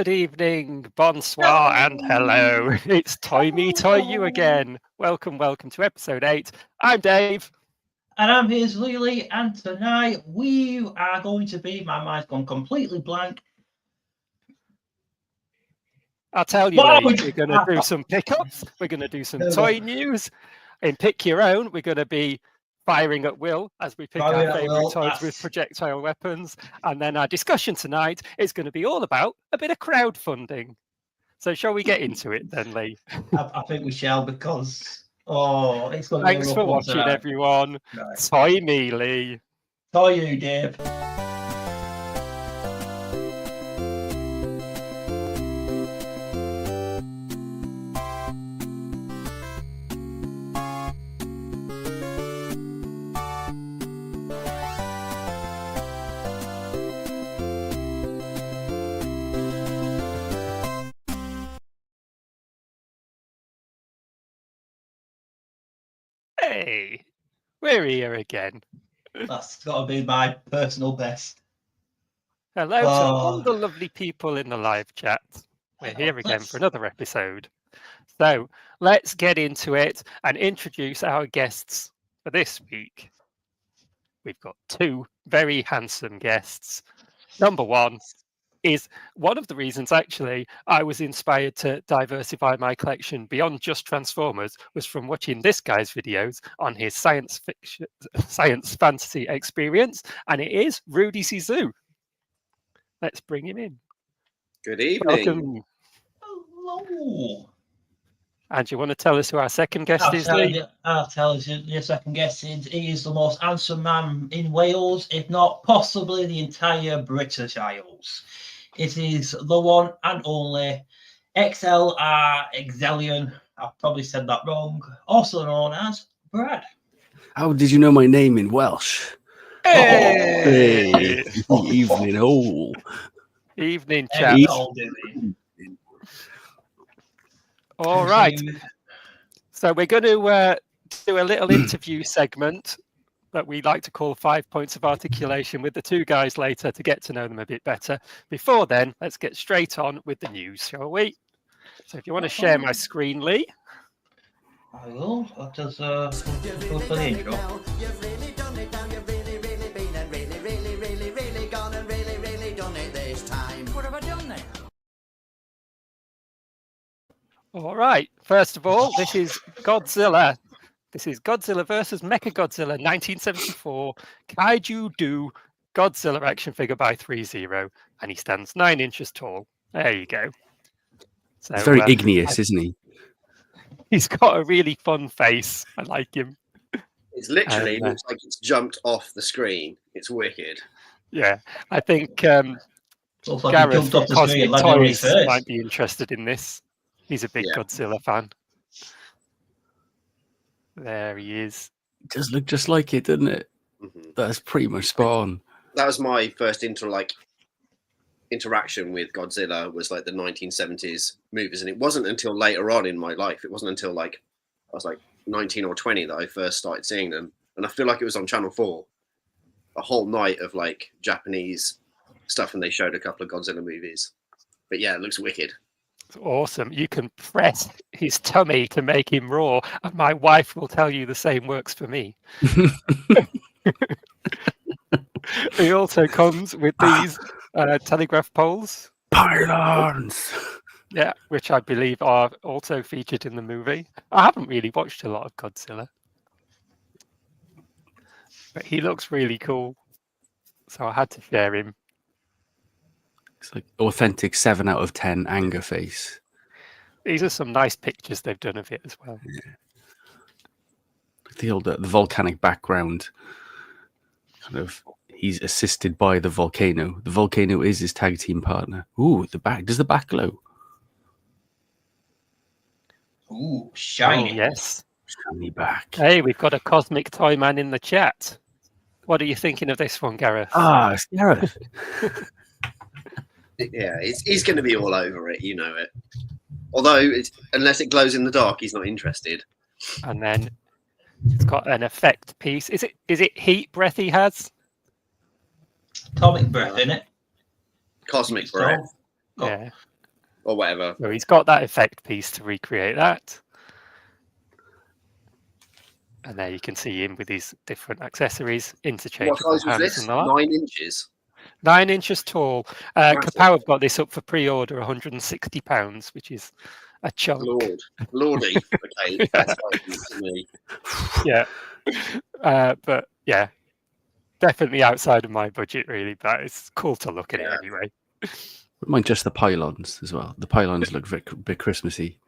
Good evening, bonsoir, and hello. It's Toy Me, Toy You again. Welcome to episode 8. I'm Dave. And I'm here's Lily, and tonight we are going to be, my mind's gone completely blank. I'll tell you, Lee, we're going to do some pickups, we're going to do some toy news. In Pick Your Own, we're going to be firing at will as we pick our favourite toys with projectile weapons. And then our discussion tonight is going to be all about a bit of crowdfunding. So shall we get into it then, Lee? I think we shall, because, it's going to be Thanks for watching, tonight. Everyone. Right. Toy me, Lee. Toy you, Dave. Hey, we're here again. That's got to be my personal best. Hello to all the lovely people in the live chat. We're here again for another episode. So let's get into it and introduce our guests for this week. We've got two very handsome guests. Number one is one of the reasons, actually, I was inspired to diversify my collection beyond just Transformers was from watching this guy's videos on his science fantasy experience, and it is Rudy Zizou. Let's bring him in. Good evening. Welcome. Hello. And you want to tell us who our second guest is, Lee? I'll tell you, your second guest is, he is the most handsome man in Wales, if not possibly the entire British Isles. It is the one and only XLR Exillion. I've probably said that wrong. Also known as Brad. How did you know my name in Welsh? Hey! Evening, all. Evening, chat. All right. So we're going to do a little interview segment that we like to call 5 points of articulation with the two guys later to get to know them a bit better. Before then, let's get straight on with the news, shall we? So if you want to share my screen, Lee. I will. I'll just go for the intro. You've really done it now. You've really been and really gone and really done it this time. What have I done then? All right. First of all, this is Godzilla. This is Godzilla versus Mechagodzilla 1974 Kaiju Do Godzilla action figure by 3-0, and he stands 9 inches tall. There you go. So, he's very igneous, isn't he? He's got a really fun face. I like him. It's literally looks like it's jumped off the screen. It's wicked. Yeah, I think Gareth from Cosmic Toys might be interested in this. He's a big Godzilla fan. There he is. It does look just like it, doesn't it? Mm-hmm. That's pretty much spot on. That was my first interaction with Godzilla, was like the 1970s movies, and it wasn't until later on in my life. It wasn't until I was 19 or 20 that I first started seeing them, and I feel like it was on Channel 4, a whole night of Japanese stuff, and they showed a couple of Godzilla movies. But yeah, it looks wicked. Awesome. You can press his tummy to make him roar, and my wife will tell you the same works for me. He also comes with these telegraph poles. Pylons! Yeah, which I believe are also featured in the movie. I haven't really watched a lot of Godzilla, but he looks really cool, so I had to share him. It's like authentic 7 out of 10 anger face. These are some nice pictures they've done of it as well. Yeah. The volcanic background. Kind of, he's assisted by the volcano. The volcano is his tag team partner. Ooh, the back. Does the back glow? Ooh, shiny. Oh, yes. Shiny back. Hey, we've got a Cosmic Toy Man in the chat. What are you thinking of this one, Gareth? Ah, it's Gareth. Yeah, he's going to be all over it, you know it. Although, unless it glows in the dark, he's not interested. And then it's got an effect piece. Is it heat breath he has? Atomic breath, isn't it? Cosmic breath. Yeah. or whatever. So he's got that effect piece to recreate that. And there you can see him with his different accessories, What interchangeable size was hands this? and the like. 9 inches. 9 inches tall. Massive. Kapow have got this up for pre-order, £160, which is a chunk. Lordy. Okay, that's fine to me. Yeah. But yeah, definitely outside of my budget, really. But it's cool to look at it Yeah. anyway. Wouldn't mind just the pylons as well. The pylons look a bit Christmassy.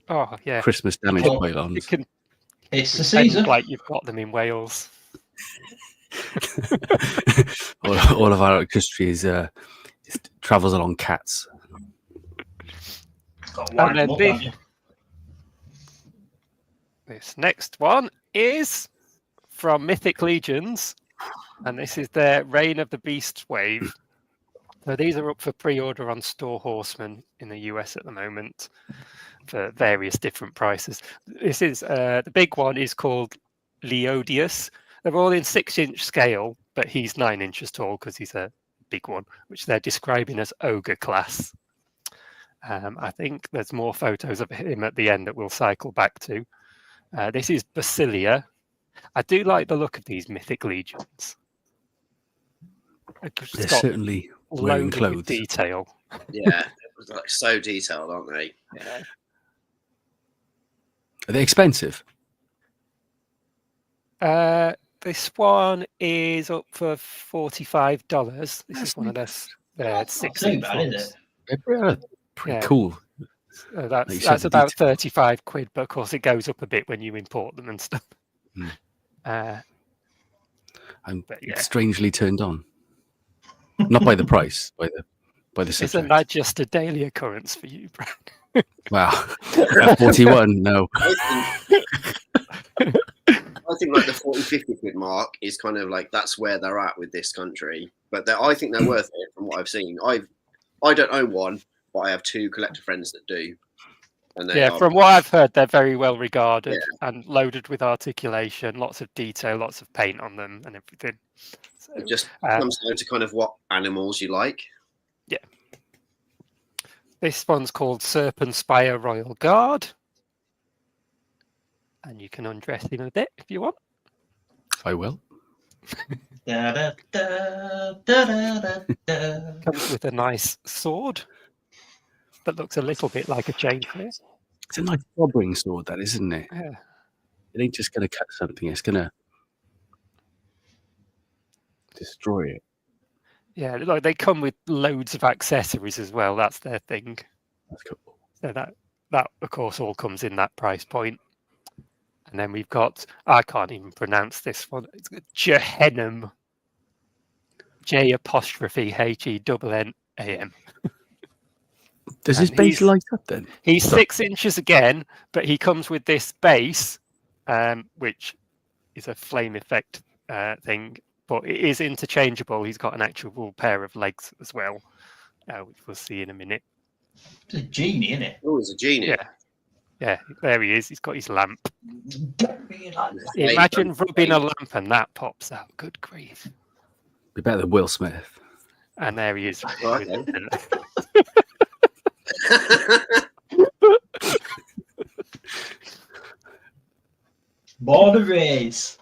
Oh yeah, Christmas damaged Oh, you pylons. can It's the pretend season. like you've got them in Wales. all of our electricity travels along cats. Got And one then up, this- haven't you? This next one is from Mythic Legions, and this is their Reign of the Beast wave. So these are up for pre-order on Store Horseman in the US at the moment for various different prices. This is the big one is called Leodius. They're all in 6-inch scale, but he's 9 inches tall because he's a big one, which they're describing as ogre class. I think there's more photos of him at the end that we'll cycle back to. This is Basilia. I do like the look of these Mythic Legions. It's They're got certainly wearing loaded with clothes. detail. Yeah, it was like so detailed, aren't they? Yeah. Are they expensive? This one is up for $45. This is one of their That's not 6-inch too bad, is ones. it? They're pretty Yeah. cool. That's Like you said, the about detail. 35 quid, but of course it goes up a bit when you import them and stuff. Hmm. I'm But yeah. strangely turned on. Not by the price, by the Isn't subject. that just a daily occurrence for you, Brad? Wow. At 41, no. I think like the 40, 50 quid mark is kind of like that's where they're at with this country. But I think they're worth it from what I've seen. I don't own one, but I have 2 collector friends that do. And they Yeah, are, from what I've heard, they're very well regarded and loaded with articulation, lots of detail, lots of paint on them and everything. So, it just comes down to kind of what animals you like. this one's called Serpent Spire Royal Guard. And you can undress him a bit if you want. I will. Da, da, da, da, da, da. Comes with a nice sword that looks a little bit like a chainsaw. It's a nice bobbing sword, that, isn't it? Yeah. It ain't just going to cut something, it's going to destroy it. Yeah, like they come with loads of accessories as well. That's their thing. That's cool. So that of course all comes in that price point. And then we've got, I can't even pronounce this one. It's Jehennem. J''HENNAM. Does his And base he's- light up then? He's 6 inches again, but he comes with this base, which is a flame effect thing, but it is interchangeable. He's got an actual pair of legs as well, which we'll see in a minute. It's a genie, isn't it? Oh, he's a genie. Yeah. Yeah, there he is. He's got his lamp. Don't be like that. Yeah, Imagine he's rubbing a lamp and that pops out. Good grief. Be better than Will Smith. And there he is. Right, Born and raised.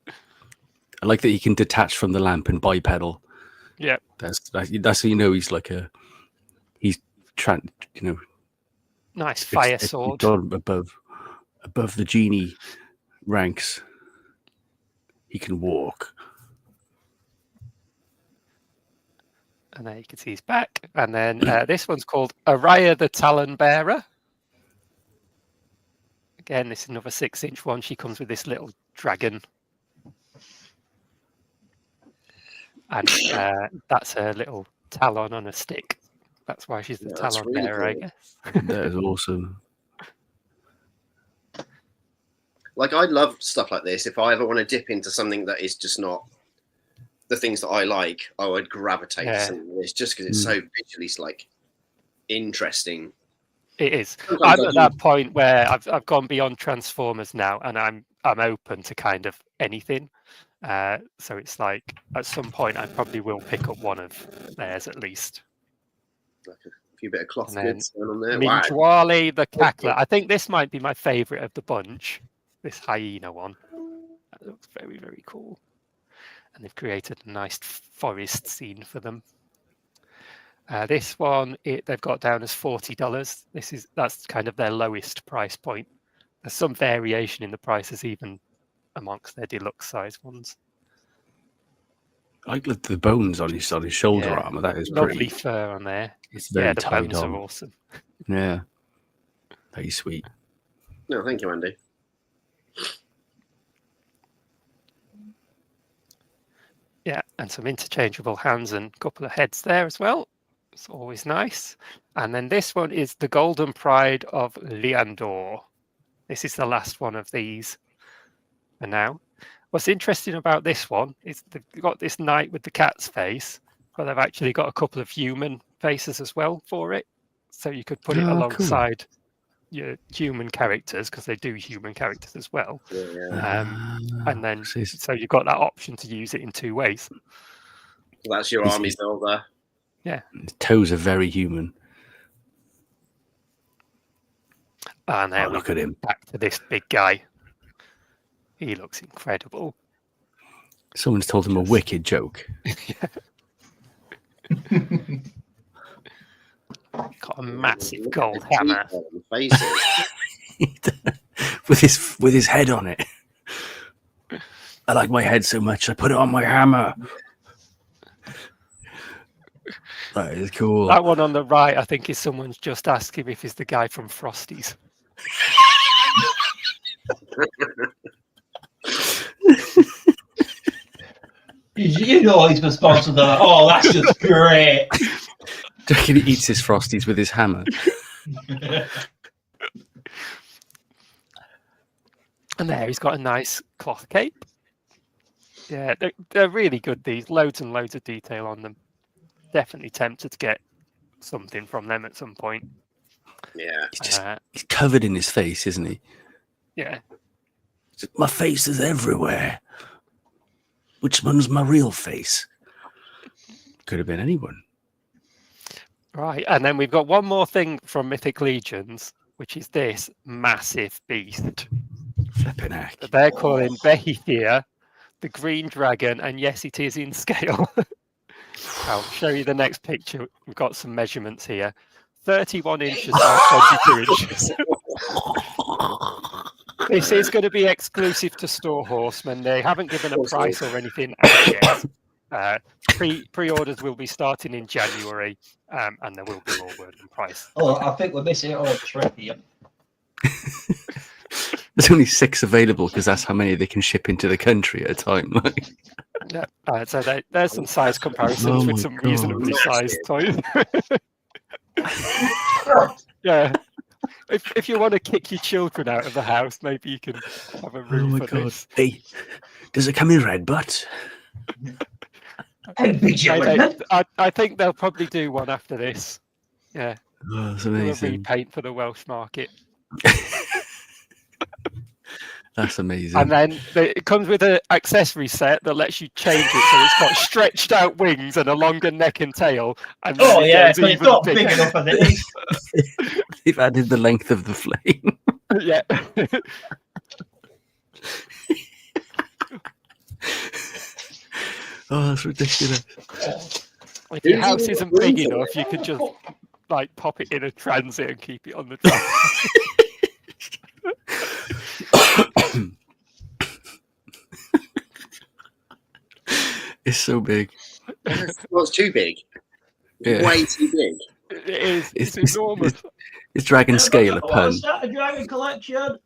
I like that he can detach from the lamp and bipedal. Yeah. That's how you know he's like Nice fire it's sword. gone above the genie ranks. He can walk. And there you can see his back. And then this one's called Araya the Talon Bearer. Again, this is another 6-inch one. She comes with this little dragon. And that's her little talon on a stick. That's why she's the Yeah, that's talon really bearer, I cool. guess. That is awesome. Like I love stuff like this. If I ever want to dip into something that is just not the things that I like, I would gravitate to something like this just because it's so visually like interesting. It is. Sometimes I'm I at do- that point where I've gone beyond Transformers now, and I'm open to kind of anything. So it's like at some point I probably will pick up one of theirs at least. Like a few bit of cloth And then goods going on there. Wow. Ninjwali the cackler. I think this might be my favourite of the bunch. This hyena one. That looks very, very cool. And they've created a nice forest scene for them. This one, they've got down as $40. That's kind of their lowest price point. There's some variation in the prices even amongst their deluxe size ones. I like the bones on his shoulder Yeah, armor. That is lovely pretty. fur on there. It's very the tied bones on. are awesome. Yeah, very sweet. No, thank you, Andy. Yeah, and some interchangeable hands and a couple of heads there as well. It's always nice. And then this one is the Golden Pride of Leandor. This is the last one of these for now. What's interesting about this one is they've got this knight with the cat's face, but they've actually got a couple of human faces as well for it. So you could put it alongside your human characters, because they do human characters as well. And then so you've got that option to use it in two ways. So that's your army builder. Yeah. His toes are very human. And now look at him. Back to this big guy. He looks incredible. Someone's told him a wicked joke. Got a massive gold hammer. with his head on it. I like my head so much I put it on my hammer. That is cool. That one on the right, I think, is someone's just asked him if he's the guy from Frosties. You know he's responsible. Oh, that's just great. Do you reckon he eats his Frosties with his hammer? And there, he's got a nice cloth cape. Yeah, they're really good, these. Loads and loads of detail on them. Definitely tempted to get something from them at some point. Yeah. He's covered in his face, isn't he? Yeah. My face is everywhere. Which one's my real face? Could have been anyone. Right, and then we've got one more thing from Mythic Legions, which is this massive beast. Flipping heck. They're calling Behir the Green Dragon, and yes, it is in scale. I'll show you the next picture. We've got some measurements here. 31 inches by 22 inches. This is going to be exclusive to Store Horsemen. They haven't given a price or anything as yet. Pre-orders will be starting in January, and there will be more word on price. Oh, I think we're missing a trick here. There's only 6 available because that's how many they can ship into the country at a time. Yeah, so there's some size comparisons with some reasonably sized toys. Yeah. If you want to kick your children out of the house, maybe you can have a room for this. Hey, does it come in red butt? I think they'll probably do one after this. Yeah. Oh, that's amazing. A repaint for the Welsh market. That's amazing. And then it comes with an accessory set that lets you change it, so it's got stretched out wings and a longer neck and tail. And oh yeah, so it's not big enough as it is. They've added the length of the flame. Yeah. Oh, that's ridiculous. If your house isn't big enough, you could just like pop it in a transit and keep it on the top. It's so big. Well, it's too big. Yeah. Way too big. It is. It's enormous. It's dragon scale a pun. Start a dragon collection.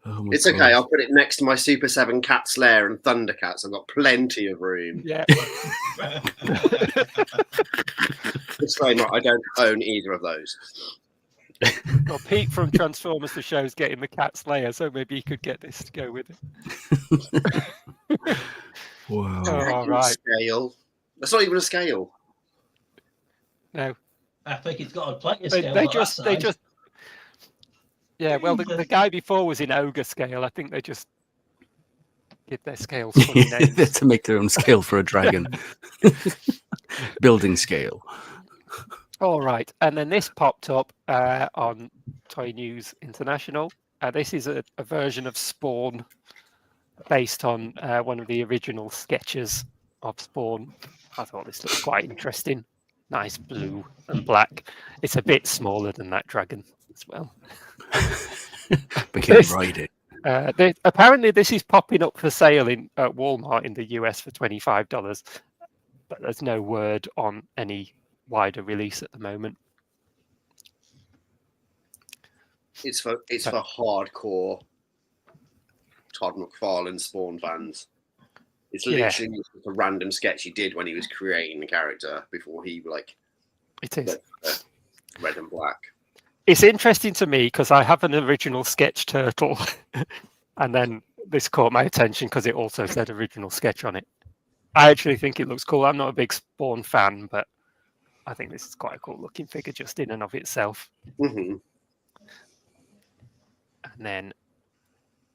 Oh It's God. okay. I'll put it next to my Super 7 Cat Slayer and Thundercats. I've got plenty of room. Yeah. Disclaimer, I don't own either of those. Well, Pete from Transformers the Show's getting the Cat Slayer, so maybe you could get this to go with it. Wow. Oh, all right. Scale. That's not even a scale. No. I think it's got a plenty of They scale. just. Yeah, well, the guy before was in ogre scale. I think they just give their scales funny names. To make their own scale for a dragon. Building scale. All right, and then this popped up on Toy News International. This is a version of Spawn based on one of the original sketches of Spawn. I thought this looked quite interesting. Nice blue and black. It's a bit smaller than that dragon as well. But can you ride it? Apparently, this is popping up for sale at Walmart in the US for $25, but there's no word on any wider release at the moment. It's for hardcore Todd McFarlane Spawn fans. It's literally just a random sketch he did when he was creating the character before he It is red and black. It's interesting to me because I have an original sketch turtle, and then this caught my attention because it also said original sketch on it. I actually think it looks cool. I'm not a big Spawn fan, but I think this is quite a cool looking figure just in and of itself. Mm-hmm. And then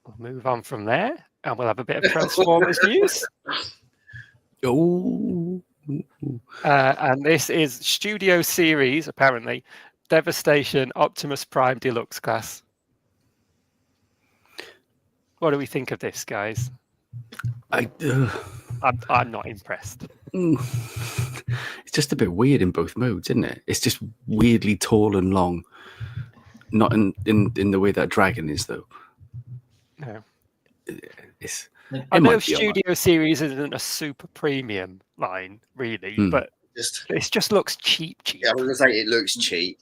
we'll move on from there, and we'll have a bit of Transformers news. Oh. And this is Studio Series, apparently. Devastation Optimus Prime Deluxe Class. What do we think of this, guys? I'm not impressed. It's just a bit weird in both modes, isn't it? It's just weirdly tall and long. Not in the way that dragon is, though. No. I know Studio Series isn't a super premium line, really, but it just looks cheap. Yeah, I was going to say it looks cheap.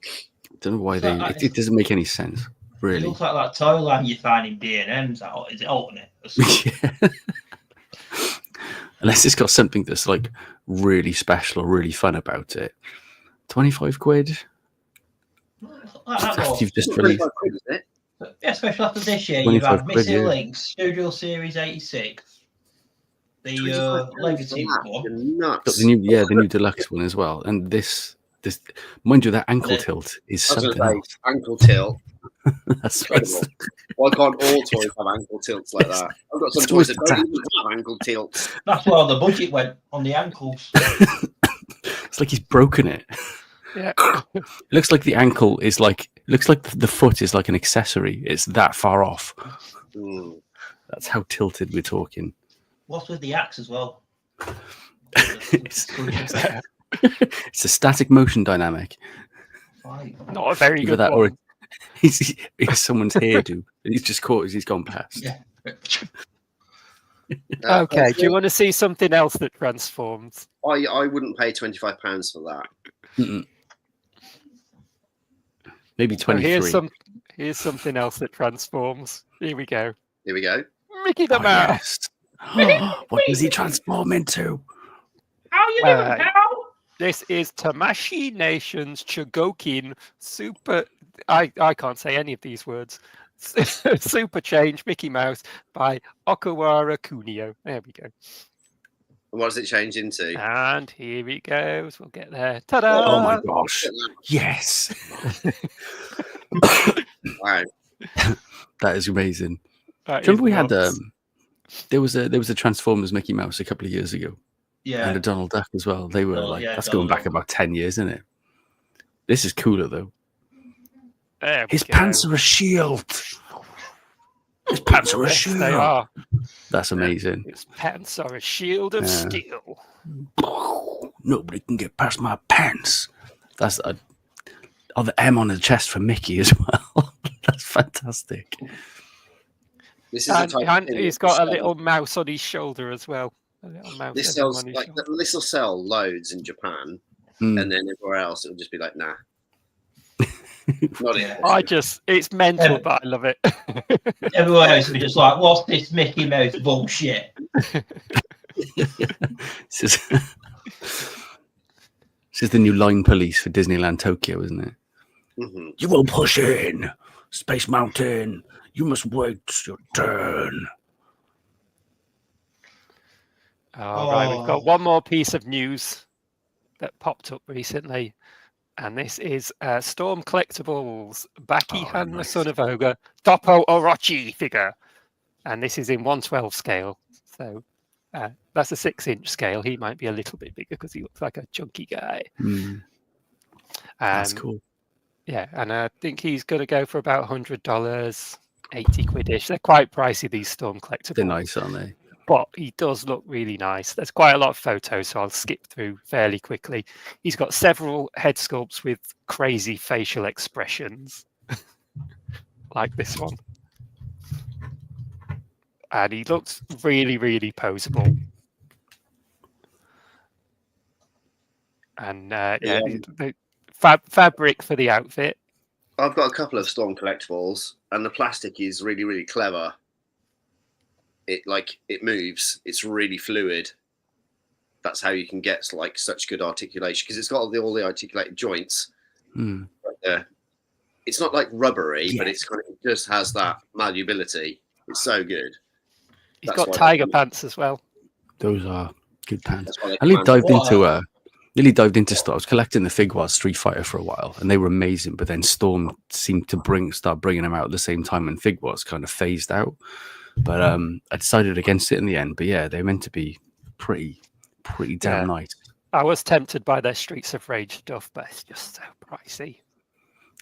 I don't know why it doesn't make any sense, really. It looks like that toy line you find in B&M's. Is it alternate? Yeah. Unless it's got something that's like really special or really fun about it. 25 quid? You've just released. Quid, is it? Yeah, especially after this year, you've had Missing Links, Studio Series 86, the Legacy one. Nuts. The new deluxe one as well. And this, mind you, that ankle tilt is something else. Ankle tilt. That's incredible. Why can't all toys have ankle tilts like that? I've got some toys that don't even have ankle tilts. That's where the budget went on the ankles. It's like he's broken it. Yeah. It looks like the ankle is looks like the foot is like an accessory. It's that far off. That's how tilted we're talking. What's with the axe as well? It's a static motion dynamic. Not a very good that, one. or it's someone's hairdo. He's just caught as he's gone past. Yeah. Okay, do you want to see something else that transforms? I wouldn't pay £25 for that. Mm-mm. Maybe 23. Here's something else that transforms. Here we go. Here we go. Mickey the Mouse. Yes. What does he transform into? How you doing, pal? This is Tamashii Nation's Chogokin Super. I can't say any of these words. Super Change Mickey Mouse by Okawara Kunio. There we go. And what does it change into? And here he goes. We'll get there. Ta-da! Oh my gosh! Yes. Wow. That is amazing. Remember we had there was a Transformers Mickey Mouse a couple of years ago. Yeah. And a Donald Duck as well. They were that's going back about 10 years, isn't it? This is cooler though. His pants are a shield. His pants are a shield. They are. That's amazing. His pants are a shield of steel. Nobody can get past my pants. That's the M on the chest for Mickey as well. That's fantastic. This is he's got a little mouse on his shoulder as well. A little mouse. This sells this will sell loads in Japan, and then everywhere else it'll just be like, nah. Not it. It's mental, but I love it. Everyone else will be just like, what's this Mickey Mouse bullshit? This is the new line police for Disneyland Tokyo, isn't it? Mm-hmm. You will push in, Space Mountain. You must wait your turn. All right, we've got one more piece of news that popped up recently. And this is Storm Collectibles Baki Han, the son of Ogre, Toppo Orochi figure. And this is in 1/12 scale. So that's a 6-inch scale. He might be a little bit bigger because he looks like a chunky guy. That's cool. Yeah, and I think he's going to go for about $100, 80 quid-ish. They're quite pricey, these Storm collectibles. They're nice, aren't they? But he does look really nice. There's quite a lot of photos, so I'll skip through fairly quickly. He's got several head sculpts with crazy facial expressions, like this one. And he looks really, really poseable. And the fabric for the outfit. I've got a couple of Storm collectibles, and the plastic is really, really clever. It moves. It's really fluid. That's how you can get like such good articulation, because it's got all the articulated joints. It's not like rubbery, but it's kind of, it just has that malleability. It's so good. He's got tiger pants as well. Those are good pants. I nearly dived into stuff. I was collecting the Figuarts Street Fighter for a while, and they were amazing. But then Storm seemed to start bringing them out at the same time, and Figuarts kind of phased out. But I decided against it in the end. But yeah, they're meant to be pretty damn nice. I was tempted by their Streets of Rage stuff, but it's just so pricey.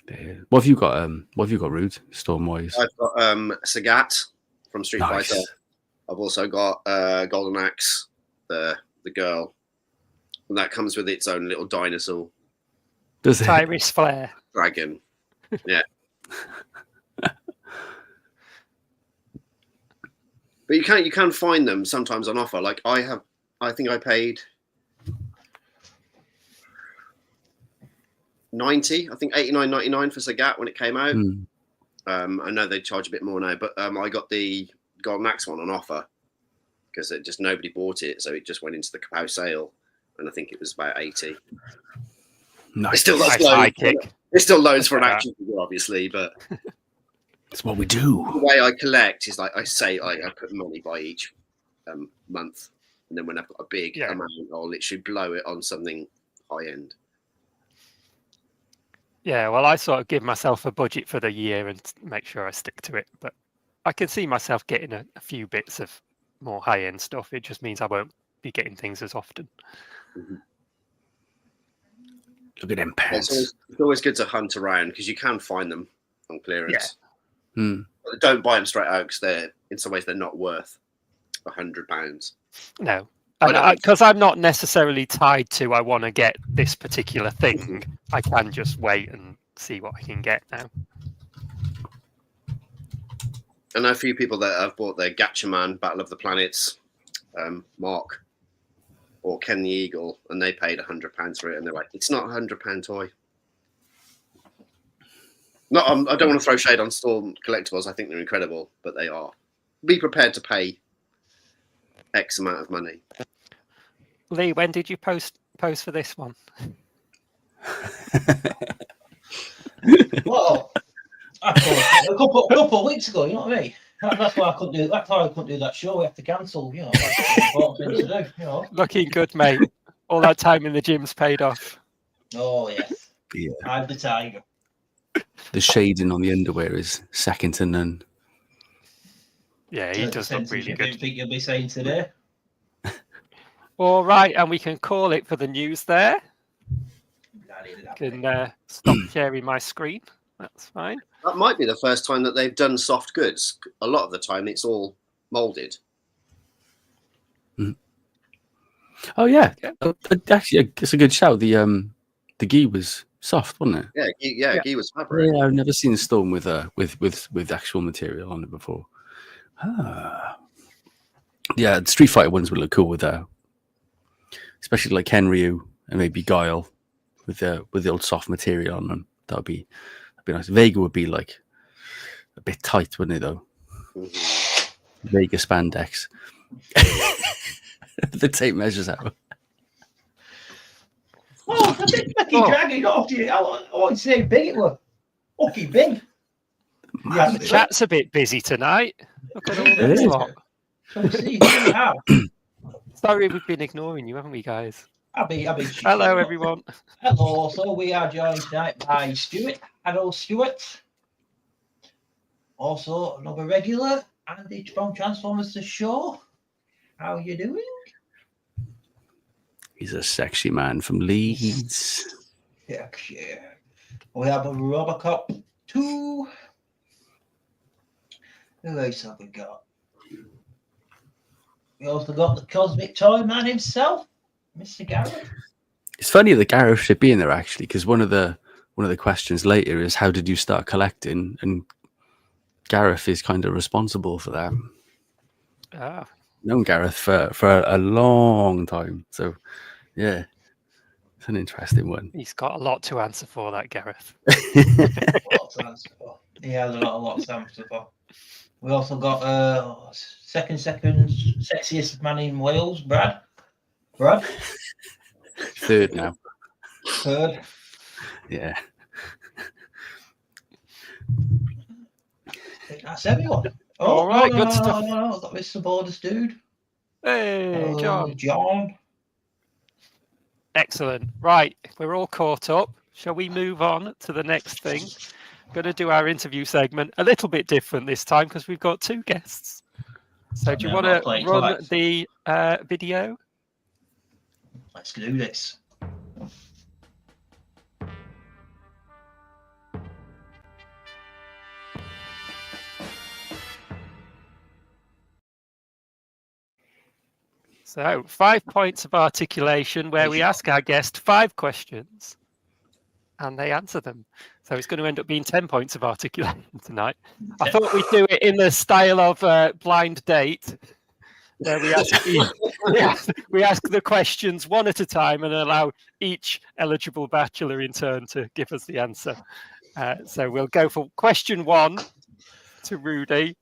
Yeah. What have you got? Rude, Storm-wise? I've got Sagat from Street Fighter. I've also got Golden Axe, the girl, and that comes with its own little dinosaur. Does it? Iris Flare dragon. Yeah. But you can find them sometimes on offer. Like I think I paid 90, I think 89.99 for Sagat when it came out. I know they charge a bit more now, but I got the Golden Axe one on offer because nobody bought it, so it just went into the Kapow sale, and I think it was about 80. Nice. It's still It's still loads for an action figure, obviously, but it's what we do. The way I collect is like I put money by each month, and then when I've got a big amount, I'll literally blow it on something high end. Yeah, well, I sort of give myself a budget for the year and make sure I stick to it. But I can see myself getting a few bits of more high end stuff. It just means I won't be getting things as often. Look at them pants. It's always good to hunt around because you can find them on clearance. But don't buy them straight out because in some ways they're not worth £100. No, because I'm not necessarily tied to I want to get this particular thing. I can just wait and see what I can get now. I know a few people that have bought their Gatchaman Battle of the Planets, Mark or Ken the Eagle, and they paid £100 for it, and they're like, it's not a £100 toy. I don't want to throw shade on Storm collectibles. I think they're incredible, but they are. Be prepared to pay X amount of money. Lee, when did you post for this one? Well, a couple of weeks ago. You know what I mean? That's why I couldn't do. That's why I couldn't do that show. We have to cancel. You know, that's important thing to do. You know. Looking good, mate. All that time in the gym's paid off. Oh yes. Yeah. I'm the tiger. The shading on the underwear is second to none. Yeah, he does look really good. Think you'll be saying today? All right, and we can call it for the news there. Can stop sharing my screen. That's fine. That might be the first time that they've done soft goods. A lot of the time, it's all molded. Oh yeah, actually, it's a good shout. The gi was soft, wasn't it? Yeah, gi was fabric. Yeah, I've never seen a Storm with actual material on it before. Yeah, the Street Fighter ones would look cool with especially like Henryu and maybe Guile with the old soft material on them. That'd be nice. Vega would be like a bit tight, wouldn't it though? Vega spandex. The tape measures out. Oh, I think fucking dragging off you. I want to say how big it was. Okay, big. Yeah, the chat's a bit busy tonight. Look at all this lot. Sorry, we've been ignoring you, haven't we, guys? Hello, everyone. Hello. So we are joined tonight by Stuart. Hello, Stuart. Also, another regular, Andy from Transformers The Show. How are you doing? He's a sexy man from Leeds. Heck yeah. We have a Robocop 2. Who else have we got? We also got the Cosmic Toy Man himself, Mr. Garrett. It's funny that Gareth should be in there actually, because one of the questions later is how did you start collecting, and Gareth is kind of responsible for that. Ah, Known Gareth for a long time, so yeah, it's an interesting one. he's got a lot to answer for, that Gareth. Lots to answer for. He has a lot to answer for. We also got second sexiest man in Wales, Brad. Third now. Third. Yeah. I think that's everyone. All right, good stuff. No, I've got Mr. Borders, dude. Hey, John. John. Excellent. Right, we're all caught up. Shall we move on to the next thing? Going to do our interview segment a little bit different this time because we've got two guests. So do you want to run the video? Let's do this. So 5 points of articulation where we ask our guest 5 questions and they answer them. So it's going to end up being 10 points of articulation tonight. I thought we'd do it in the style of blind date, where we ask the questions one at a time and allow each eligible bachelor in turn to give us the answer. So we'll go for question 1 to Rudy.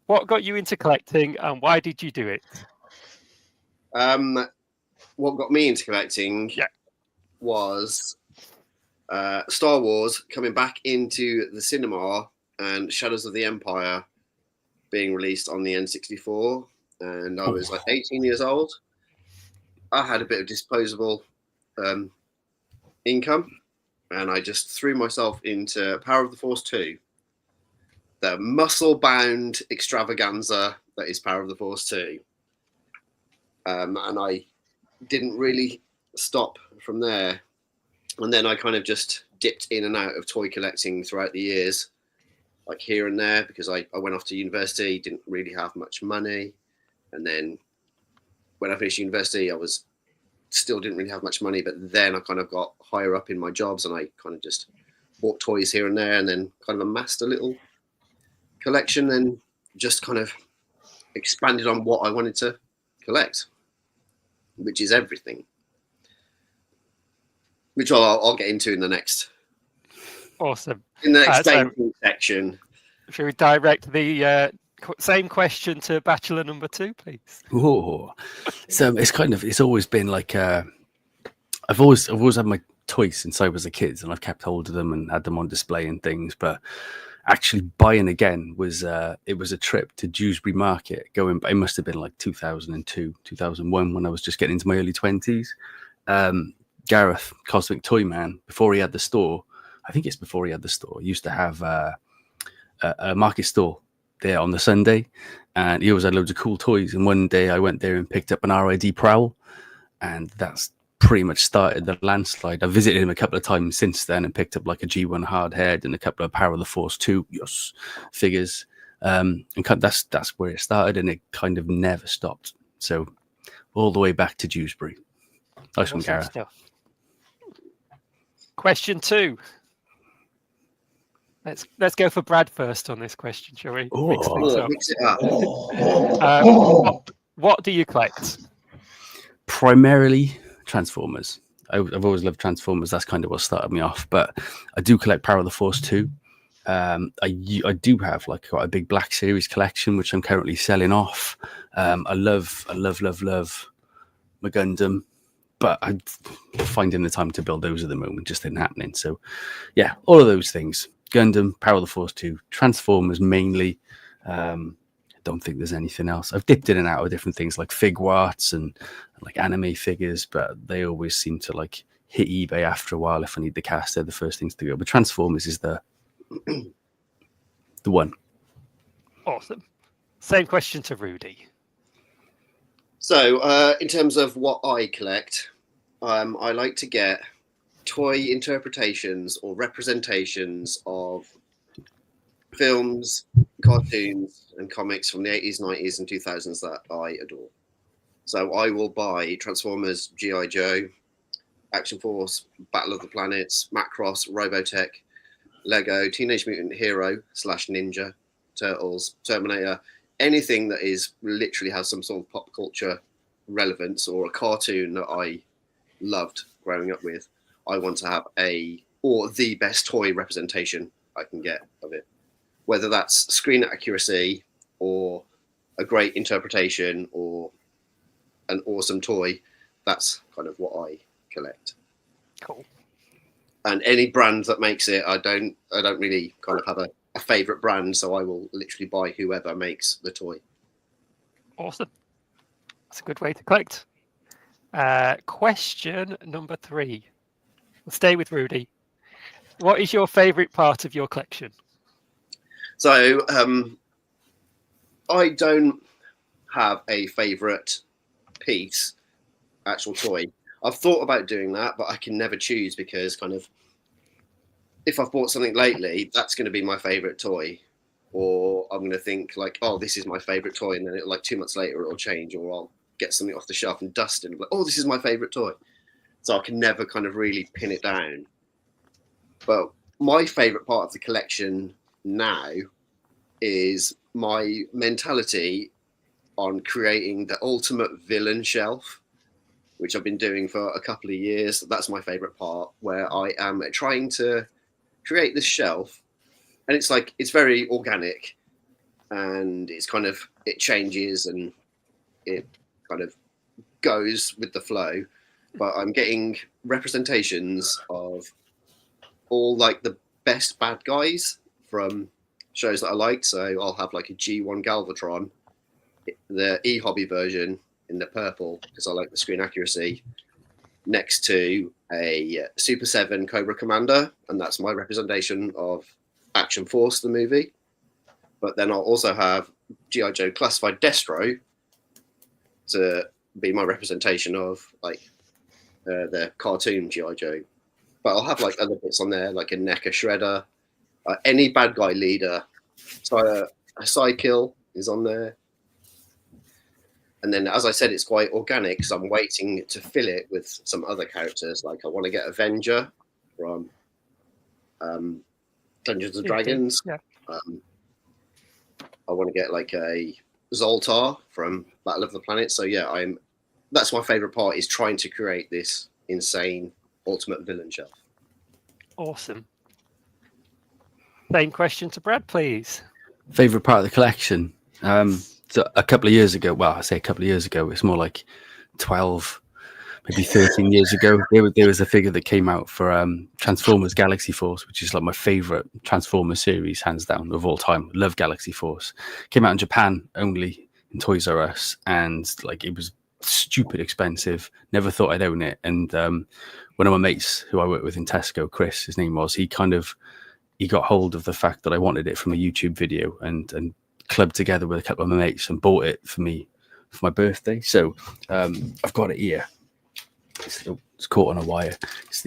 What got you into collecting and why did you do it? What got me into collecting was Star Wars coming back into the cinema and Shadows of the Empire being released on the N64. And I was like 18 years old. I had a bit of disposable income and I just threw myself into Power of the Force 2. The muscle-bound extravaganza that is Power of the Force 2. And I didn't really stop from there. And then I kind of just dipped in and out of toy collecting throughout the years, like here and there, because I went off to university, didn't really have much money. And then when I finished university, I still didn't really have much money, but then I kind of got higher up in my jobs and I kind of just bought toys here and there and then kind of amassed a little collection and just kind of expanded on what I wanted to collect, which is everything, which I'll get into in the next. Awesome. In the next section. Should we direct the same question to bachelor number 2, please? Oh, so it's always been like I've always had my toys since I was a kid, and I've kept hold of them and had them on display and things, but actually buying again was it was a trip to Dewsbury Market. It must have been like 2002, 2001 when I was just getting into my early 20s. Gareth, Cosmic Toy Man, before he had the store, I think it's before he had the store, used to have a market store there on the Sunday, and he always had loads of cool toys. And one day I went there and picked up an RID Prowl, and that's pretty much started the landslide. I visited him a couple of times since then and picked up like a G1 Hardhead and a couple of Power of the Force 2 figures. And that's where it started, and it kind of never stopped. So all the way back to Dewsbury. Nice one, Gareth. Question 2. Let's go for Brad first on this question, shall we? Mix it up. What do you collect? Primarily Transformers. I've always loved Transformers. That's kind of what started me off. But I do collect Power of the Force 2. I do have like quite a big Black Series collection, which I'm currently selling off. I love my Gundam, but I'm finding the time to build those at the moment just isn't happening. So yeah, all of those things. Gundam, Power of the Force 2, Transformers mainly. Don't think there's anything else. I've dipped in and out of different things like Figuarts and like anime figures, but they always seem to like hit eBay after a while. If I need the cast, they're the first things to go. But Transformers is the one. Awesome. Same question to Rudy. So in terms of what I collect, I like to get toy interpretations or representations of films, cartoons, and comics from the 80s, 90s, and 2000s that I adore. So I will buy Transformers, G.I. Joe, Action Force, Battle of the Planets, Macross, Robotech, Lego, Teenage Mutant Hero / Ninja, Turtles, Terminator, anything that is literally has some sort of pop culture relevance or a cartoon that I loved growing up with. I want to have the best toy representation I can get of it. Whether that's screen accuracy or a great interpretation or an awesome toy, that's kind of what I collect. Cool. And any brand that makes it, I don't really kind of have a favorite brand, so I will literally buy whoever makes the toy. Awesome. That's a good way to collect. Question number 3. We'll stay with Rudy. What is your favorite part of your collection? So I don't have a favorite piece, actual toy. I've thought about doing that, but I can never choose because kind of if I've bought something lately, that's going to be my favorite toy. Or I'm going to think like, oh, this is my favorite toy. And then like 2 months later, it'll change, or I'll get something off the shelf and dust it and be like, oh, this is my favorite toy. So I can never kind of really pin it down. But my favorite part of the collection now is my mentality on creating the ultimate villain shelf, which I've been doing for a couple of years. That's my favorite part, where I am trying to create this shelf, and it's very organic, and it changes and it kind of goes with the flow. But I'm getting representations of all like the best bad guys from shows that I like. So I'll have like a G1 Galvatron, the E-Hobby version in the purple because I like the screen accuracy, next to a Super 7 Cobra Commander, and that's my representation of Action Force, the movie. But then I'll also have G.I. Joe Classified Destro to be my representation of like the cartoon G.I. Joe. But I'll have like other bits on there, like a NECA Shredder, any bad guy leader. So a Psykill is on there. And then, as I said, it's quite organic because I'm waiting to fill it with some other characters. Like I want to get Avenger from Dungeons and Dragons. Yeah. I want to get like a Zoltar from Battle of the Planets. So yeah, that's my favorite part, is trying to create this insane ultimate villain shelf. Awesome. Same question to Brad, please. Favorite part of the collection? So a couple of years ago, well, I say a couple of years ago, it's more like 12, maybe 13 years ago, there was a figure that came out for Transformers Galaxy Force, which is like my favorite Transformers series, hands down, of all time. Love Galaxy Force. Came out in Japan only, in Toys R Us, and like it was stupid expensive. Never thought I'd own it. And one of my mates who I work with in Tesco, Chris, his name was, he got hold of the fact that I wanted it from a YouTube video and clubbed together with a couple of my mates and bought it for me for my birthday. So I've got it here. It's caught on a wire. It's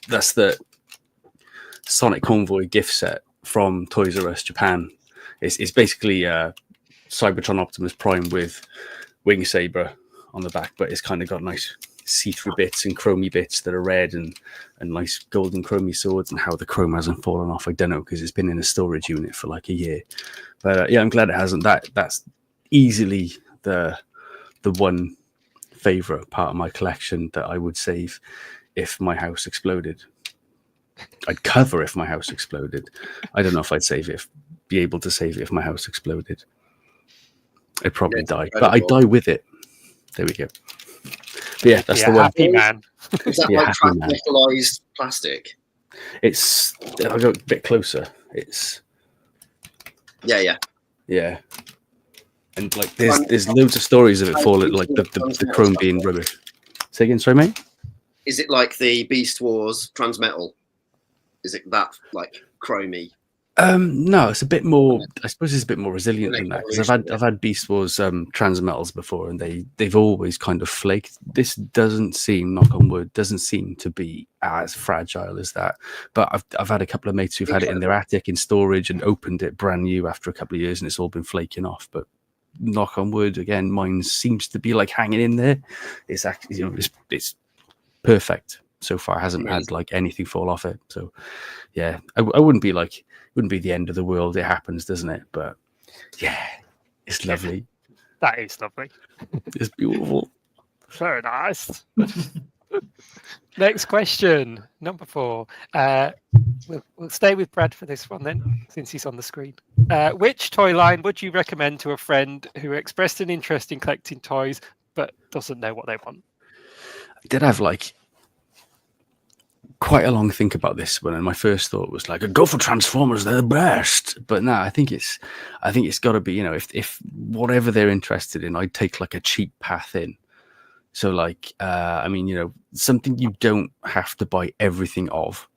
that's the Sonic Convoy gift set from Toys R Us Japan. It's basically Cybertron Optimus Prime with Wing Saber on the back, but it's kind of got nice see-through bits and chromy bits that are red and nice golden chromy swords. And how the chrome hasn't fallen off, I don't know, because it's been in a storage unit for like a year. But yeah, I'm glad it hasn't. That's easily the one favorite part of my collection that I would save if my house exploded. I'd cover if my house exploded. I don't know if I'd be able to save it if my house exploded. I'd probably die, but I'd die with it. There we go. But yeah, that's the one. Happy man. Is that like metallized plastic? I'll go a bit closer. It's yeah. And like there's loads of stories of it falling, like the chrome being rubbish. Say again, sorry, mate. Is it like the Beast Wars Transmetal? Is it that like chromy? No, it's a bit more. I suppose it's a bit more resilient than that because I've had Beast Wars transmetals before, and they've always kind of flaked. This doesn't seem, knock on wood, doesn't seem to be as fragile as that. But I've had a couple of mates who've had it in their attic in storage and opened it brand new after a couple of years, and it's all been flaking off. But knock on wood, again, mine seems to be like hanging in there. It's actually, it's perfect so far. Hasn't had like anything fall off it. So yeah, I wouldn't be like. Wouldn't be the end of the world. It happens, doesn't it? But yeah, it's lovely. That is lovely. It's beautiful. Very nice. Next question, number 4. We'll stay with Brad for this one then, since he's on the screen. Which toy line would you recommend to a friend who expressed an interest in collecting toys but doesn't know what they want? I did have like quite a long think about this one, and my first thought was like, go for Transformers, they're the best. But no, I think it's got to be, if whatever they're interested in, I'd take like a cheap path in. So like, something you don't have to buy everything of.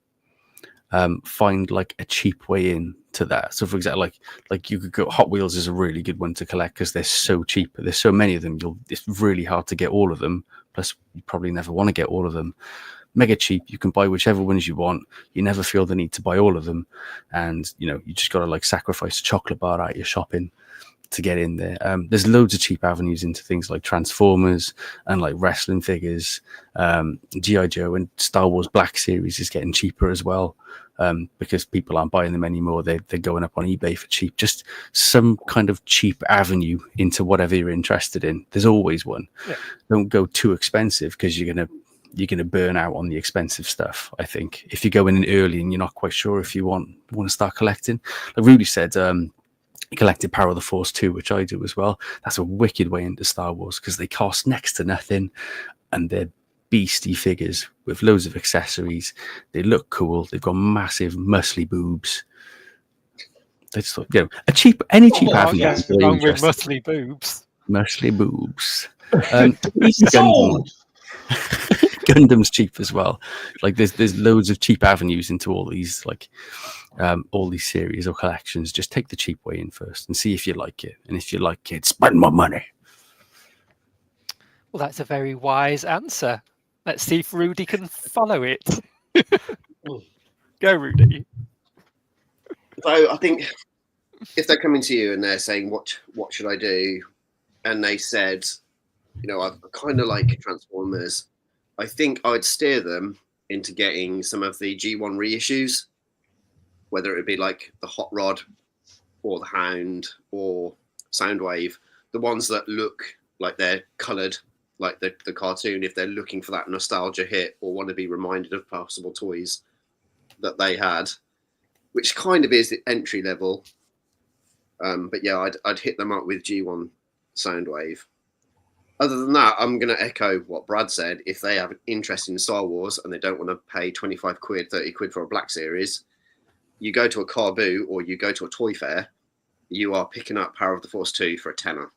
Find like a cheap way in to that. So for example, like you could go, Hot Wheels is a really good one to collect because they're so cheap. There's so many of them. It's really hard to get all of them. Plus, you probably never want to get all of them. Mega cheap. You can buy whichever ones you want. You never feel the need to buy all of them, and you just got to like sacrifice a chocolate bar out your shopping to get in there. There's loads of cheap avenues into things like Transformers and like wrestling figures. G.I. Joe and Star Wars Black Series is getting cheaper as well, because people aren't buying them anymore. They're going up on eBay for cheap. Just some kind of cheap avenue into whatever you're interested in. There's always one. Yeah. Don't go too expensive because you're gonna burn out on the expensive stuff. I think if you go in early and you're not quite sure if you want to start collecting, like Rudy said, he collected Power of the Force 2, which I do as well. That's a wicked way into Star Wars because they cost next to nothing and they're beastie figures with loads of accessories. They look cool. They've got massive muscly boobs. They just, any cheap avenue. Yes, along with muscly boobs. Muscly boobs. Gundam's cheap as well. Like there's loads of cheap avenues into all these series or collections. Just take the cheap way in first and see if you like it. And if you like it, spend more money. Well, that's a very wise answer. Let's see if Rudy can follow it. Go, Rudy. So I think if they're coming to you and they're saying, what should I do? And they said, I kind of like Transformers, I think I'd steer them into getting some of the G1 reissues, whether it be like the Hot Rod or the Hound or Soundwave, the ones that look like they're coloured like the cartoon, if they're looking for that nostalgia hit or want to be reminded of possible toys that they had, which kind of is the entry level. But yeah, I'd hit them up with G1 Soundwave. Other than that, I'm going to echo what Brad said. If they have an interest in Star Wars and they don't want to pay 25 quid, 30 quid for a Black Series, you go to a car boo or you go to a toy fair, you are picking up Power of the Force 2 for a tenner.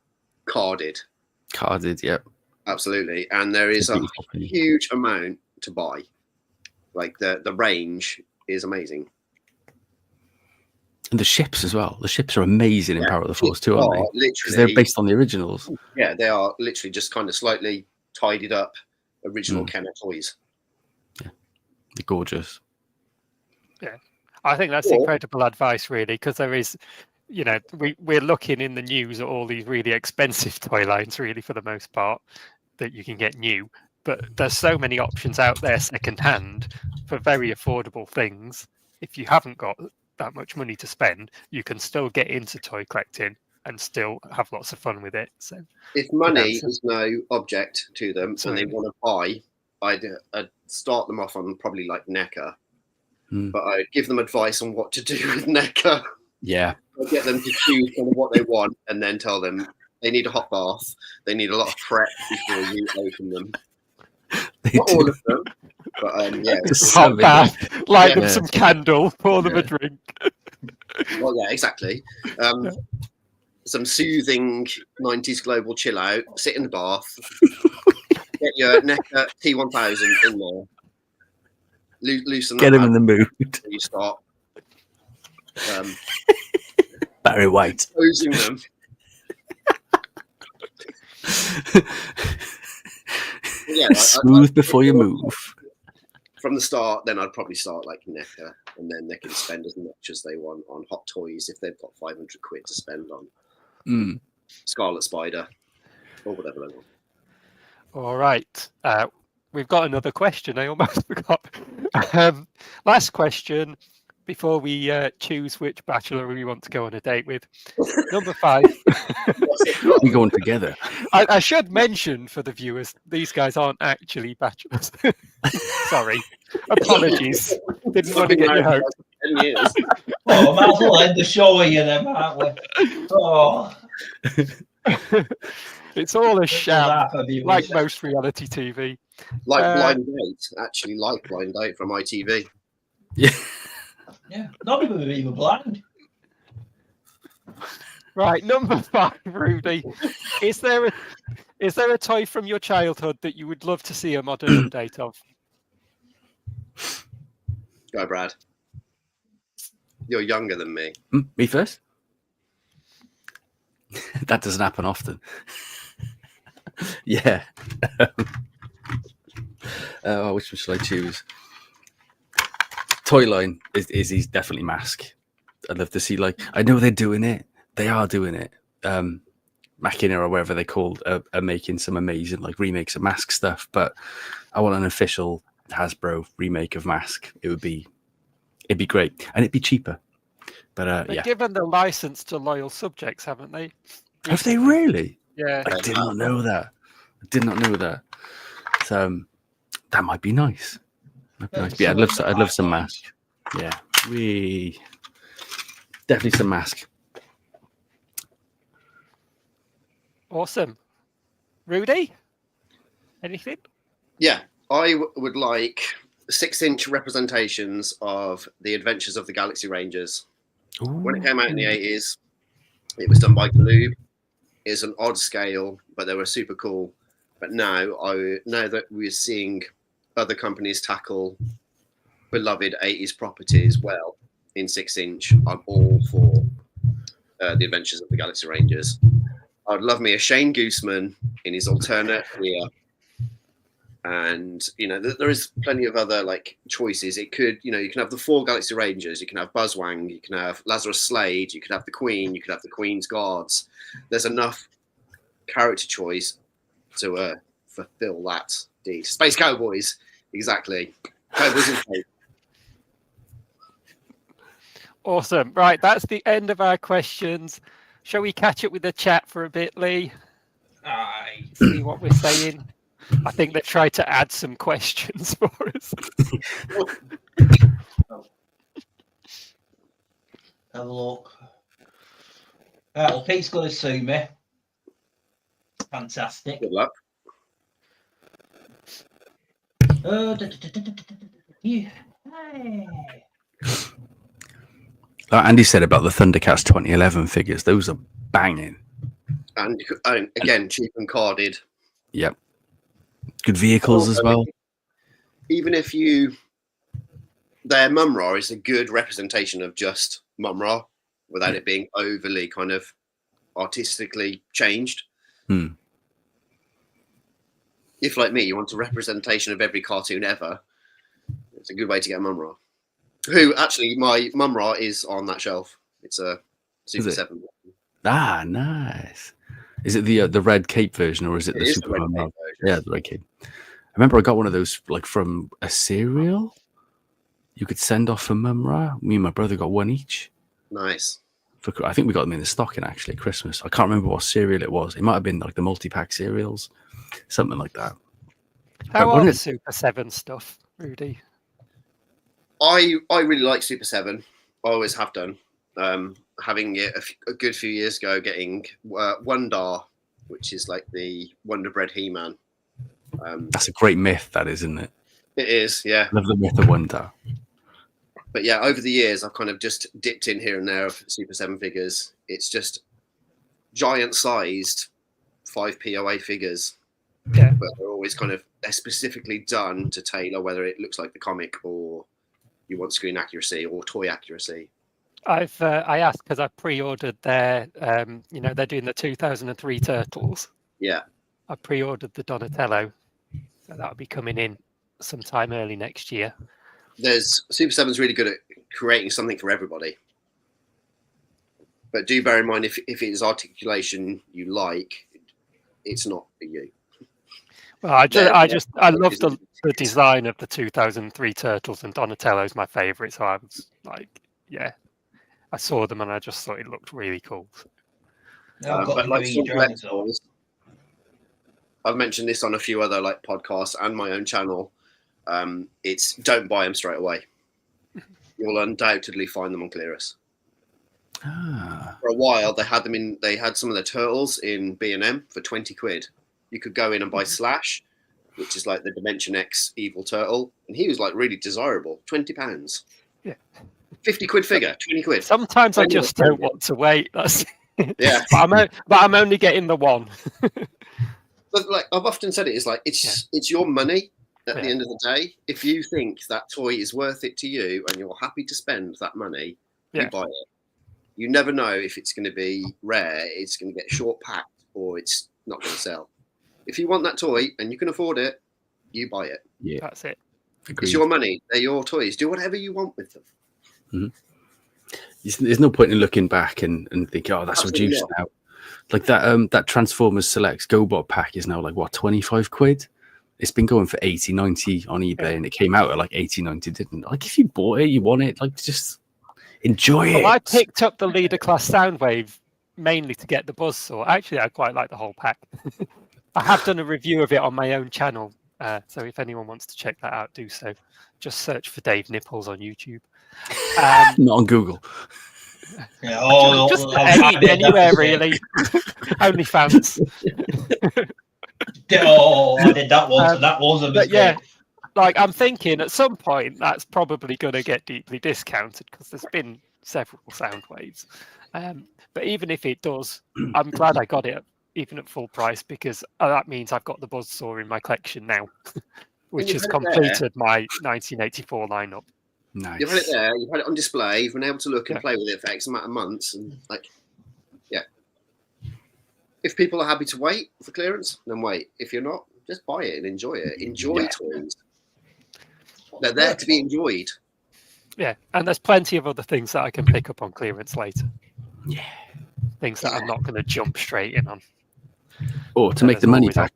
Carded, yep. Absolutely. And there is a huge amount to buy. Like the range is amazing. And the ships as well. The ships are amazing in Power of the Force 2, aren't they? Because they're based on the originals. Yeah, they are literally just kind of slightly tidied up original Kenner toys. Yeah, they're gorgeous. Yeah, I think that's incredible advice, really, because there is, we're looking in the news at all these really expensive toy lines, really, for the most part, that you can get new. But there's so many options out there secondhand for very affordable things. If you haven't got that much money to spend, you can still get into toy collecting and still have lots of fun with it. So if money is no object to them and they want to buy, I'd start them off on probably like NECA, but I'd give them advice on what to do with NECA. Yeah, I'd get them to choose kind of what they want and then tell them they need a hot bath, they need a lot of prep before you open them. Not all of them, but yeah. Hot bath, light them some candle, pour them a drink. Well, yeah, exactly. Some soothing 90s global chill out, sit in the bath, get your NECA T1000 in there, loosen get them in the mood. You start Barry White. Exposing them. Yeah, Smooth before you move. From the start, then I'd probably start like NECA, and then they can spend as much as they want on Hot Toys if they've got 500 quid to spend on Scarlet Spider or whatever they want. All right. We've got another question. I almost forgot. Last question before we choose which bachelor we want to go on a date with. Number 5. We're going together. I should mention for the viewers, these guys aren't actually bachelors. Sorry. Apologies. Didn't want to get your hopes. 10 years. Oh, might as well end the show with you then, aren't we? Oh. It's all a sham, Like like most reality TV. Like Blind Date, actually, like Blind Date from ITV. Yeah. Yeah, not even blind. Right, number 5, Rudy. Is there a toy from your childhood that you would love to see a modern update of? Go, Brad. You're younger than me. Me first? That doesn't happen often. Yeah. Which one should I choose? Toy line is definitely Mask. I'd love to see, like, I know they're doing it. They are doing it. Machina or whatever they're called are making some amazing like remakes of Mask stuff, but I want an official Hasbro remake of Mask. It'd be great, and it'd be cheaper. But They've yeah, given the license to loyal subjects, haven't they? have they really? Yeah. I did not know that. So that might be nice. But yeah, I'd love some Mask. Yeah, we definitely some Mask. Awesome. Rudy, anything? Yeah, I would like 6-inch representations of the Adventures of the Galaxy Rangers. Ooh. When it came out in the 80s, it was done by Galoob. It's an odd scale, but they were super cool. But now that we're seeing other companies tackle beloved 80s properties well in 6-inch, I'm all for the Adventures of the Galaxy Rangers. I'd love me a Shane Gooseman in his alternate career. And, there is plenty of other like choices. It could, you can have the 4 Galaxy Rangers, you can have Buzzwang, you can have Lazarus Slade, you could have the Queen, you could have the Queen's Guards. There's enough character choice to fulfill that deed. Space Cowboys, exactly. Cowboys in space. Awesome. Right, that's the end of our questions. Shall we catch up with the chat for a bit, Lee? Aye. See what we're saying. I think they tried to add some questions for us. Have a look. Well, Pete's going to sue me. Fantastic. Good luck. Yeah. Like Andy said about the Thundercats 2011 figures, those are banging. And again, cheap and carded. Yep. Good vehicles as well. Even if their Mum-Ra is a good representation of just Mum-Ra without it being overly kind of artistically changed. If, like me, you want a representation of every cartoon ever, it's a good way to get Mum-Ra. Who, actually, my Mum-Ra is on that shelf. It's a Super 7. Ah, nice. Is it the red cape version, or is it the Super Mum-Ra? Yeah, the red cape. I remember I got one of those like from a cereal. You could send off for Mum-Ra. Me and my brother got one each. Nice. I think we got them in the stocking actually at Christmas. I can't remember what cereal it was. It might have been like the multi-pack cereals, something like that. How are the Super 7 stuff, Rudy? I really like Super 7. I always have done. Having it a good few years ago, getting Wondar, which is like the Wonder Bread He-Man. That's a great myth, that is, isn't it? It is, yeah. Love the myth of Wondar. But yeah, over the years, I've kind of just dipped in here and there of Super 7 figures. It's just giant-sized 5 POA figures. Yeah. But they're specifically done to tailor whether it looks like the comic or you want screen accuracy or toy accuracy. I asked because I pre-ordered their, they're doing the 2003 Turtles. Yeah. I pre-ordered the Donatello, so that'll be coming in sometime early next year. Super 7's really good at creating something for everybody. But do bear in mind, if it is articulation you like, it's not for you. Well, I love the design of the 2003 Turtles, and Donatello's my favourite. So I was like, yeah, I saw them and I just thought it looked really cool. But like some collectibles, I've mentioned this on a few other like podcasts and my own channel. It's don't buy them straight away. You'll undoubtedly find them on clearance. For a while, they had some of the turtles in B&M for 20 quid. You could go in and buy Slash, which is like the Dimension X evil turtle, and he was like really desirable. £20. Yeah. 50 quid figure, 20 quid. Sometimes I just don't want to wait. That's yeah. but I'm only getting the one. But like I've often said, it's your money at the end of the day. If you think that toy is worth it to you and you're happy to spend that money, you buy it. You never know if it's going to be rare, it's going to get short packed, or it's not going to sell. If you want that toy and you can afford it, you buy it. Yeah, that's it. Agreed. It's your money. They're your toys. Do whatever you want with them. Mm-hmm. There's no point in looking back and thinking, oh, that's reduced now. Like that Transformers Selects GoBot pack is now like, what, 25 quid? It's been going for 80, 90 on eBay, and it came out at like 80, 90, didn't? Like, if you bought it, you want it, like, just enjoy it. Well, I picked up the Leader Class Soundwave mainly to get the Buzzsaw. Actually, I quite like the whole pack. I have done a review of it on my own channel, so if anyone wants to check that out, do so. Just search for Dave Nipples on YouTube. Not on Google. Yeah, just anywhere really. OnlyFans. I did that one. That was a mistake. Yeah, like I'm thinking at some point that's probably going to get deeply discounted because there's been several Soundwaves. But even if it does, I'm glad I got it even at full price, because that means I've got the Buzzsaw in my collection now, which has completed my 1984 lineup. Nice. You've had it there, you've had it on display, you've been able to look and play with it for X amount of months, and if people are happy to wait for clearance, then wait. If you're not, just buy it and enjoy it. Enjoy toys. They're there to be enjoyed. Yeah, and there's plenty of other things that I can pick up on clearance later. Yeah. Things that I'm not going to jump straight in on. Or to make the money back,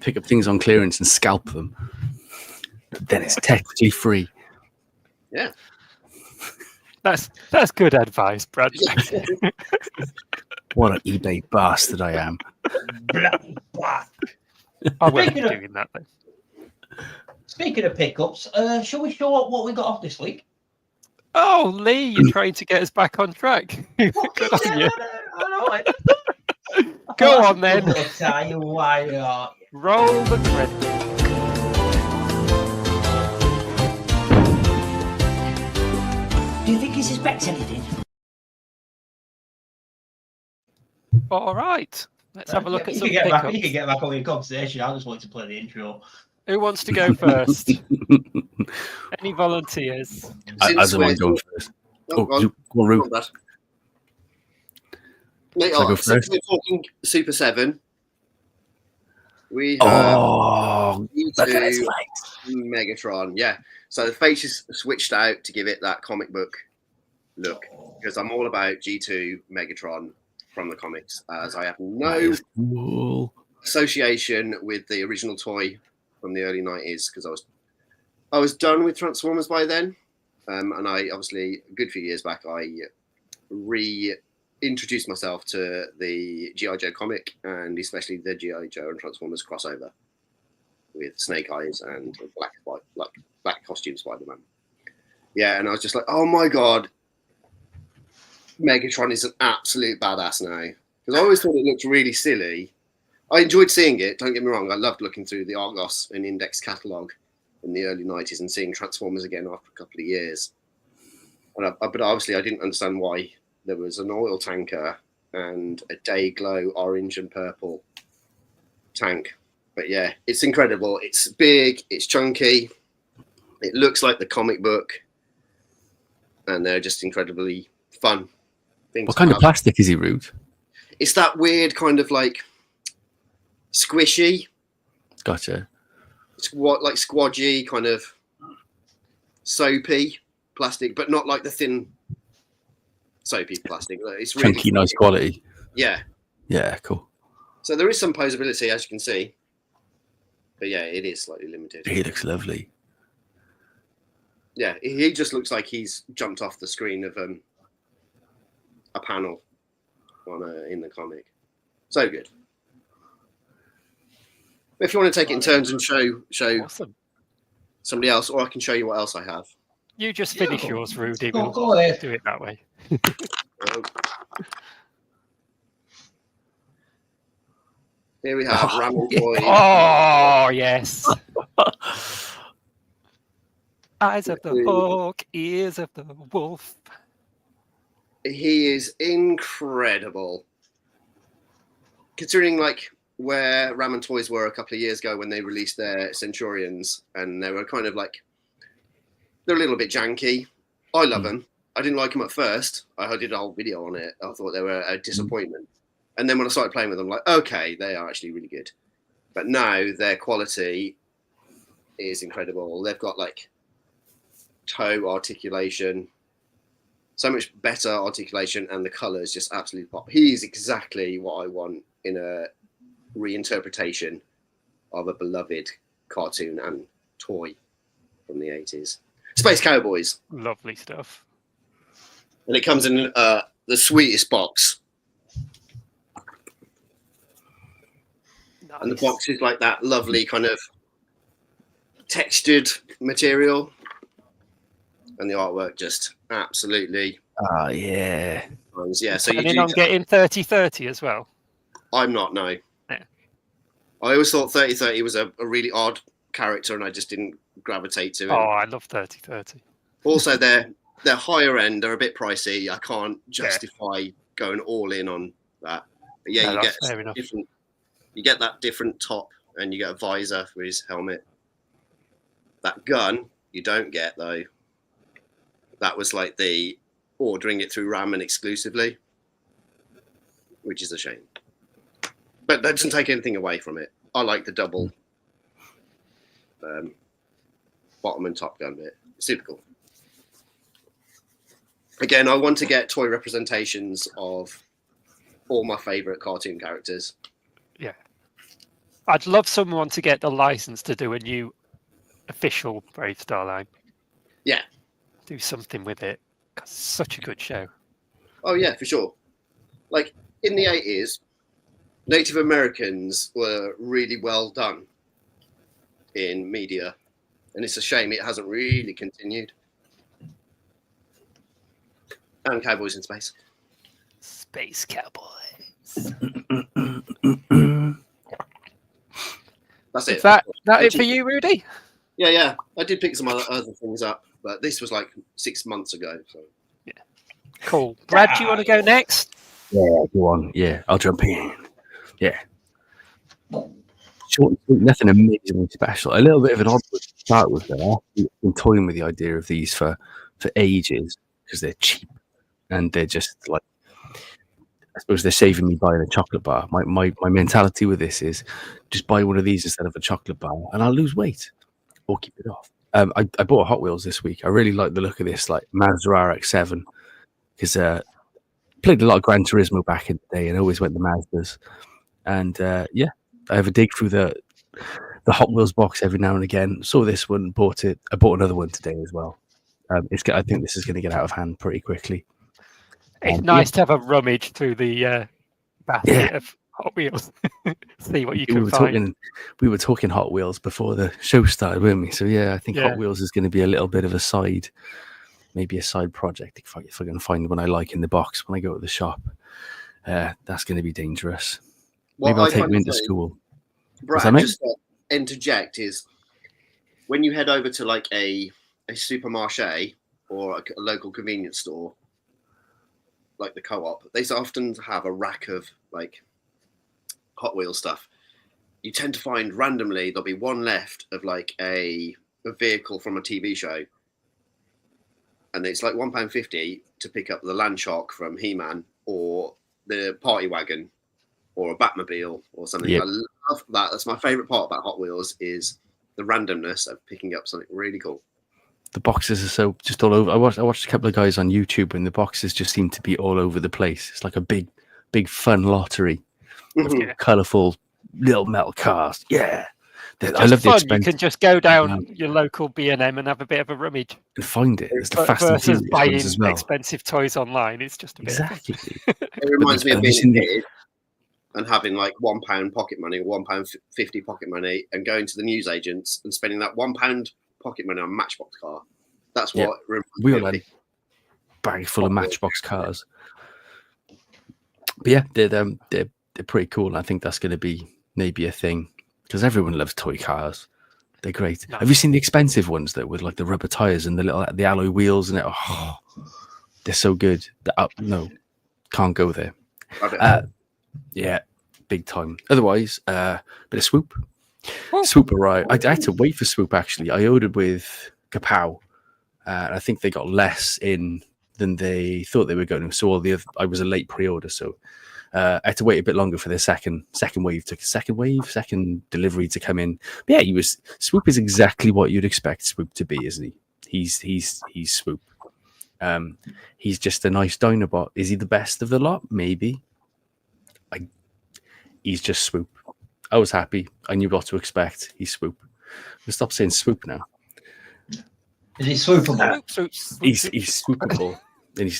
pick up things on clearance and scalp them. But then it's technically free. Yeah. That's good advice, Brad. What an eBay bastard I am. I won't be doing that then. Speaking of pickups, shall we show up what we got off this week? Oh, Lee, you're trying to get us back on track. Good on you. I know it. Go on then. I'll tell you why. Roll the credits. Do you think he suspects anything? All right. Let's have a look at some pickups. You can get back on your conversation. I just wanted to play the intro. Who wants to go first? Any volunteers? As I'm going first. Go on, Roo. Mate, since we're talking Super 7, we have G2 Megatron. Yeah, so the face is switched out to give it that comic book look, because I'm all about G2 Megatron from the comics, as I have no association with the original toy from the early 90s, because I was done with Transformers by then, and I obviously a good few years back I reintroduced myself to the G.I. Joe comic, and especially the G.I. Joe and Transformers crossover with Snake Eyes and black costume Spider-Man. Yeah, and I was just like, oh my god, Megatron is an absolute badass now, because I always thought it looked really silly. I enjoyed seeing it, don't get me wrong. I loved looking through the Argos and Index catalogue in the early 90s and seeing Transformers again after a couple of years. But obviously I didn't understand why there was an oil tanker and a day glow orange and purple tank. But yeah, it's incredible. It's big, it's chunky, it looks like the comic book, and they're just incredibly fun thing. What kind of plastic is he, Rude? It's that weird kind of like squishy. Gotcha. Like squodgy, kind of soapy plastic, but not like the thin soapy plastic. It's really Chunky, nice quality. Yeah. Yeah, cool. So there is some posability, as you can see. But yeah, it is slightly limited. He looks lovely. Yeah, he just looks like he's jumped off the screen of a panel in the comic. So good. If you want to take it in turns and show Awesome. somebody else, or I can show you what else I have. You just finish yours, Rudy. Go ahead. Do it that way. Here we have Ramble Boy. Oh, yes. Eyes of the hawk, ears of the wolf. He is incredible. Considering like where Ram and Toys were a couple of years ago when they released their Centurions, and they were kind of like, they're a little bit janky. I love them. I didn't like them at first. I did a whole video on it. I thought they were a disappointment. And then when I started playing with them, like, okay, they are actually really good. But now their quality is incredible. They've got like toe articulation, so much better articulation, and the colours just absolutely pop. He's exactly what I want in a reinterpretation of a beloved cartoon and toy from the 80s. Space Cowboys. Lovely stuff. And it comes in the sweetest box. Nice. And the box is like that lovely kind of textured material. And the artwork just absolutely. Oh, yeah. Yeah, so you planning on getting 3030 as well? I'm not, no. Yeah. I always thought 3030 was a really odd character, and I just didn't gravitate to it. Oh, I love 3030. Also, they're higher end. They're a bit pricey. I can't justify going all in on that. But yeah, you get different. You get that different top, and you get a visor for his helmet. That gun you don't get though. That was like the ordering it through Ramen exclusively, which is a shame. But that doesn't take anything away from it. I like the double bottom and top gun bit. Super cool. Again, I want to get toy representations of all my favourite cartoon characters. Yeah. I'd love someone to get the license to do a new official Brave Star line. Yeah. Do something with it. 'Cause it's such a good show. Oh, yeah, for sure. Like, in the 80s, Native Americans were really well done in media. And it's a shame it hasn't really continued. And Cowboys in Space. Space Cowboys. That's it. Is that it for you, Rudy? Yeah. I did pick some other things up, but this was like 6 months ago. So yeah. Cool. Brad, do you want to go next? Yeah, go on. Yeah, I'll jump in. Yeah. Short and sweet, nothing amazingly special. A little bit of an odd one to start with there. I've been toying with the idea of these for ages because they're cheap and they're just like, I suppose they're saving me buying a chocolate bar. My mentality with this is just buy one of these instead of a chocolate bar and I'll lose weight or keep it off. I bought a Hot Wheels this week. I really like the look of this, like Mazda RX-7, because played a lot of Gran Turismo back in the day and always went to Mazdas. And yeah, I have a dig through the Hot Wheels box every now and again. Saw this one, bought it. I bought another one today as well. I think this is going to get out of hand pretty quickly. It's nice to have a rummage through the basket of Hot Wheels. See what you can find. We were talking Hot Wheels before the show started, weren't we? So yeah, I think Hot Wheels is going to be a little bit of a side, maybe a side project. If I can find one I like in the box when I go to the shop, that's going to be dangerous. Maybe I'll take them into school. Brad, just to interject is when you head over to like a supermarché or a local convenience store, like the Co-op, they often have a rack of like Hot Wheels stuff. You tend to find randomly there'll be one left of like a vehicle from a TV show, and it's like £1.50 to pick up the Landshark from He-Man or the Party Wagon or a Batmobile or something. Yep. I love that. That's my favourite part about Hot Wheels is the randomness of picking up something really cool. The boxes are so just all over. I watched a couple of guys on YouTube, and the boxes just seem to be all over the place. It's like a big fun lottery of colourful little metal cars. Yeah. I love the expense. You can just go down your local B&M and have a bit of a rummage and find it. It's the Fast and versus Furious buying ones as well. expensive toys online. It's just a bit Exactly. It reminds me of being a kid and having like £1 pocket money or £1.50 pocket money and going to the newsagents and spending that £1 pocket money on a Matchbox car. That's what we all had a bag full of Matchbox cars. But yeah, they're pretty cool. And I think that's going to be maybe a thing because everyone loves toy cars. They're great. Have you seen the expensive ones though, with like the rubber tires and the alloy wheels and it? Oh, they're so good. No, can't go there. Yeah, big time. Otherwise, bit of Swoop. Swoop arrived. I had to wait for Swoop actually. I ordered with Kapow. I think they got less in than they thought they were going to. So I was a late pre-order, so I had to wait a bit longer for the second delivery to come in. But yeah, Swoop is exactly what you'd expect Swoop to be, isn't he? He's Swoop. He's just a nice Dinobot. Is he the best of the lot? Maybe. He's just Swoop. I was happy. I knew what to expect. He's Swoop. We'll stop saying Swoop now. Is he swoopable? He's swoopable. And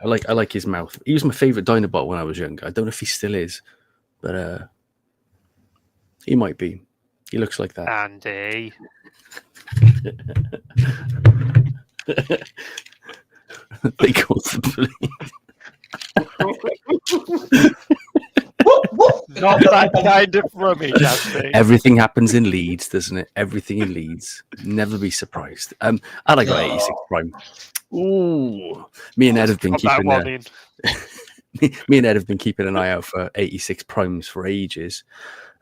I like his mouth. He was my favourite Dinobot when I was younger. I don't know if he still is, but he might be. He looks like that. Andy. They call the police. Not that kind of rummage, Andy. Everything happens in Leeds, doesn't it? Everything in Leeds. Never be surprised. I like 86 Prime. Ooh, me and Ed have been keeping me and Ed have been keeping an eye out for 86 Primes for ages,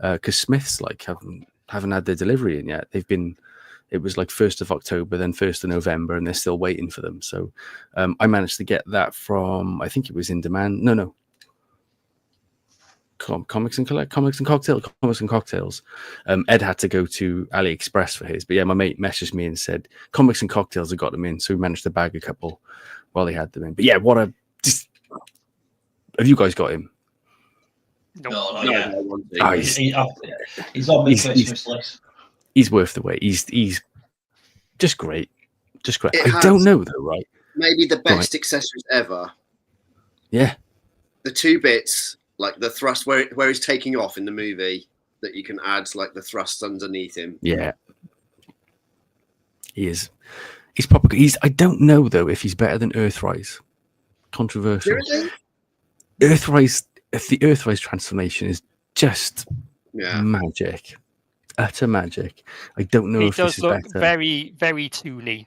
because Smiths haven't had their delivery in yet. It was like 1st of October, then 1st of November, and they're still waiting for them. So I managed to get that from, I think it was In Demand. No. Comics and Cocktails. Ed had to go to AliExpress for his, but yeah, my mate messaged me and said Comics and Cocktails have got them in, so we managed to bag a couple while they had them in. But yeah, have you guys got him? No. He's on my Christmas list. He's worth the wait. He's just great. I don't know though, right? Maybe the best accessories ever. Yeah. The 2 bits, like the thrust where he's taking off in the movie, that you can add like the thrusts underneath him. Yeah. He is. He's probably. I don't know though if he's better than Earthrise. Controversial. Seriously? Earthrise. If the Earthrise transformation is just magic, utter magic. I don't know if this is better. He does look very, very toony.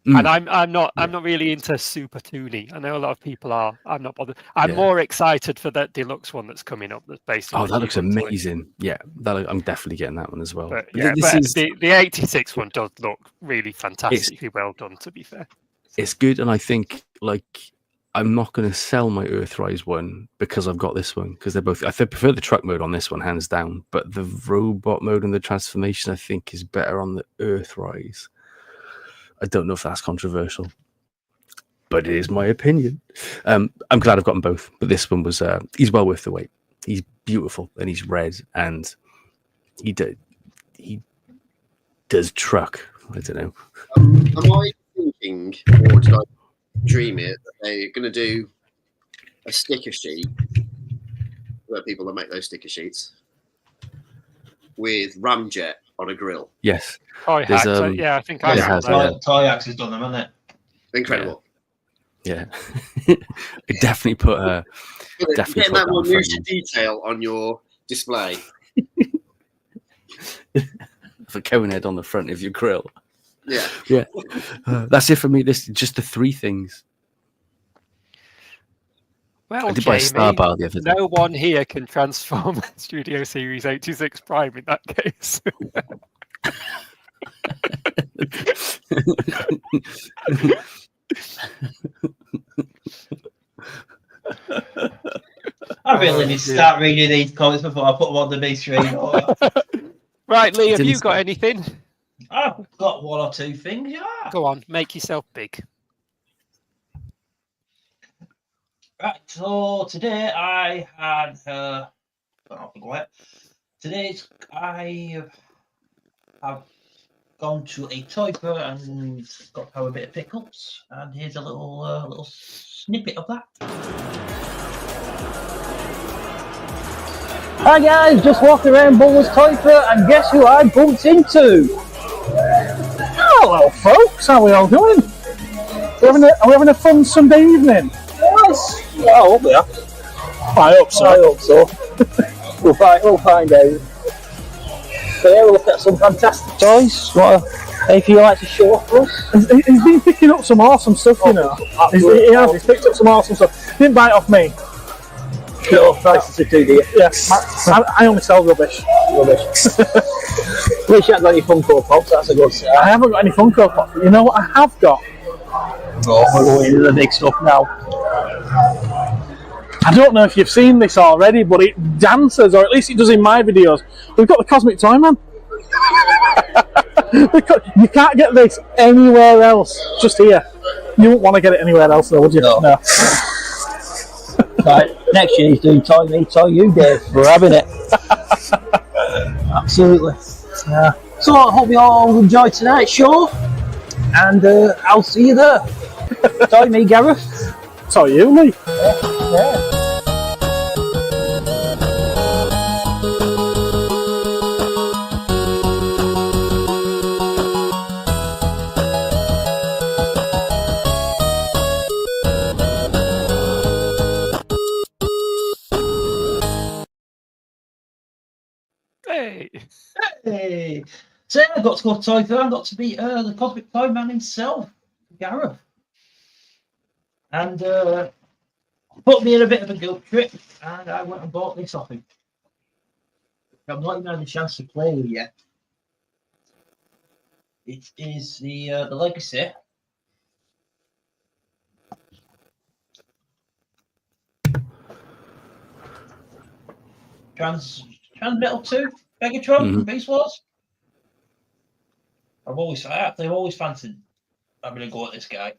And I'm not really into super toony. I know a lot of people are. I'm not bothered. I'm more excited for that deluxe one that's coming up. That's based on. Oh, that looks amazing! Yeah, I'm definitely getting that one as well. But the 86 one does look really fantastically well done. To be fair, it's good, and I think I'm not going to sell my Earthrise one because I've got this one, because they're both. I prefer the truck mode on this one, hands down. But the robot mode and the transformation, I think, is better on the Earthrise. I don't know if that's controversial, but it is my opinion. I'm glad I've got them both, but this one was he's well worth the wait. He's beautiful and he's red and he does truck. I don't know. Am I thinking, or did I dream it, that they're going to do a sticker sheet where people that make those sticker sheets with Ramjet on a grill? Yes. Toy Hacks, I think I have that. Toy Hacks has done them, hasn't it? Incredible. Yeah. I definitely put getting that more minutiae detail on your display. For cone head on the front of your grill. Yeah. That's it for me. This just the 3 things. Well, I did buy a Star Bar the other day. No one here can transform Studio Series 86 Prime in that case. really need to start reading these comments before I put them on the big screen. Right, Lee, have you got anything? I've got one or two things, yeah. Go on, make yourself big. Right, so today I had I have gone to a toy fair and got to have a bit of pickles, and here's a little snippet of that. Hi guys, just walking around Buller's Toy Fair and guess who I bumped into? Hello folks, how are we all doing? Are we having a fun Sunday evening? Yes, I hope we are. I hope so. we'll find out. So yeah, we'll look at some fantastic toys. Anything you like to show off for us? He's been picking up some awesome stuff, you know. He's picked up some awesome stuff. Didn't buy it off me. No, nice to do, dear. Yeah, I only sell rubbish. At least you haven't got any Funko Pops, that's a good start. I haven't got any Funko Pops, but you know what I have got? Oh, we're going into the big stuff now. I don't know if you've seen this already, but it dances, or at least it does in my videos. We've got the Cosmic Toy Man. You can't get this anywhere else, just here. You wouldn't want to get it anywhere else though, would you? No. Right, next year he's doing Toy Me, Toy You, Dave. We're having it. Absolutely. Yeah. So I hope you all enjoyed tonight's show, and I'll see you there. Toy Me, Gareth. Toy You, Lee. Yeah. Hey. So I got to go to Toy Fair. I got to meet the Cosmic Toy Man himself, Gareth, and put me in a bit of a guilt trip, and I went and bought this off him. I've not even had a chance to play with it yet. It is the Legacy. Transmetal 2 Megatron from Beast Wars. I've always fancied having a go at this guy.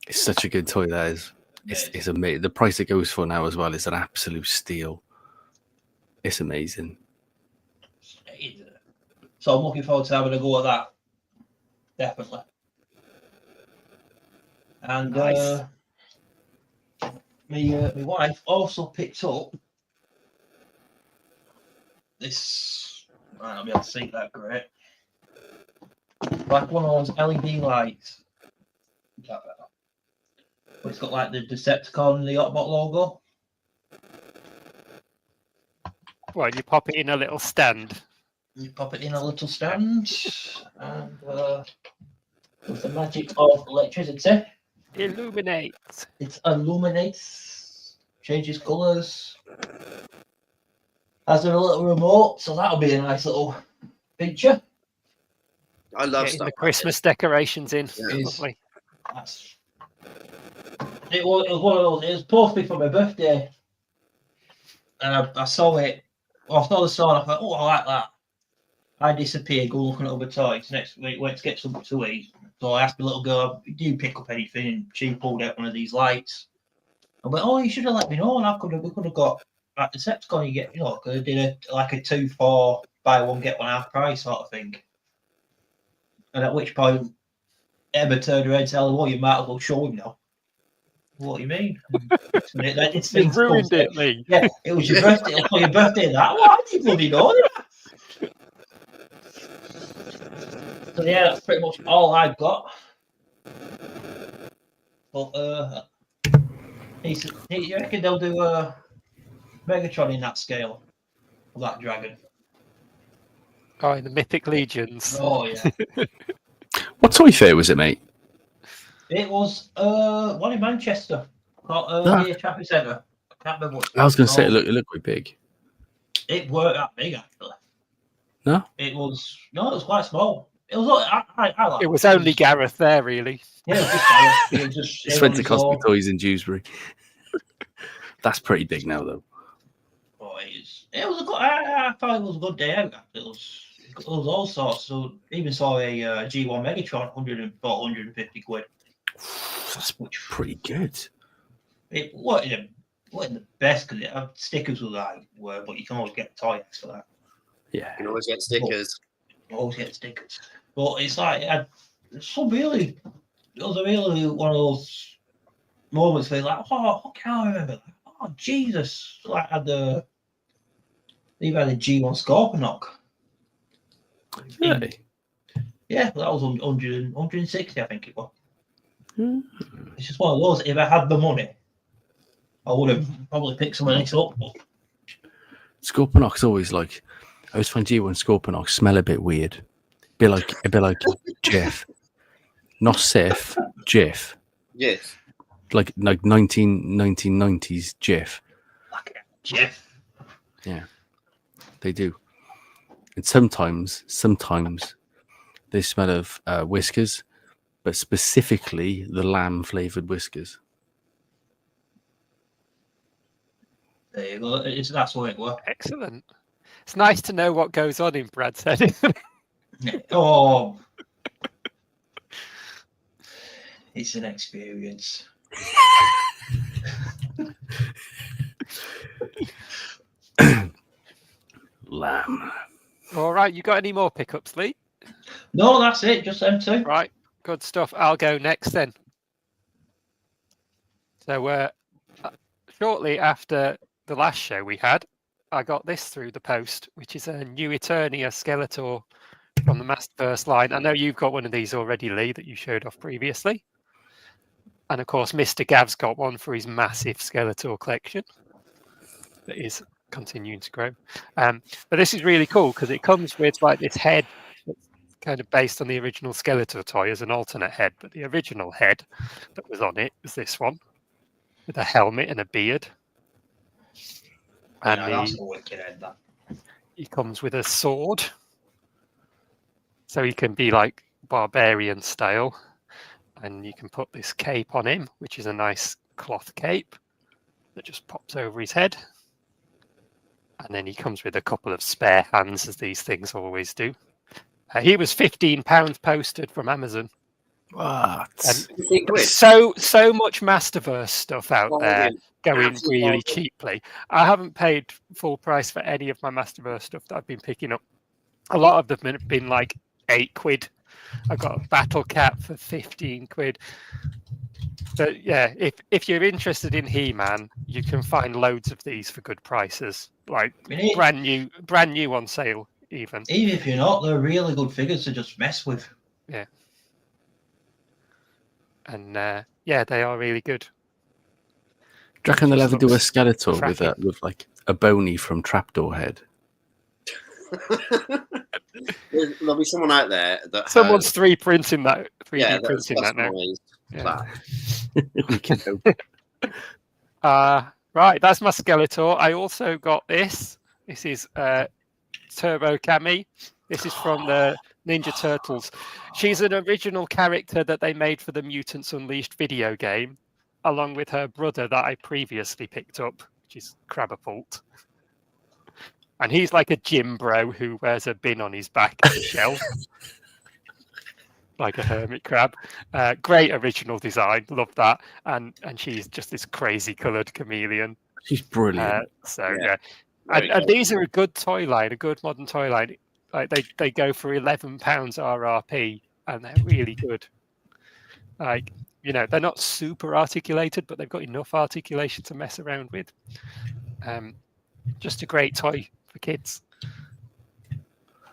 It's such a good toy, that is. It's amazing. The price it goes for now as well is an absolute steal. It's amazing. So I'm looking forward to having a go at that. Definitely. And nice. my wife also picked up this. I might not be able to see that great. Like one of those LED lights. It's got like the Decepticon and the Autobot logo. Well, you pop it in a little stand. You pop it in a little stand, and with the magic of electricity, Illuminate. it illuminates, changes colours. Has a little remote, so that'll be a nice little feature. I love Getting stuff. the Christmas decorations in. Yeah. Lovely. It was one of those. It was supposed to be for my birthday, and I saw it. Well, I saw the store, and I thought, "Oh, I like that." I disappeared, go looking at other toys. Next week, went to get something to eat. So I asked the little girl, "Do you pick up anything?" And she pulled out one of these lights. I went, "Oh, you should have let me know, and we could have got at the Decepticon. You get, could have did a 2 for buy one get one half price sort of thing." And at which point, Emma turned around and said, "Well, you might as well show him now." What do you mean? It's You ruined it, Lee. Yeah, it was your birthday. It was your birthday. That. Well, I didn't bloody know that. So yeah, that's pretty much all I've got. But you reckon they'll do a Megatron in that scale of that dragon? Oh, in the Mythic Legions. Oh yeah. What toy fair was it, mate? It was one in Manchester, near Trafford Centre. I can't remember what. I was going to say it looked quite big. It weren't that big actually. No, it was quite small. It was. I like it was only Gareth there, really. Yeah, it was just. It's went to Cosmic Toys in Dewsbury. That's pretty big now, though. it was a good. I thought it was a good day out. It was all sorts. So even saw a G1 Megatron, 150 quid. That's pretty good. It wasn't the best because stickers were, but you can always get toys for that. Yeah. You can always get stickers. Always get stickers. But it's like it was really one of those moments where you're like, oh, I can't remember that. Oh Jesus! Like they've had a G1 Scorponok. Really? Yeah, that was 160, I think it was. Mm. It's just one of those. If I had the money, I would have probably picked some of this up. But Scorponok's always like, I always find G1 Scorponok smell a bit weird. A bit like Jeff. Not Sif, Jeff. Yes. Like 1990s Jeff. like Jeff. Yeah, they do. And sometimes they smell of whiskers, but specifically the lamb flavored whiskers. There you go. That's what it was. Excellent. It's nice to know what goes on in Brad's head, isn't it? Oh, it's an experience. Lamb. All right, you got any more pickups, Lee? No, that's it. Just them two. Right, good stuff. I'll go next then. So shortly after the last show we had, I got this through the post, which is a new Eternia Skeletor from the Masterverse line. I know you've got one of these already, Lee, that you showed off previously. And of course, Mr. Gav's got one for his massive Skeletor collection that is continuing to grow. But this is really cool because it comes with like this head that's kind of based on the original Skeletor toy as an alternate head. But the original head that was on it was this one with a helmet and a beard. And That's a wicked head, that. he comes with a sword. So he can be like barbarian style. And you can put this cape on him, which is a nice cloth cape that just pops over his head. And then he comes with a couple of spare hands, as these things always do. He was £15 posted from Amazon. What? And so much Masterverse stuff out there going really cheaply. I haven't paid full price for any of my Masterverse stuff that I've been picking up. A lot of them have been like £8. I got a battle cap for 15 quid. But yeah, if you're interested in He-Man, you can find loads of these for good prices, like brand new on sale even. Even if you're not, they're really good figures to just mess with. Yeah. And yeah, they are really good. Do you reckon they'll ever do a Skeletor with like a bony from Trapdoor Head? There'll be someone out there that someone's 3D printing that. 3D that's printing that now. Yeah. We can hope. Right, that's my Skeletor. I also got this. This is Turbo Cami. This is from the Ninja Turtles. She's an original character that they made for the Mutants Unleashed video game, along with her brother that I previously picked up, which is Crabapult. And he's like a gym bro who wears a bin on his back at the shelf. Like a hermit crab. Great original design. Love that. And she's just this crazy coloured chameleon. She's brilliant. Yeah. And these are a good toy line, a good modern toy line. Like they go for £11 RRP and they're really good. Like, you know, they're not super articulated, but they've got enough articulation to mess around with. Just a great toy for kids.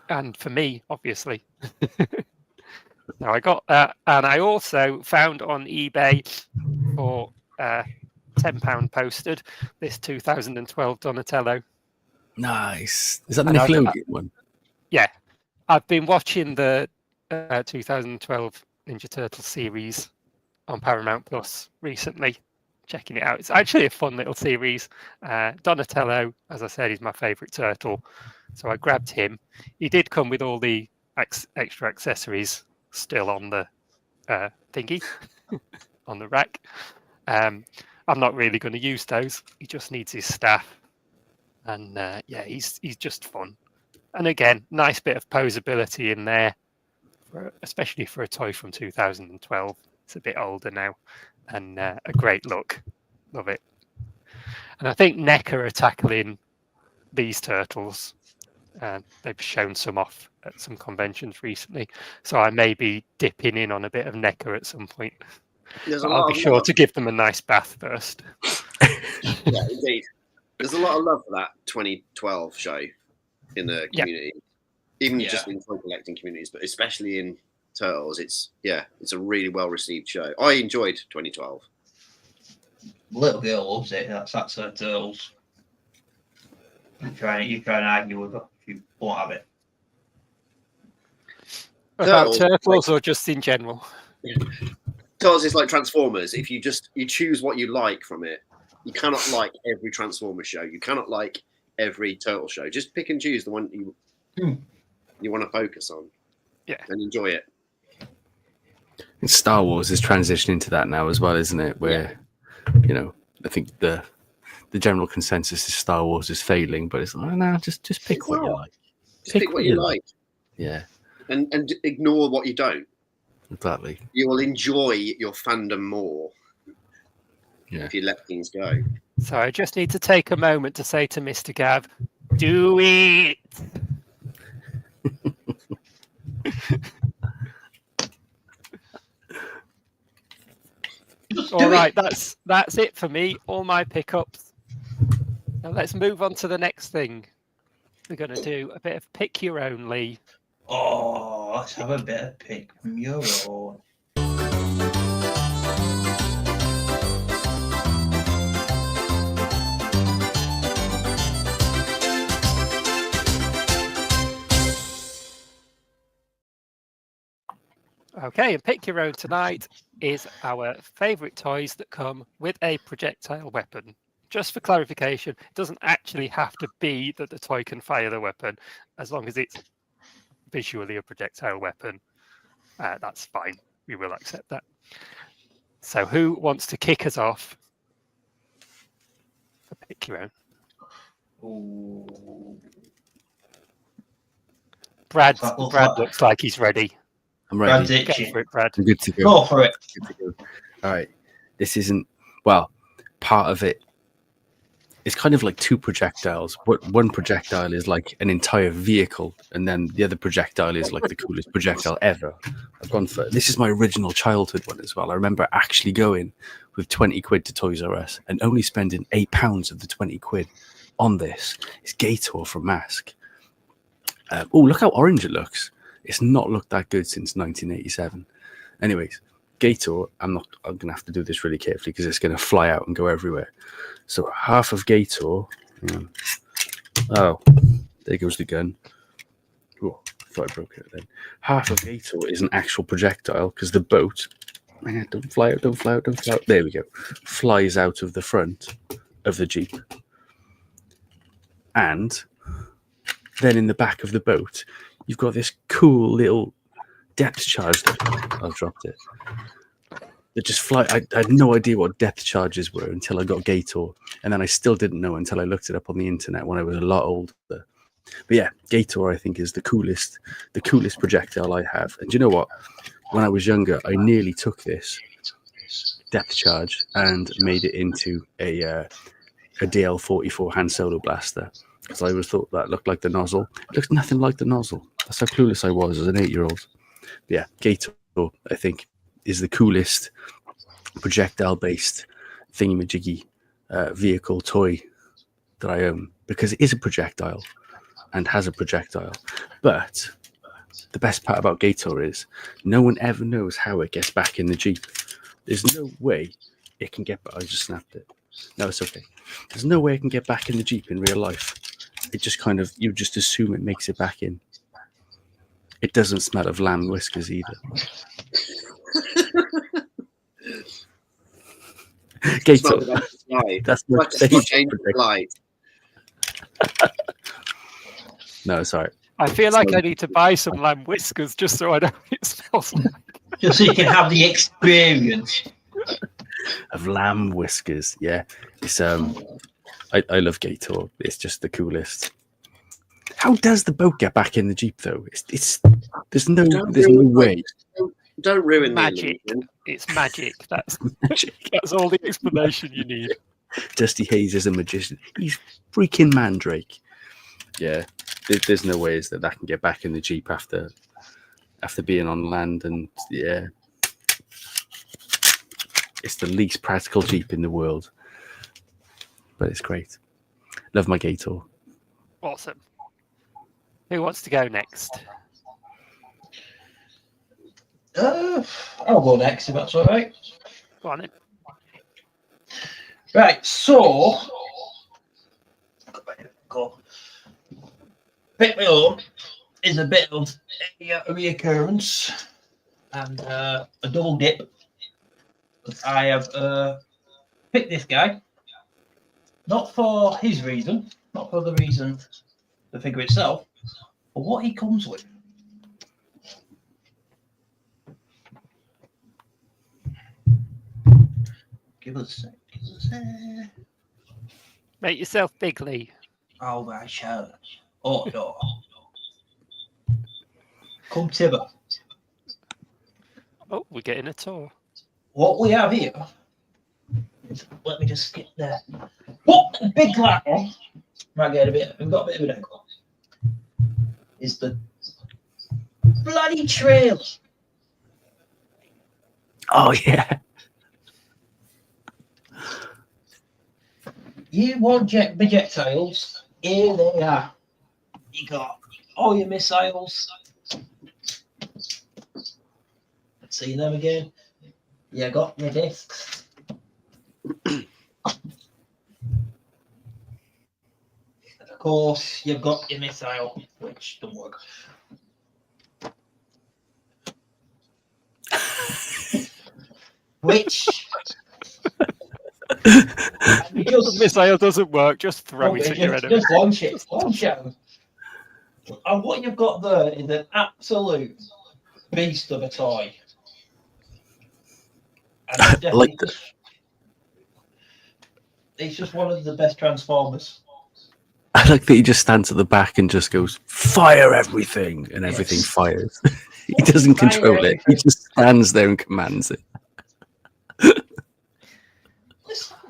And for me, obviously. Now I got that, and I also found on eBay for £10 posted this 2012 Donatello. Nice. Is that the Nickelodeon one? Yeah, I've been watching the 2012 Ninja Turtle series on Paramount Plus recently, checking it out. It's actually a fun little series. Donatello, as I said, is my favourite turtle, so I grabbed him. He did come with all the extra accessories still on the thingy, on the rack. I'm not really going to use those. He just needs his staff And yeah, he's just fun. And again, nice bit of posability in there, especially for a toy from 2012. It's a bit older now, and a great look. Love it. And I think NECA are tackling these turtles. They've shown some off at some conventions recently, so I may be dipping in on a bit of NECA at some point. But I'll be sure to give them a nice bath first. Yeah, indeed. There's a lot of love for that 2012 show in the community, even just in toy collecting communities, but especially in Turtles. It's a really well received show. I enjoyed 2012. Little girl loves it. That's her Turtles. You try and argue with her if you won't have it. About Turtles or just in general? Turtles is like Transformers. If you choose what you like from it, you cannot like every Transformers show. You cannot like every Turtle show. Just pick and choose the one you want to focus on. Yeah, and enjoy it. And Star Wars is transitioning to that now as well, isn't it? Where I think the general consensus is Star Wars is failing, but it's like, no, just pick what you like. Just pick what you like. Yeah. And ignore what you don't. Exactly. You will enjoy your fandom more if you let things go. So I just need to take a moment to say to Mr. Gav, do it. All right, that's it for me. All my pickups. Now let's move on to the next thing. We're going to do a bit of pick your own, Lee. Oh, let's have a bit of pick your own. Okay, and pick your own tonight is our favourite toys that come with a projectile weapon. Just for clarification, it doesn't actually have to be that the toy can fire the weapon. As long as it's visually a projectile weapon, that's fine. We will accept that. So who wants to kick us off for pick your own? Ooh. Brad looks like he's ready. I'm ready. Go for it, Brad. I'm good to go. Go for it. All right. This isn't, part of it. It's kind of like two projectiles. One projectile is like an entire vehicle, and then the other projectile is like the coolest projectile ever. I've gone for this is my original childhood one as well. I remember actually going with 20 quid to Toys R Us and only spending £8 of the 20 quid on this. It's Gator from Mask. Look how orange it looks. It's not looked that good since 1987. Anyways, Gator, I'm going to have to do this really carefully because it's going to fly out and go everywhere. So half of Gator. Oh, there goes the gun. Oh, I thought I broke it then. Half of Gator is an actual projectile because the boat. Don't fly out, don't fly out, don't fly out. There we go. Flies out of the front of the Jeep. And then in the back of the boat, you've got this cool little depth charge. I've dropped it. That just fly. I had no idea what depth charges were until I got Gator, and then I still didn't know until I looked it up on the internet when I was a lot older. But yeah, Gator I think is the coolest projectile I have. And do you know what? When I was younger, I nearly took this depth charge and made it into a DL44 hand solo blaster because I always thought that looked like the nozzle. It looks nothing like the nozzle. That's how clueless I was as an 8-year-old. Yeah, Gator I think is the coolest projectile-based thingy-majiggy vehicle toy that I own because it is a projectile and has a projectile. But the best part about Gator is no one ever knows how it gets back in the Jeep. There's no way it can get back. I just snapped it. No, it's okay. There's no way it can get back in the Jeep in real life. It just kind of, you just assume it makes it back in. It doesn't smell of lamb whiskers either. Gator. That's my favorite. No, sorry. I feel like I need to buy some lamb whiskers just so I know what it smells like. Just so you can have the experience of lamb whiskers. Yeah, it's I I love Gator. It's just the coolest. How does the boat get back in the Jeep though? It's there's no way. Don't ruin Magic. the illusion. It's magic. That's Magic. that's all the explanation you need. Dusty Hayes is a magician. He's freaking Mandrake. Yeah, there's no ways that can get back in the Jeep after being on land, and yeah, it's the least practical Jeep in the world, but it's great. Love my Gator. Awesome. Who wants to go next? I'll go next if that's all right. Go on then. Right, so go. Pick me up is a bit of a reoccurrence and a double dip. I have picked this guy, not for his reason, not for the reason the figure itself, but what he comes with. Give us a sec. Make yourself big, Lee. Oh, I shall. Oh, no. Come Tibber. Oh, we're getting a tour. What we have here is, let me just skip there. What the big black one, might get a bit, we've got a bit of an echo, is the bloody trail. Oh yeah. You want projectiles, here they are. You got all your missiles. See them again. You got your discs. Of course, you've got your missile, which don't work. Which The missile doesn't work, just throw it at your enemy. just launch it. And what you've got there is an absolute beast of a toy. And I like that. It's just one of the best Transformers. I like that he just stands at the back and just goes, fire everything, and everything fires. He doesn't control it. He just stands there and commands it.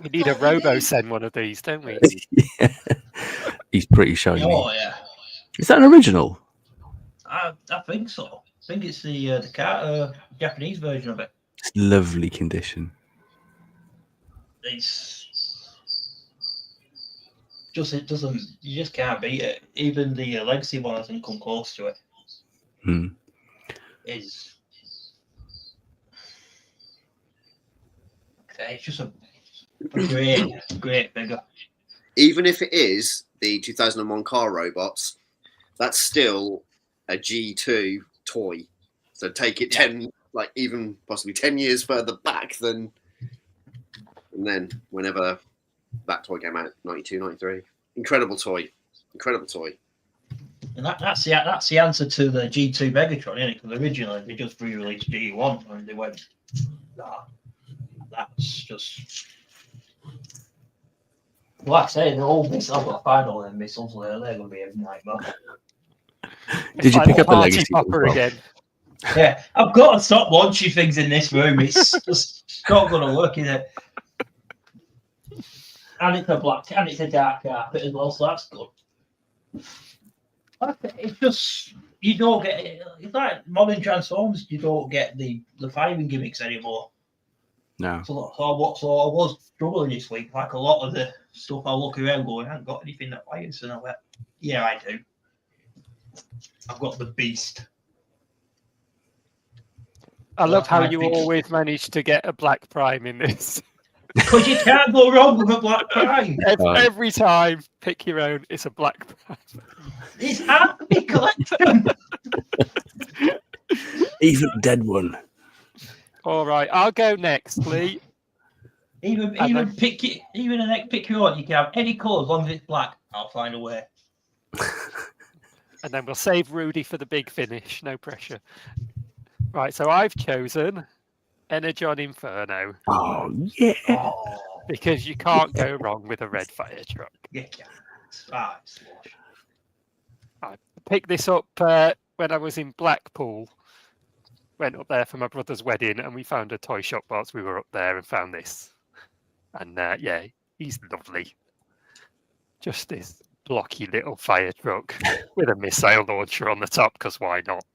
We need a Robo-Send one of these, don't we? Yeah. He's pretty shiny. Oh yeah, Is that an original? I think so. I think it's the Japanese version of it. It's lovely condition. It's just it doesn't. You just can't beat it. Even the legacy one hasn't come close to it. Hmm. It's just a great figure. Even if it is the 2001 car robots, that's still a G2 toy. So take it 10, like even possibly 10 years further back than, and then whenever that toy came out, 92, 93. Incredible toy. And that's the answer to the G2 Megatron, isn't it? Because originally they just re-released G1 and they went, nah, that's just. Like I say, the old missiles, I've got to find all them missiles there. They're going to be a nightmare. Did you pick up the Party legacy one as popper well? again? Yeah, I've got to stop launching things in this room. It's just not going to work, is it? And it's a black, and it's a dark carpet as well, so that's good. It's just you don't get it. It's like modern Transformers. You don't get the firing gimmicks anymore. No. So I was struggling this week. Like a lot of the stuff I look around going, I haven't got anything that fires, and I went, yeah, I do. I've got the beast. I love how I you think- always manage to get a Black Prime in this. Because you can't go wrong with a Black Prime. Every time, pick your own. It's a Black Prime. It's half the collection. Even a dead one. All right, I'll go next, Lee. Even pick your own. You can have any colour as long as it's black. I'll find a way. And then we'll save Rudy for the big finish. No pressure. Right, so I've chosen Energon Inferno. Oh yeah. Oh, because you can't go wrong with a red fire truck. You can't. Ah, it's lush. I picked this up when I was in Blackpool. Went up there for my brother's wedding, and we found a toy shop whilst we were up there and found this. And yeah, he's lovely. Just this blocky little fire truck with a missile launcher on the top, because why not?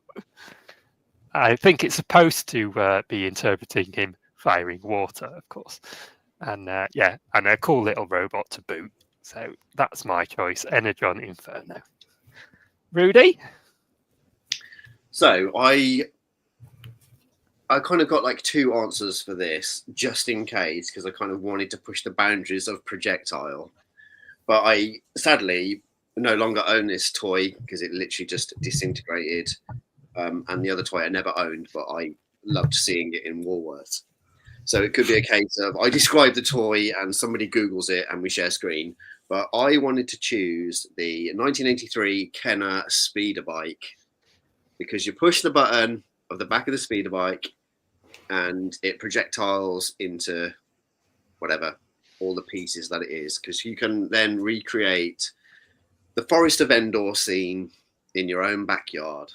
I think it's supposed to be interpreting him firing water, of course. And yeah, and a cool little robot to boot. So that's my choice, Energon Inferno. Rudy? So I kind of got like two answers for this, just in case, because I kind of wanted to push the boundaries of projectile. But I sadly no longer own this toy because it literally just disintegrated. And the other toy I never owned, but I loved seeing it in Woolworths. So it could be a case of I describe the toy and somebody Googles it and we share screen. But I wanted to choose the 1983 Kenner speeder bike because you push the button of the back of the speeder bike and it projectiles into whatever, all the pieces that it is. Because you can then recreate the Forest of Endor scene in your own backyard.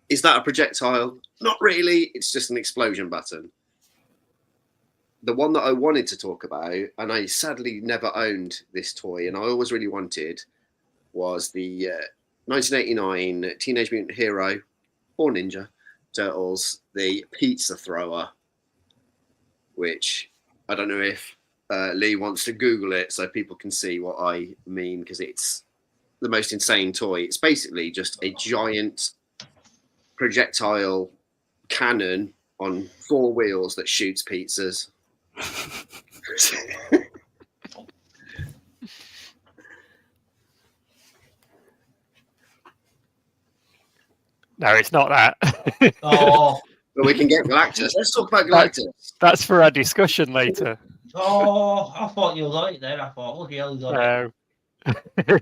Is that a projectile? Not really. It's just an explosion button. The one that I wanted to talk about, and I sadly never owned this toy, and I always really wanted, was the 1989 Teenage Mutant Hero or Ninja Turtles, the pizza thrower, which I don't know if Lee wants to Google it so people can see what I mean, because it's the most insane toy. It's basically just a giant projectile cannon on 4 wheels that shoots pizzas. No, it's not that. Oh, But we can get Galactus. Let's talk about Galactus. That's for our discussion later. oh, I thought you liked that. I thought, what the hell is that? No.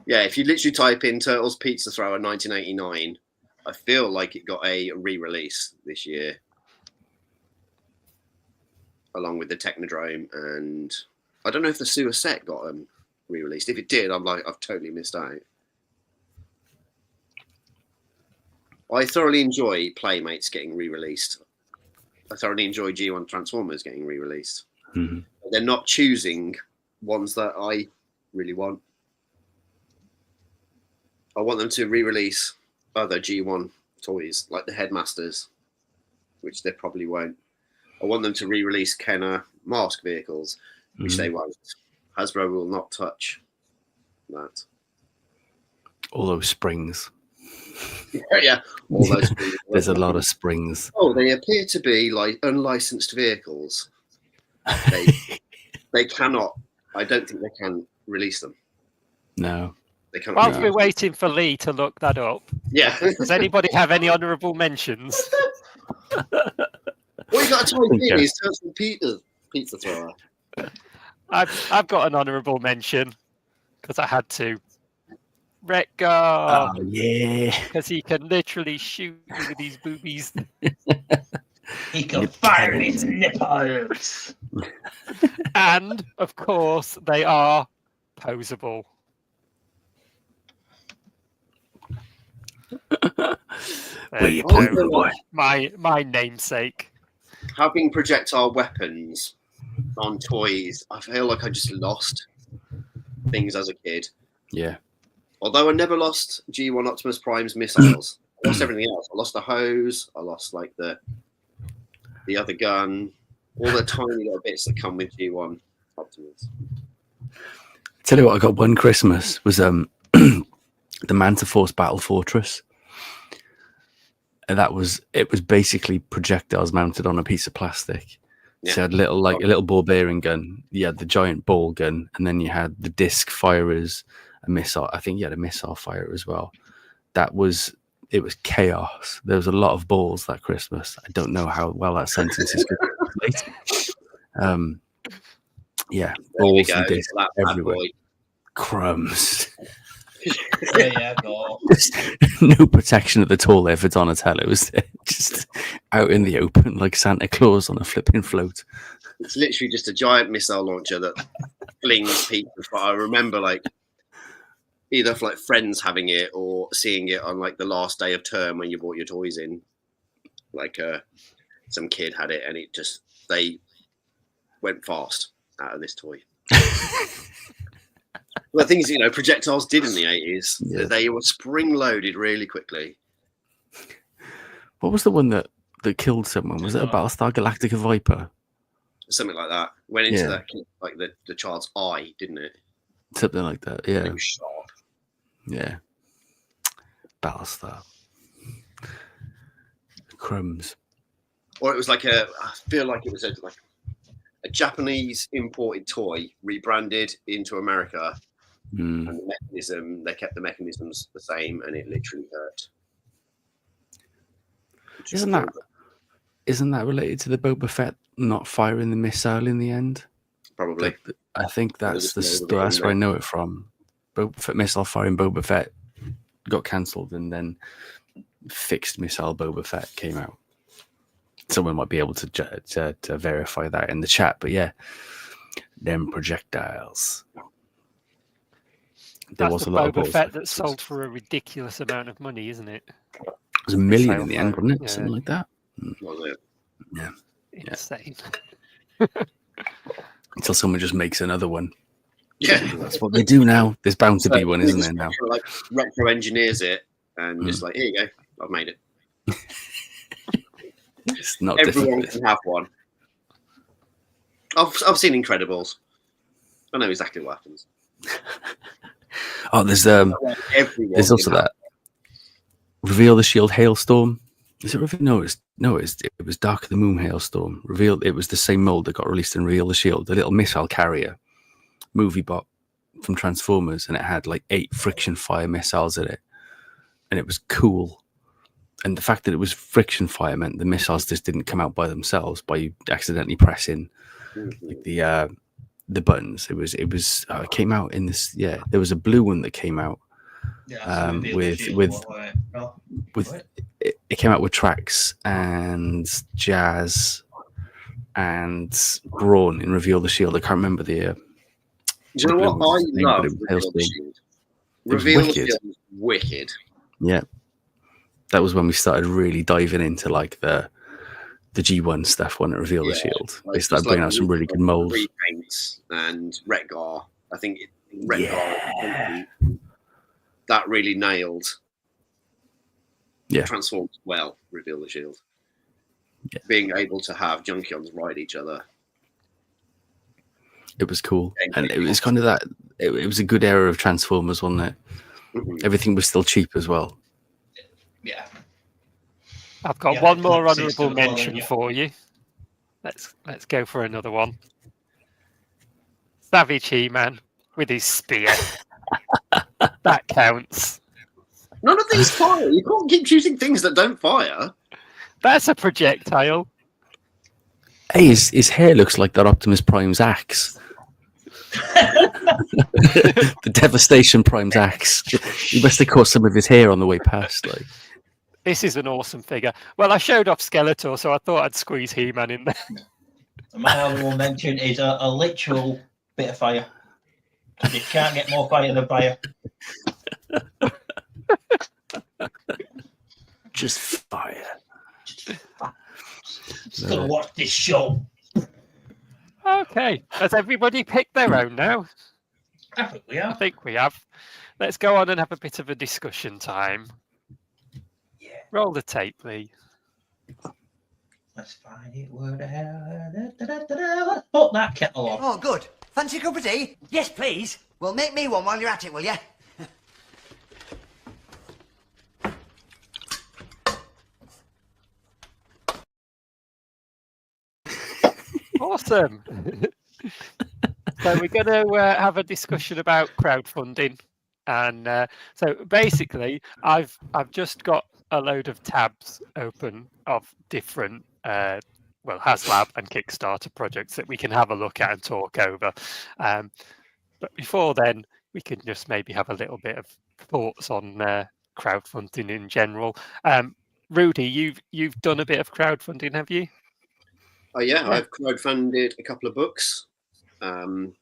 Yeah, if you literally type in Turtles Pizza Thrower 1989, I feel like it got a re-release this year, along with the Technodrome, and I don't know if the Sewer Set got re-released. If it did, I'm like, I've totally missed out. I thoroughly enjoy Playmates getting re-released. I thoroughly enjoy G1 Transformers getting re-released. Mm-hmm. They're not choosing ones that I really want. I want them to re-release other G1 toys, like the Headmasters, which they probably won't. I want them to re-release Kenner mask vehicles, which they won't. Hasbro will not touch that. All those springs. Yeah, all those springs. There's a lot of springs. Oh, they appear to be like unlicensed vehicles. They cannot. I don't think they can release them. No. They can't. Whilst we're waiting for Lee to look that up, Yeah. does anybody have any honourable mentions? What you got to type in is Turtle Pizza Thrower. I've got an honourable mention because I had to. Retgar. Oh, yeah. Because he can literally shoot you with these boobies. He can fire his nipples. And, of course, they are posable. Where you pointing, boy? My namesake. Having projectile weapons on toys, I feel like I just lost things as a kid. Yeah. Although I never lost G1 Optimus Prime's missiles. I lost everything else. I lost the hose. I lost like the other gun. All the tiny little bits that come with G1 Optimus. Tell you what, I got one Christmas was the Manta Force Battle Fortress. And it was basically projectiles mounted on a piece of plastic. Yeah. So you had a little ball bearing gun. You had the giant ball gun, and then you had the disc firers, a missile. I think you had a missile fire as well. It was chaos. There was a lot of balls that Christmas. I don't know how well that sentence is going. Yeah, balls and discs everywhere. Crumbs. Yeah, go. Just no protection at the all there for Donatello. Was just out in the open like Santa Claus on a flipping float. It's literally just a giant missile launcher that flings people. But I remember like either like friends having it or seeing it on like the last day of term when you bought your toys in. Like some kid had it and they went fast out of this toy. Well, the things projectiles did in the 80s. Yeah. They were spring loaded really quickly. What was the one that killed someone? Was it a Battlestar Galactica Viper? Something like that. Went into that like the child's eye, didn't it? Something like that. Yeah. It was sharp. Yeah. Battlestar. Crumbs. Or it was like I feel like it was a Japanese imported toy rebranded into America. And the mechanism, they kept the mechanisms the same, and it literally hurt. Isn't that related to the Boba Fett not firing the missile in the end? Probably. I think that's that's where I know it from. Boba Fett missile firing Boba Fett got cancelled, and then fixed missile Boba Fett came out. Someone might be able to verify that in the chat, but yeah, them projectiles. There was a lot of Boba Fett that sold for a ridiculous amount of money, isn't it? It was $1 million in the end, wasn't it? Yeah. Something like that. Was it? Yeah. Insane. Until someone just makes another one. Yeah. That's what they do now. There's bound to be one, isn't there now? Like retro engineers it and just like, here you go, I've made it. It's not Everyone difficult. can have one. I've seen Incredibles. I know exactly what happens. Oh, there's Everyone also can have that Reveal the Shield Hailstorm. Is it no? It was Dark of the Moon Hailstorm. It was the same mold that got released in Reveal the Shield, the little missile carrier movie bot from Transformers, and it had like 8 friction fire missiles in it, and it was cool. And the fact that it was friction fire meant the missiles just didn't come out by themselves by you accidentally pressing like the buttons. It came out in this. Yeah, there was a blue one that came out it came out with Trax and Jazz and Brawn in Reveal the Shield. I can't remember the. Do you know what I love? Reveal the Shield. Reveal the Shield was wicked. Yeah, that was when we started really diving into like the G1 stuff. When it Reveal the Shield, they started bringing out some really good molds. Repaints and Retgar. I think Retgar that really nailed. Transformed well. Reveal the Shield. Yeah. Being able to have Junkions ride each other. It was cool, and it was kind of that. It was a good era of Transformers, wasn't it? Mm-hmm. Everything was still cheap as well. Yeah. I've got one more honourable mention for you. Let's go for another one. Savage He-Man with his spear. That counts. None of these fire. You can't keep choosing things that don't fire. That's a projectile. Hey, his hair looks like that Optimus Prime's axe. The Devastation Prime's axe. He must have caught some of his hair on the way past. Like, this is an awesome figure. Well, I showed off Skeletor, so I thought I'd squeeze He-Man in there. My honourable mention is a literal bit of fire. You can't get more fire than fire. Just fire. Just gonna watch this show. Okay. Has everybody picked their own now? I think we are. I think we have. Let's go on and have a bit of a discussion time. Yeah. Roll the tape, please. Let's find it. Where the hell? Let's put that kettle on. Oh, good. Fancy a cup of tea? Yes, please. Well, make me one while you're at it, will you? Awesome. So we're going to have a discussion about crowdfunding, and so basically, I've just got a load of tabs open of different, HasLab and Kickstarter projects that we can have a look at and talk over. But before then, we can just maybe have a little bit of thoughts on crowdfunding in general. Rudy, you've done a bit of crowdfunding, have you? Oh yeah, I've crowdfunded a couple of books, and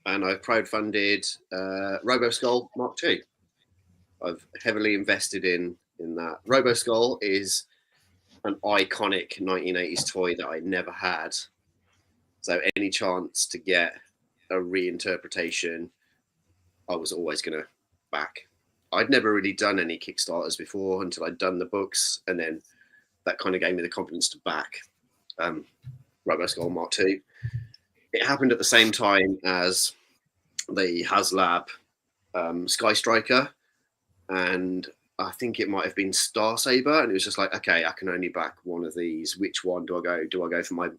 I've crowdfunded RoboSkull Mark II. I've heavily invested in that. RoboSkull is an iconic 1980s toy that I never had. So any chance to get a reinterpretation, I was always going to back. I'd never really done any Kickstarters before until I'd done the books, and then that kind of gave me the confidence to back RoboSkull Mark II. It happened at the same time as the HasLab Sky Striker, and I think it might have been Star Saber, and it was just like, okay, I can only back one of these. Which one do I go? Do I go for my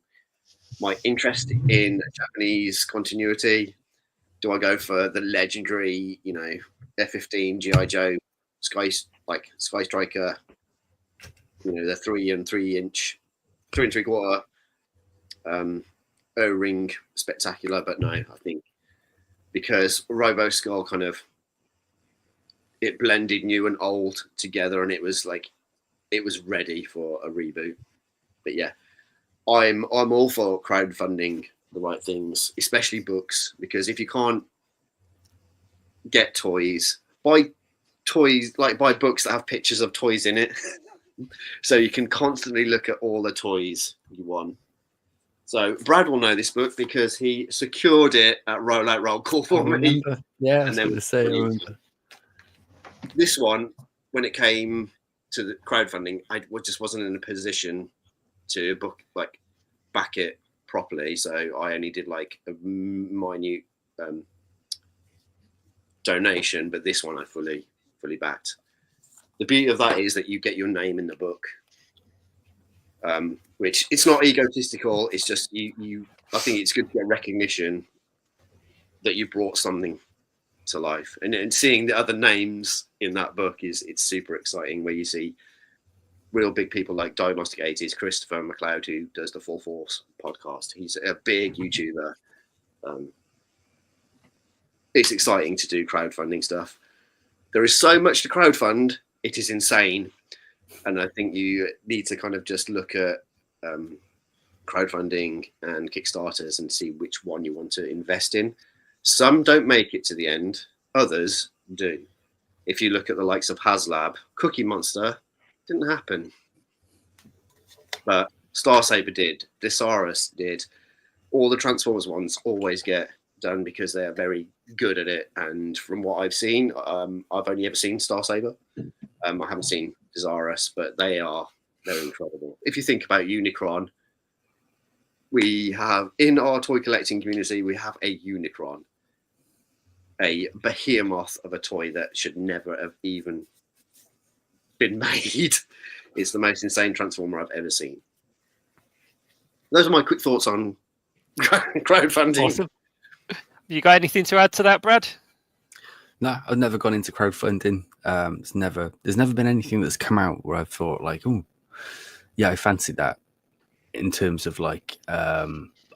interest in Japanese continuity? Do I go for the legendary, F-15 GI Joe Sky Striker? The 3 and 3/4 O-ring spectacular. But no, I think because RoboSkull kind of it blended new and old together, and it was ready for a reboot. But yeah, I'm all for crowdfunding the right things, especially books, because if you can't get toys, buy books that have pictures of toys in it, so you can constantly look at all the toys you want. So Brad will know this book because he secured it at Roll Call for me. Yeah, I was going to say. I remember. This one, when it came to the crowdfunding, I just wasn't in a position to back it properly, so I only did a minute donation. But this one I fully backed. The beauty of that is that you get your name in the book, which it's not egotistical. It's just you. I think it's good to get recognition that you brought something to life, and seeing the other names in that book it's super exciting, where you see real big people like Diagnostic 80s, Christopher McLeod, who does the Full Force podcast. He's a big YouTuber. It's exciting to do crowdfunding stuff. There is so much to crowdfund, it is insane. And I think you need to kind of just look at crowdfunding and Kickstarters and see which one you want to invest in. Some don't make it to the end, others do. If you look at the likes of HasLab, Cookie Monster didn't happen, but Star Saber did, Desaurus did. All the Transformers ones always get done because they're very good at it. And from what I've seen, I've only ever seen Star Saber. I haven't seen Desaurus, but they're incredible. If you think about Unicron, we have in our toy collecting community, we have a Unicron, a behemoth of a toy that should never have even been made. It's the most insane Transformer I've ever seen. Those are my quick thoughts on crowdfunding. Awesome. You got anything to add to that, Brad? No, I've never gone into crowdfunding. There's never been anything that's come out where I've thought oh, yeah, I fancy that. In terms of I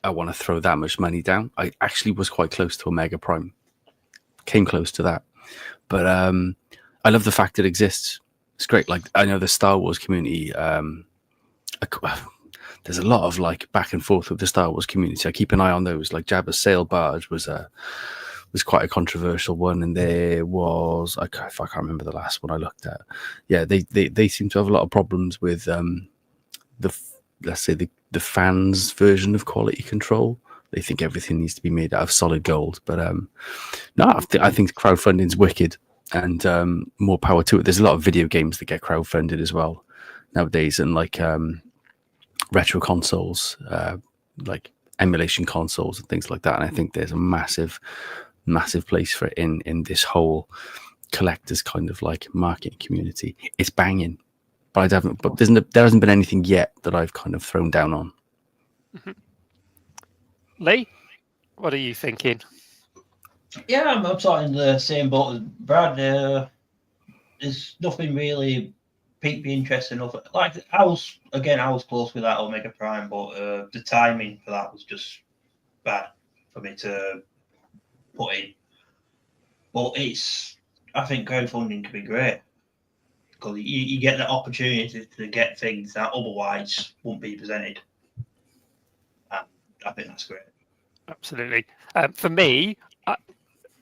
want to throw that much money down. I actually was quite close to a Mega Prime. Came close to that. But I love the fact it exists. It's great. I know the Star Wars community, there's a lot of back and forth with the Star Wars community. I keep an eye on those. Jabba's sail barge was quite a controversial one, and there was I can't remember the last one I looked at. Yeah, they seem to have a lot of problems with let's say the fans' version of quality control. They think everything needs to be made out of solid gold, but no, I think crowdfunding's wicked, and more power to it. There's a lot of video games that get crowdfunded as well nowadays, and retro consoles, emulation consoles and things like that. And I think there's a massive place for it in this whole collectors kind of marketing community. It's banging, but there hasn't been anything yet that I've kind of thrown down on. Mm-hmm. Lee, what are you thinking? Yeah, I'm sort of in the same boat as Brad. There's nothing really piqued me interest enough. I was close with that Omega Prime, but the timing for that was just bad for me to put in. But I think crowdfunding can be great because you get the opportunity to get things that otherwise wouldn't be presented. And I think that's great. Absolutely. For me,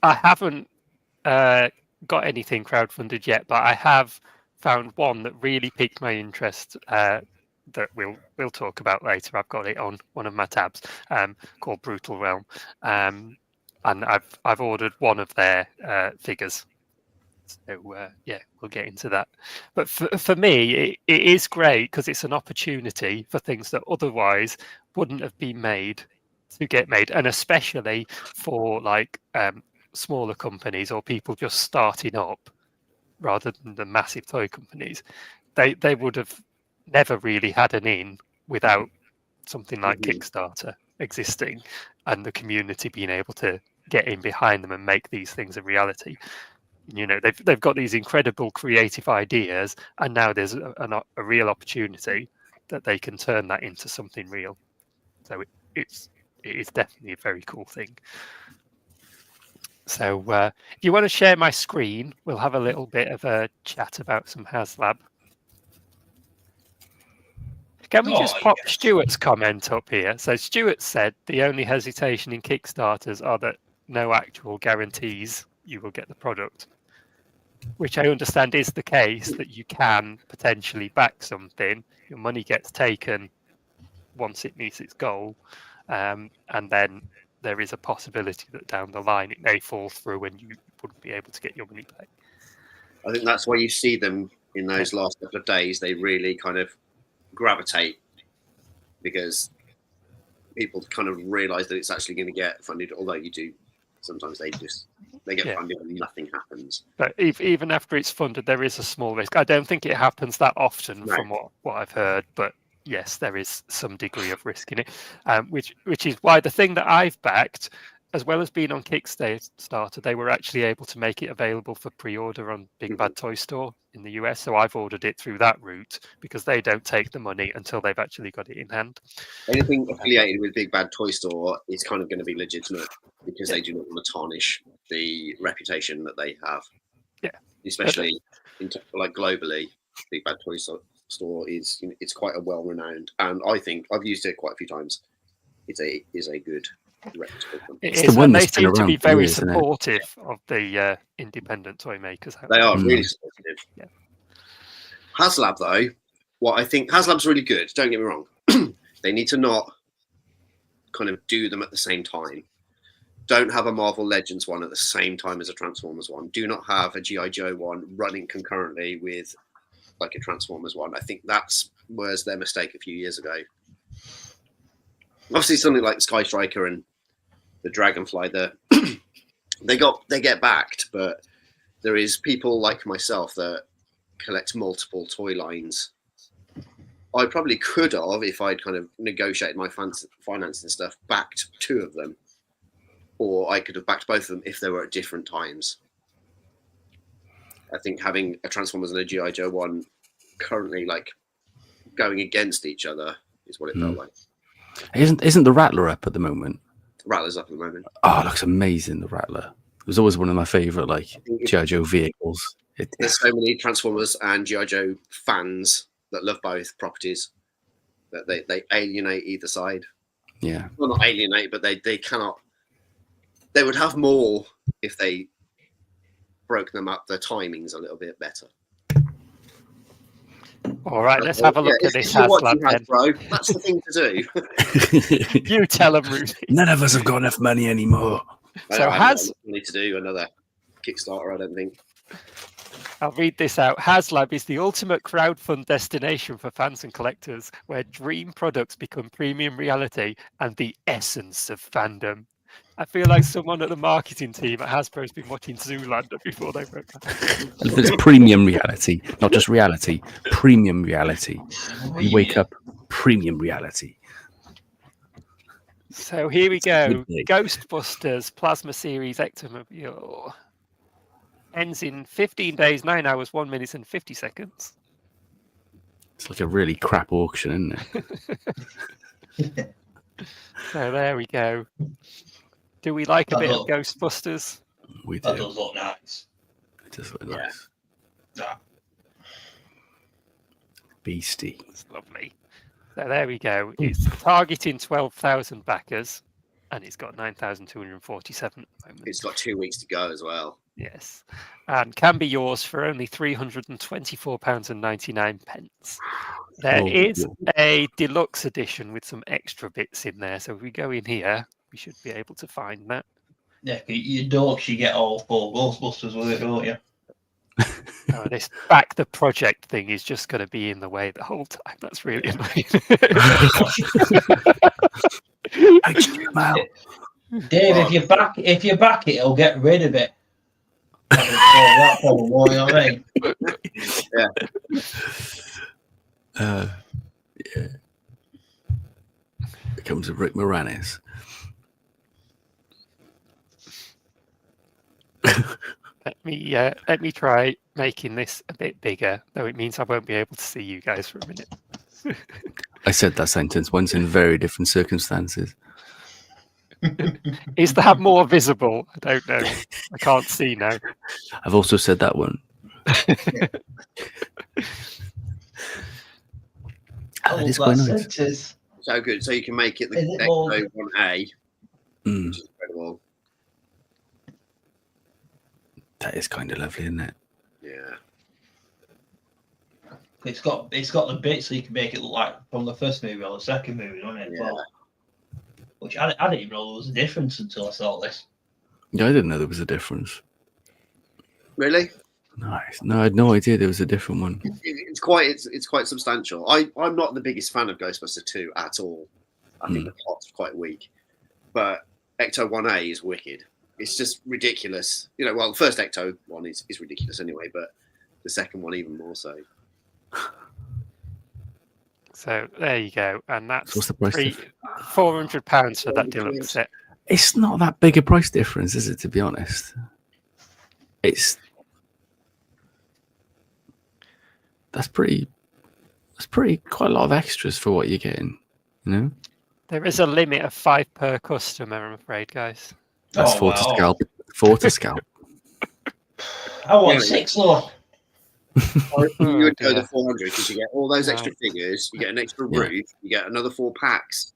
I haven't got anything crowdfunded yet, but I have found one that really piqued my interest that we'll talk about later. I've got it on one of my tabs called Brutal Realm, and I've ordered one of their figures. So yeah, we'll get into that. But for me, it is great because it's an opportunity for things that otherwise wouldn't have been made to get made, and especially for like smaller companies or people just starting up rather than the massive toy companies. They would have never really had an in without something like Kickstarter existing and the community being able to get in behind them and make these things a reality. You know, they've got these incredible creative ideas, and now there's a real opportunity that they can turn that into something real. So it is definitely a very cool thing. So if you want to share my screen, we'll have a little bit of a chat about some HasLab. Can we just pop Stuart's comment up here? So Stuart said the only hesitation in Kickstarters are that no actual guarantees you will get the product, which I understand is the case, that you can potentially back something, your money gets taken once it meets its goal, and then there is a possibility that down the line it may fall through and you wouldn't be able to get your money back. I think that's why you see them in those last couple of days. They really kind of gravitate because people kind of realise that it's actually going to get funded. Although you do, sometimes they get funded and nothing happens. But even after it's funded, there is a small risk. I don't think it happens that often from what I've heard, but yes, there is some degree of risk in it, which is why the thing that I've backed, as well as being on Kickstarter, they were actually able to make it available for pre-order on Big Bad Toy Store in the US. So I've ordered it through that route because they don't take the money until they've actually got it in hand. Anything affiliated with Big Bad Toy Store is kind of going to be legitimate because they do not want to tarnish the reputation that they have. Yeah, especially like globally, Big Bad Toy Store is, it's quite a well-renowned, and I think I've used it quite a few times. It is a good reputable company. It is, and they seem to be very supportive of the independent toy makers. They are really supportive. Yeah. HasLab, though, what I think HasLab's really good. Don't get me wrong. They need to not kind of do them at the same time. Don't have a Marvel Legends one at the same time as a Transformers one. Do not have a G.I. Joe one running concurrently with like a Transformers one. I think was their mistake a few years ago. Obviously, something like Sky Striker and the Dragonfly, they get backed, but there is people like myself that collect multiple toy lines. I probably could have, if I'd kind of negotiated my finance and stuff, backed two of them, or I could have backed both of them if they were at different times. I think having a Transformers and a G.I. Joe one currently like going against each other is what it felt like. Isn't the Rattler up at the moment? The Rattler's up at the moment. Oh, it looks amazing, the Rattler. It was always one of my favourite like G.I. Joe vehicles. There's so many Transformers and G.I. Joe fans that love both properties that they alienate either side. Yeah. Well, not alienate, but they cannot. They would have more if they broke them up. The timing's a little bit better. All right, let's have a look at this HasLab then. Bro, that's the thing to do. You tell them, Rudy. None of us have got enough money anymore. So I need to do another Kickstarter, I don't think. I'll read this out. HasLab is the ultimate crowdfund destination for fans and collectors, where dream products become premium reality and the essence of fandom. I feel like someone at the marketing team at Hasbro has been watching Zoolander before they wrote that. It's premium reality, not just reality. Premium reality. You wake up, premium reality. So here we go. Ghostbusters Plasma Series Ectomobile. Ends in 15 days, 9 hours, 1 minute and 50 seconds. It's like a really crap auction, isn't it? So there we go. Do we like a bit of Ghostbusters? We That do. does look nice. It does look Yeah. nice. Yeah. Beastie. It's lovely. So there we go. It's targeting 12,000 backers, and it's got 9,247 at the moment. It's got 2 weeks to go as well. Yes, and can be yours for only £324.99. There Oh, is yeah. a deluxe edition with some extra bits in there. So if we go in here, we should be able to find that. Yeah, you don't actually get all 4 Ghostbusters with it, don't you? Oh, this back the project thing is just going to be in the way the whole time. That's really annoying. HTML. Dave, if you back it, it'll get rid of it. That problem, you know what I mean? Yeah. Here comes Rick Moranis. Let me try making this a bit bigger, though it means I won't be able to see you guys for a minute. I said that sentence once in very different circumstances. Is that more visible? I don't know. I can't see now. I've also said that one. That is quite nice. So good. So you can make it the Is it more- Ecto 1A, Mm, which is incredible. that is kind of lovely, isn't it? Yeah. It's got the bits so you can make it look like from the first movie or the second movie, doesn't it? Yeah. Well, which I didn't even know there was a difference until I saw this. Yeah, I didn't know there was a difference. Really? Nice. No, I had no idea there was a different one. It's quite substantial. I'm not the biggest fan of Ghostbusters 2 at all. I think the plot's quite weak. But Ecto 1A is wicked. It's just ridiculous. You know, well, the first Ecto one is ridiculous anyway, but the second one even more so. So there you go, and that's What's the price £400 for that deluxe set. It's not that big a price difference, is it? To be honest, that's pretty quite a lot of extras for what you're getting. You know, There is a limit of 5 per customer, I'm afraid, guys. that's 4 to scalp. 4 to scalp. I want 6 though. You would go dear. to 400 because you get all those extra figures, you get an extra Yeah. roof, you get another 4 packs.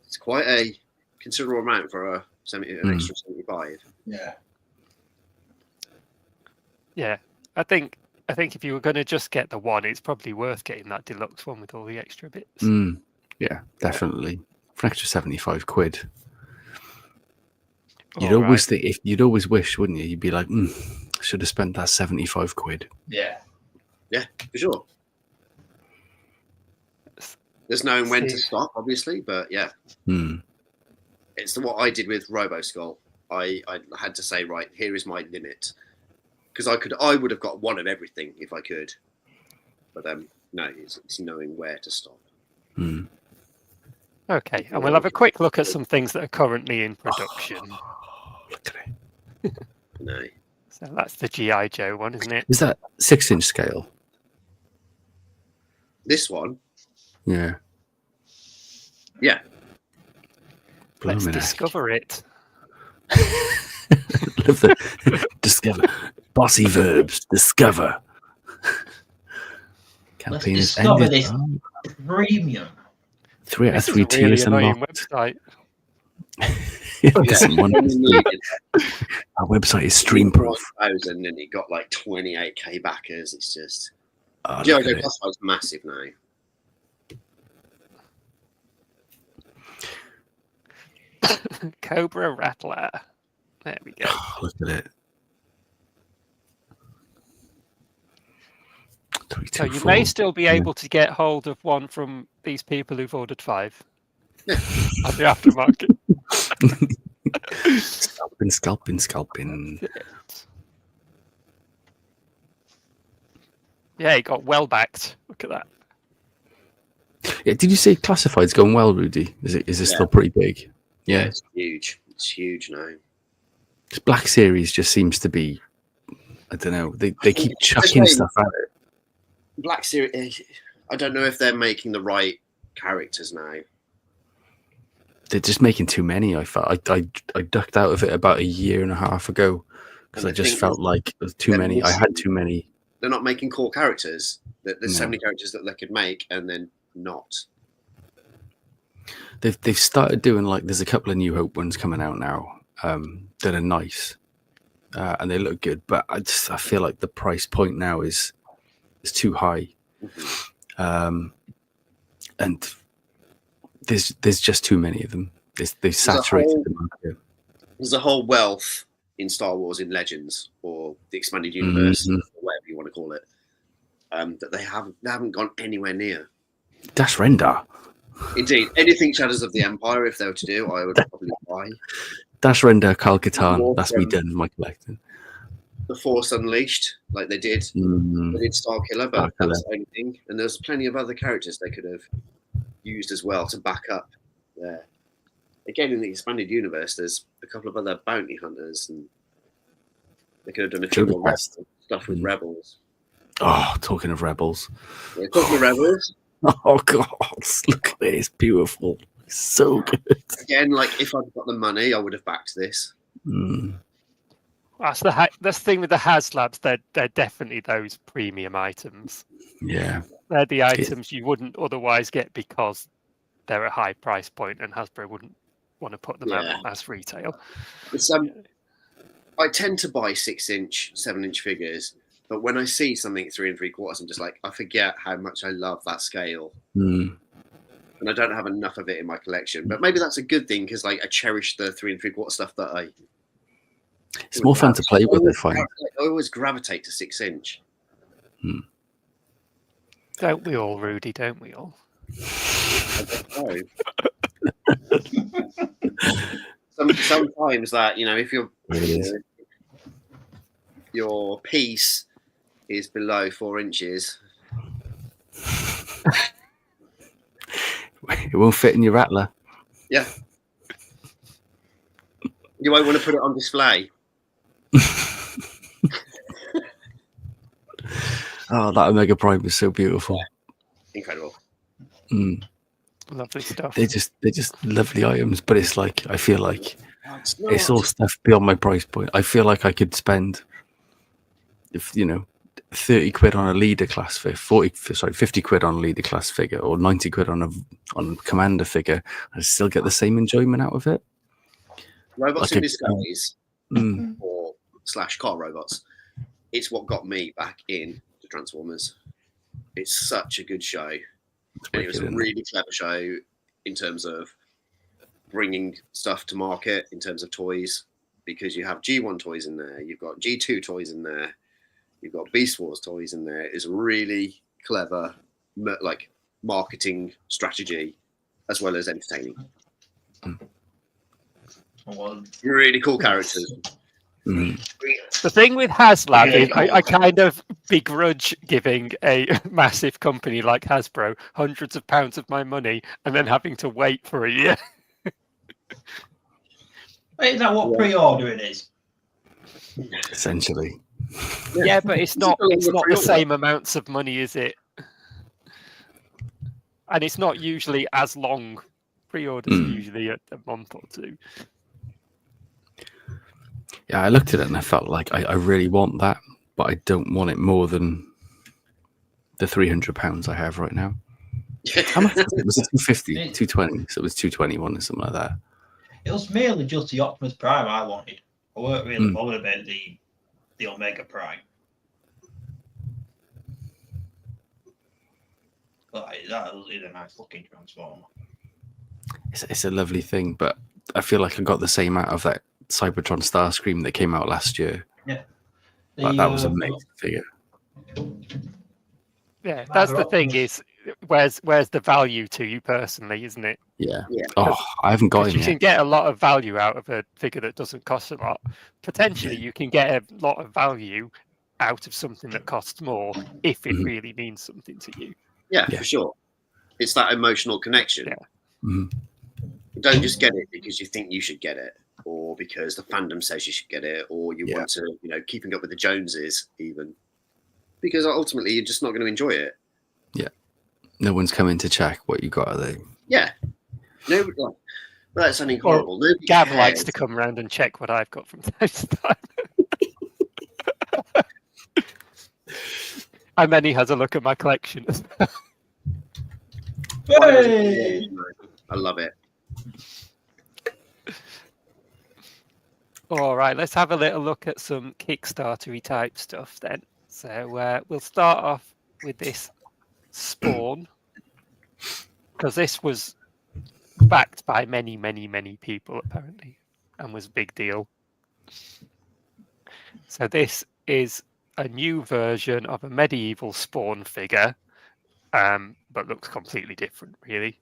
It's quite a considerable amount for an extra 75. Yeah. Yeah, I think if you were going to just get the one, it's probably worth getting that deluxe one with all the extra bits. Mm, yeah, definitely. For an extra 75 quid. You'd All always think, if you'd always wish, wouldn't you? You'd be like, I should have spent that 75 quid. Yeah. Yeah, for sure. There's knowing when to stop, obviously, but yeah. Mm. It's what I did with RoboSkull. I had to say, right, here is my limit. Because I would have got one of everything if I could. But no, it's knowing where to stop. Mm. Okay, and we'll have a quick look at some things that are currently in production. Look at it. No. So that's the G.I. Joe one, isn't it? Is that 6-inch scale? This one, Yeah. yeah. Let's Blimey. discover it. Love the discover. Bossy verbs. Discover. Let's Campaign is discover ended. this Oh, premium. 3 out of This is 3 a really tiers annoying unlocked. website. Doesn't want it. Our website is streamproof. 1,000 and it got like 28k backers. It's just Oh, Joe look at it. Classified's massive now. Cobra Rattler. There we go. Look at it. So you may still be able to get hold of one from these people who've ordered 5 at the aftermarket. Scalping. Yeah, it got well backed. Look at that. Yeah, did you say Classified's going well, Rudy? Is it still pretty big? Yeah. It's huge. It's huge now. This Black Series just seems to be, I don't know, they keep chucking stuff at it. Black Series, I don't know if they're making the right characters now. they're just making too many. I felt I ducked out of it about a year and a half ago because I just felt like there was too many. I had too many. They're not making core characters. There's so many characters that they could make, and then not. They've started doing like there's a couple of New Hope ones coming out now that are nice and they look good, but I feel like the price point now is too high, and there's just too many of them. They've saturated the market. There's a whole wealth in Star Wars in Legends or the expanded universe, or whatever you want to call it, that they haven't gone anywhere near. Dash Render. Indeed, anything Shadows of the Empire, if they were to do, I would probably buy. Dash Render, Kyle Katarn, that's me done my collecting. The Force Unleashed, like they did. They did Star Killer, but that was the only thing. And there's plenty of other characters they could have used as well to back up there. Again, in the expanded universe, there's a couple of other bounty hunters, and they could have done a few more stuff with Rebels. Oh, talking of Rebels. Yeah, talking of Rebels. Oh God! Look at it; it's beautiful. It's so good. Again, like if I'd got the money, I would have backed this. That's the thing with the HasLabs. They're definitely those premium items. Yeah, they're the items you wouldn't otherwise get because they're a high price point, and Hasbro wouldn't want to put them out on mass retail. It's, I tend to buy 6-inch, 7-inch figures. But when I see something 3 3/4, I'm just like, I forget how much I love that scale. And I don't have enough of it in my collection. But maybe that's a good thing because like I cherish the 3 3/4 stuff that I. It's more fun to play with. I find. I always gravitate to 6-inch. Don't we all, Rudy? Don't we all? Sometimes that if your piece is below 4 inches. It won't fit in your Rattler. Yeah. You won't want to put it on display. Oh, that Omega Prime is so beautiful. Yeah. Incredible. Lovely stuff. They're just lovely items, but it's like I feel like it's all stuff beyond my price point. I feel like I could spend 30 quid on a leader class figure, 50 quid on a leader class figure, or 90 quid on a commander figure, and still get the same enjoyment out of it. Robots in Disguise or / car robots. It's what got me back in to Transformers. It's such a good show. And it was a really clever show in terms of bringing stuff to market, in terms of toys, because you have G1 toys in there, you've got G2 toys in there, you've got Beast Wars toys in there. It's a really clever like marketing strategy as well as entertaining. Really cool characters. The thing with HasLab is I kind of begrudge giving a massive company like Hasbro hundreds of pounds of my money and then having to wait for a year. Is that what pre-ordering is? Essentially. Yeah, but it's not the same amounts of money, is it? And it's not usually as long. Pre-orders are usually a month or two. Yeah, I looked at it and I felt like I really want that, but I don't want it more than the £300 I have right now. How much was it? Was it 250, 220? So it was 221 or something like that. It was merely just the Optimus Prime I wanted. I weren't really bothered about the Omega Prime. But that is a nice looking Transformer. It's a lovely thing, but I feel like I got the same out of that Cybertron Starscream that came out last year. Yeah. That was an amazing figure. Yeah, that's the thing is, where's the value to you personally, isn't it? Yeah. Oh, I haven't got him yet. You can get a lot of value out of a figure that doesn't cost a lot. Potentially, you can get a lot of value out of something that costs more if it really means something to you. Yeah, for sure. It's that emotional connection. Yeah. You don't just get it because you think you should get it, or because the fandom says you should get it, or you want to, keeping up with the Joneses, even. Because ultimately, you're just not going to enjoy it. Yeah. No one's coming to check what you got, are they? Yeah. No, Well, that's something Or horrible. Nobody Gav cares. likes to come around and check what I've got from time to time. And then he has a look at my collection. Hey! I love it. All right, let's have a little look at some Kickstarter-y type stuff then. So we'll start off with this Spawn, because this was backed by many, many, many people apparently, and was a big deal. So this is a new version of a medieval Spawn figure, but looks completely different, really.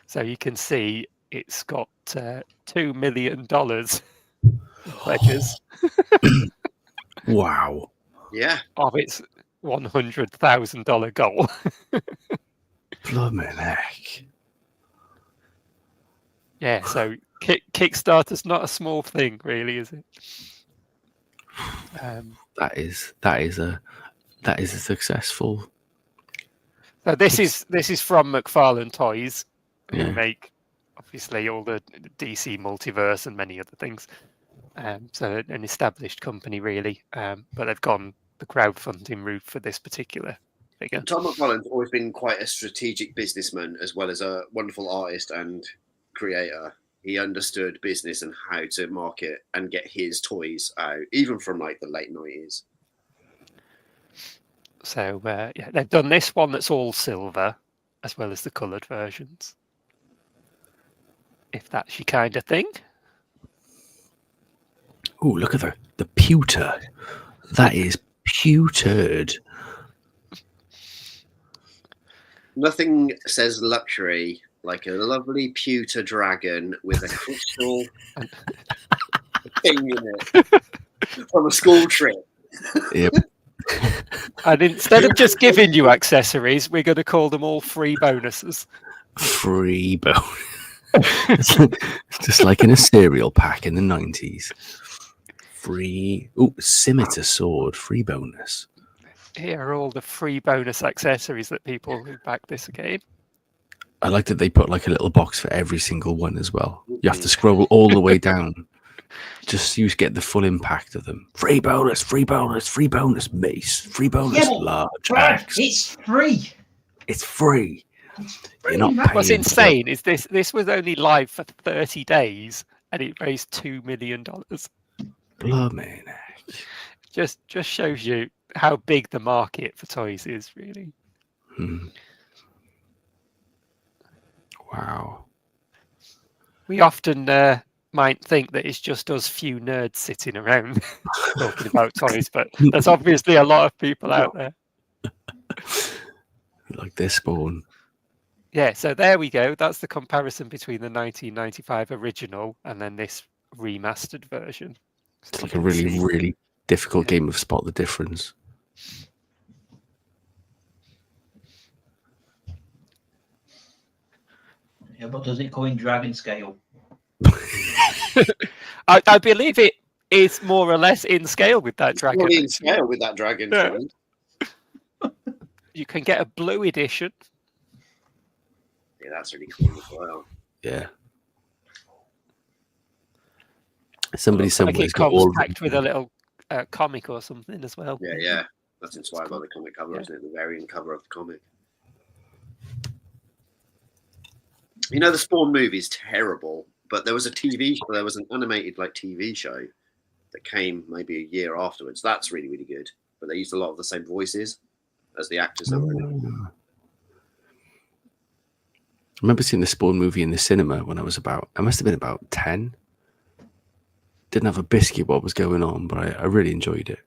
So you can see it's got $2 million pledges. Wow. Yeah. Of its $100,000 goal. Blimey heck. Yeah, so Kickstarter's not a small thing, really, is it? That is a successful. So this is from McFarlane Toys, who Yeah. make obviously all the DC multiverse and many other things. So an established company, really, but they've gone the crowdfunding route for this particular figure. Tom McFarlane's always been quite a strategic businessman as well as a wonderful artist and creator. He understood business and how to market and get his toys out, even from like the late 90s. So yeah, they've done this one that's all silver, as well as the coloured versions. If that's your kind of thing. Oh, look at the pewter. That is pewtered. Nothing says luxury like a lovely pewter dragon with a crystal thing in it from a school trip. Yep. And instead of just giving you accessories, we're going to call them all free bonuses. Free bone. It's just like in a cereal pack in the 90s. Free. Oh, scimitar sword. Free bonus. Here are all the free bonus accessories that people who back this game. I like that they put like a little box for every single one as well. You have to scroll all the way down just so you get the full impact of them. Free bonus, free bonus, free bonus mace, free bonus large axe. It's free. It's free. You're not paying. What's insane is this was only live for 30 days and it raised $2 million. Blimey. Just shows you how big the market for toys is, really. Wow. We often might think that it's just us few nerds sitting around talking about toys, but there's obviously a lot of people out there. Like this Spawn. Yeah, so there we go. That's the comparison between the 1995 original and then this remastered version. It's like a really, really difficult game of spot the difference. Yeah, but does it come in dragon scale? I believe it is more or less in scale with that dragon. Probably in scale with that dragon. Yeah. You can get a blue edition. Yeah, that's really cool as well. Yeah. Somebody Like somewhere's it got comes all packed with a little comic or something as well. Yeah, yeah. That's inspired by the comic cover, Yeah. isn't it? The variant cover of the comic. You know, the Spawn movie is terrible, but there was a TV show, there was an animated like TV show that came maybe a year afterwards. That's really, really good. But they used a lot of the same voices as the actors that were in it. I remember seeing the Spawn movie in the cinema when I must have been about 10. Didn't have a biscuit what was going on, but I really enjoyed it.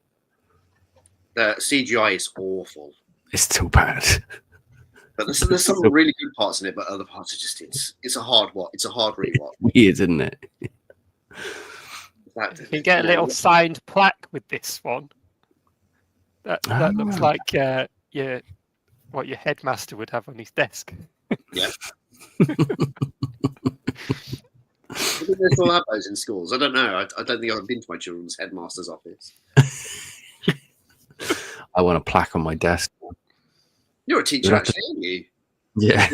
The CGI is awful. It's too bad. But there's some really good parts in it, but other parts are just it's a hard watch. It's a hard rewatch. Weird, isn't it? You can get a little signed plaque with this one. That looks like what your headmaster would have on his desk. Yeah. I think they still have those in schools. I don't know. I don't think I've been to my children's headmaster's office. I want a plaque on my desk. You're a teacher, actually, aren't you? Yeah.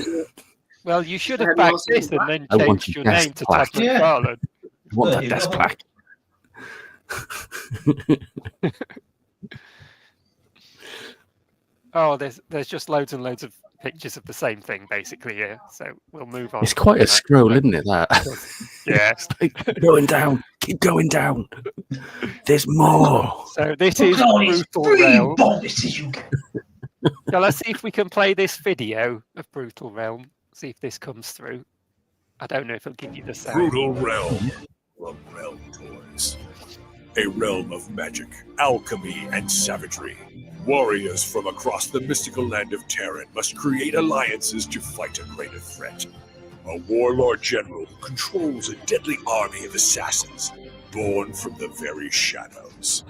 Well, you should have Had backed lost this his and then I want changed your your desk name to plaque. Todd Yeah. McFarlane. I want There that you desk go. plaque. Oh, there's just loads and loads of pictures of the same thing, basically. Yeah. So we'll move on. It's quite a from that. scroll, isn't it? That. Yeah. It's like going down. Keep going down. There's more. So this Look is at all these Brutal free Realm. bonuses you get. Now let's see if we can play this video of Brutal Realm. See if this comes through. I don't know if it'll give you the sound. Brutal Realm from Realm Toys. A realm of magic, alchemy, and savagery. Warriors from across the mystical land of Terran must create alliances to fight a greater threat. A warlord general who controls a deadly army of assassins, born from the very shadows.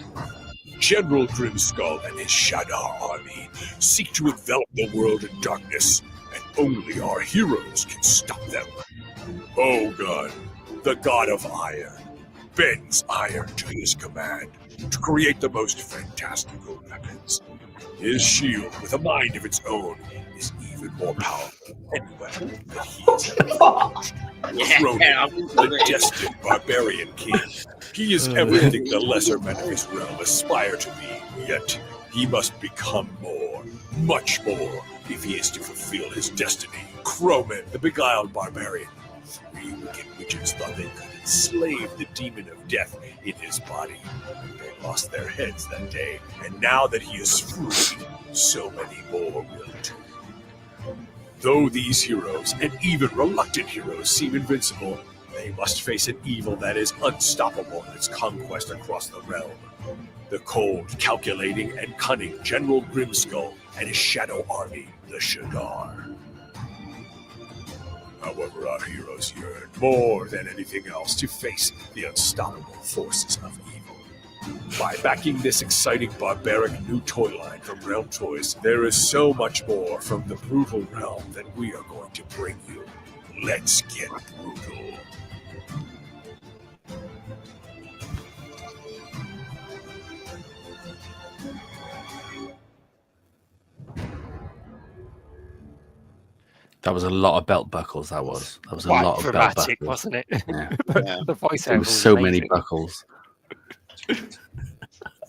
General Grimskull and his Shadar army seek to envelop the world in darkness, and only our heroes can stop them. Ogun, the god of iron, bends iron to his command to create the most fantastical weapons. His shield, with a mind of its own, is even more powerful than any weapon that he has ever forged. Ronan, the destined barbarian king. He is everything the lesser men of his realm aspire to be, yet he must become more, much more, if he is to fulfill his destiny. Croman, the beguiled barbarian. 3 wicked witches thought they could enslave the demon of death in his body. They lost their heads that day, and now that he is free, so many more will too. Though these heroes, and even reluctant heroes, seem invincible, they must face an evil that is unstoppable in its conquest across the realm. The cold, calculating, and cunning General Grimskull and his shadow army, the Shadar. However, our heroes yearn more than anything else to face the unstoppable forces of evil. By backing this exciting, barbaric new toy line from Realm Toys, there is so much more from the brutal realm that we are going to bring you. Let's get brutal. That was a lot of belt buckles. That was a Quite lot of belt dramatic, buckles. wasn't it? Yeah. The voiceover There was was so many amazing. buckles.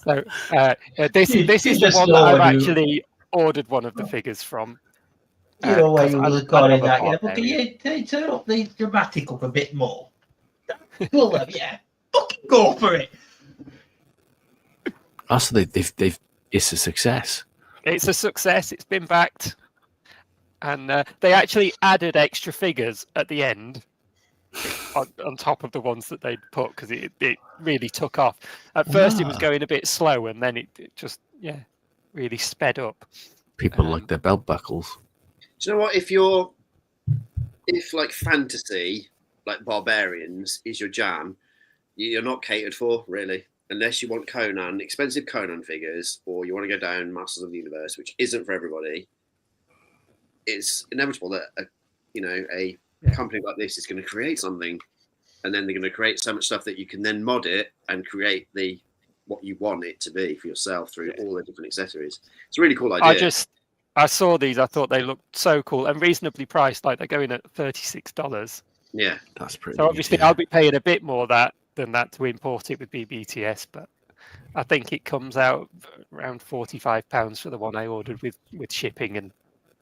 So this is the just one that know I've when you- actually ordered one of the figures from. You know where 'cause you I were love recording a that, yeah. But barbarian. can you turn up the dramatic up a bit more? Cool, yeah. Fucking go for it. Also, they've it's a success. It's a success. It's been backed, and they actually added extra figures at the end on top of the ones that they'd put because it really took off. At first, it was going a bit slow, and then it just really sped up. People like their belt buckles. Do you know what? If like fantasy, like barbarians, is your jam, you're not catered for really, unless you want Conan, expensive Conan figures, or you want to go down Masters of the Universe, which isn't for everybody. It's inevitable that a company like this is going to create something, and then they're going to create so much stuff that you can then mod it and create what you want it to be for yourself through all the different accessories. It's a really cool idea. I saw these. I thought they looked so cool and reasonably priced. Like they're going at $36. Yeah, that's pretty. So obviously, yeah. I'll be paying a bit more than that to import it with BBTS, but I think it comes out around £45 for the one I ordered with shipping and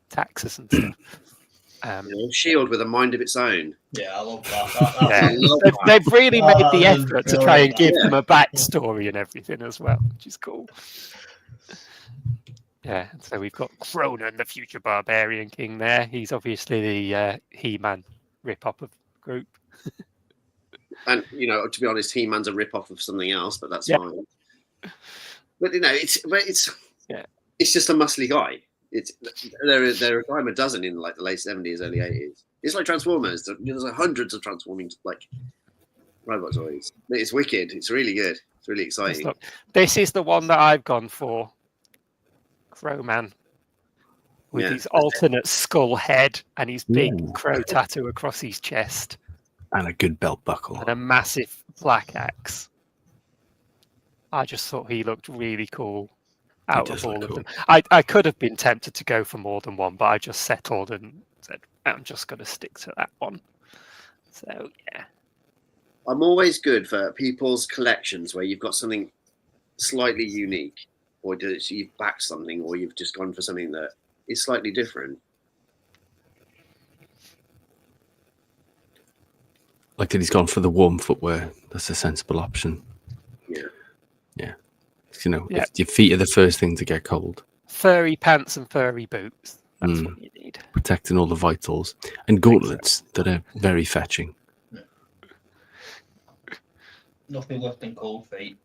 taxes and stuff. Shield with a mind of its own. Yeah, I love that. Yeah. They've really made the that's effort to try and brilliant. give them a backstory and everything as well, which is cool. Yeah, so we've got Cronan, the future barbarian king there. He's obviously the He-Man rip-off of the group. And to be honest, He-Man's a rip-off of something else, but that's fine. But it's just a muscly guy. There are a dime a dozen in like the late 70s, early 80s. It's like Transformers. There's like hundreds of transforming like robot toys. It's wicked. It's really good. It's really exciting. This is the one that I've gone for. Crowman with his alternate skull head and his big crow tattoo across his chest. And a good belt buckle. And a massive black axe. I just thought he looked really cool out of all of them. I could have been tempted to go for more than one, but I just settled and said, I'm just going to stick to that one. So yeah. I'm always good for people's collections where you've got something slightly unique, or you've backed something, or you've just gone for something that is slightly different. Like that, he's gone for the warm footwear. That's a sensible option. Yeah. Yeah. You know, if your feet are the first thing to get cold. Furry pants and furry boots. That's what you need. Protecting all the vitals. And gauntlets that are very fetching. Nothing worse than cold feet.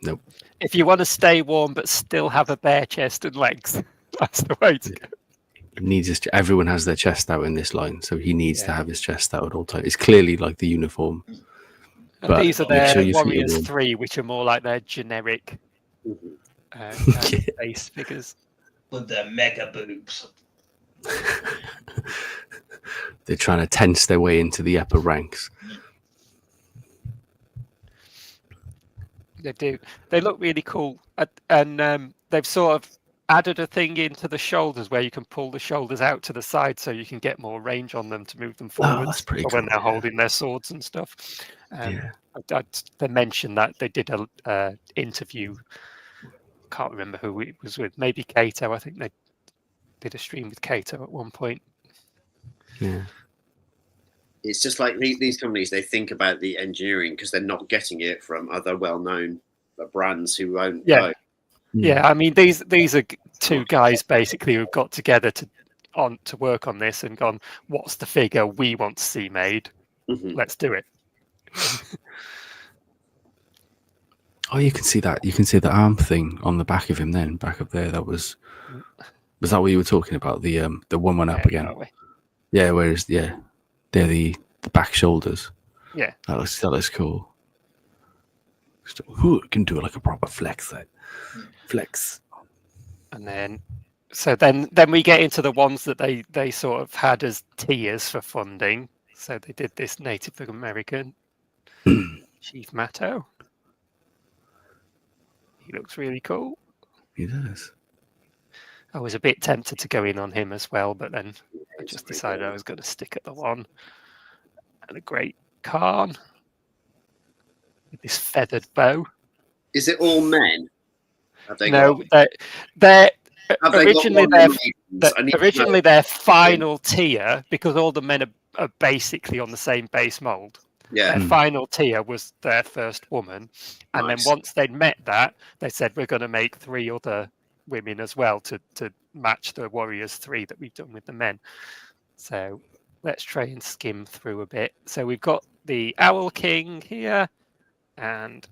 Nope. If you want to stay warm but still have a bare chest and legs, that's the way to go. He needs his, everyone has their chest out in this line, so he needs to have his chest out at all times. It's clearly like the uniform. And these are their sure Warriors 3, which are more like their generic base figures. With their mega boobs. They're trying to tense their way into the upper ranks. They do. They look really cool. And they've sort of added a thing into the shoulders where you can pull the shoulders out to the side so you can get more range on them to move them forward. That's pretty cool, when they're holding their swords and stuff. They mentioned that they did a interview. Can't remember who it was with. Maybe Kato. I think they did a stream with Kato at one point. Yeah. It's just like these companies, they think about the engineering because they're not getting it from other well-known brands who won't go. Yeah, I mean, these are two guys basically who've got together to work on this and gone, what's the figure we want to see made? Let's do it. Oh, you can see that. You can see the arm thing on the back of him. Then back up there, was that what you were talking about? The one up again. Yeah, whereas they're the back shoulders. Yeah, that looks cool. Who can do like a proper flex? Flex. And then we get into the ones that they sort of had as tiers for funding. So they did this Native American Chief Matto. He looks really cool. He does. I was a bit tempted to go in on him as well, but then I just decided I was going to stick at the one. And a great Khan with this feathered bow. Is it all men? They're originally their final tier, because all the men are basically on the same base mold. Yeah. Their final tier was their first woman, and then once they'd met that, they said we're going to make 3 other women as well to match the Warriors 3 that we've done with the men. So let's try and skim through a bit. So we've got the Owl King here, and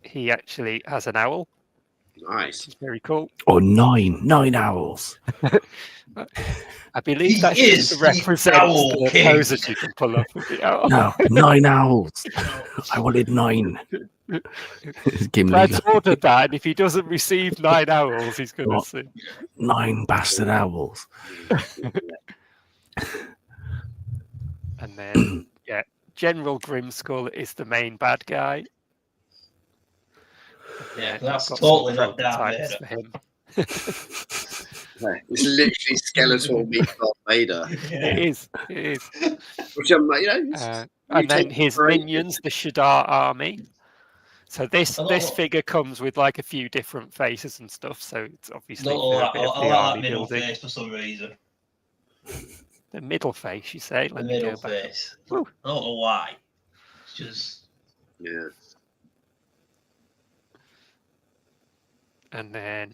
he actually has an owl. Nice. It's very cool. Oh, 9 owls. I believe that represents the poses you can pull up with the owl. No, 9 owls. I wanted 9. Brad's ordered that, and if he doesn't receive 9 owls, he's going to see 9 bastard owls. And then, General Grimskull is the main bad guy. Yeah, that's totally not down for him. It's literally skeletal meatball Vader. It is. Which and then his minions, the Shadar army. So this figure comes with like a few different faces and stuff. So it's obviously a bit of the army middle building. face for some reason. The middle face, you say? The middle face. I don't know why. It's just And then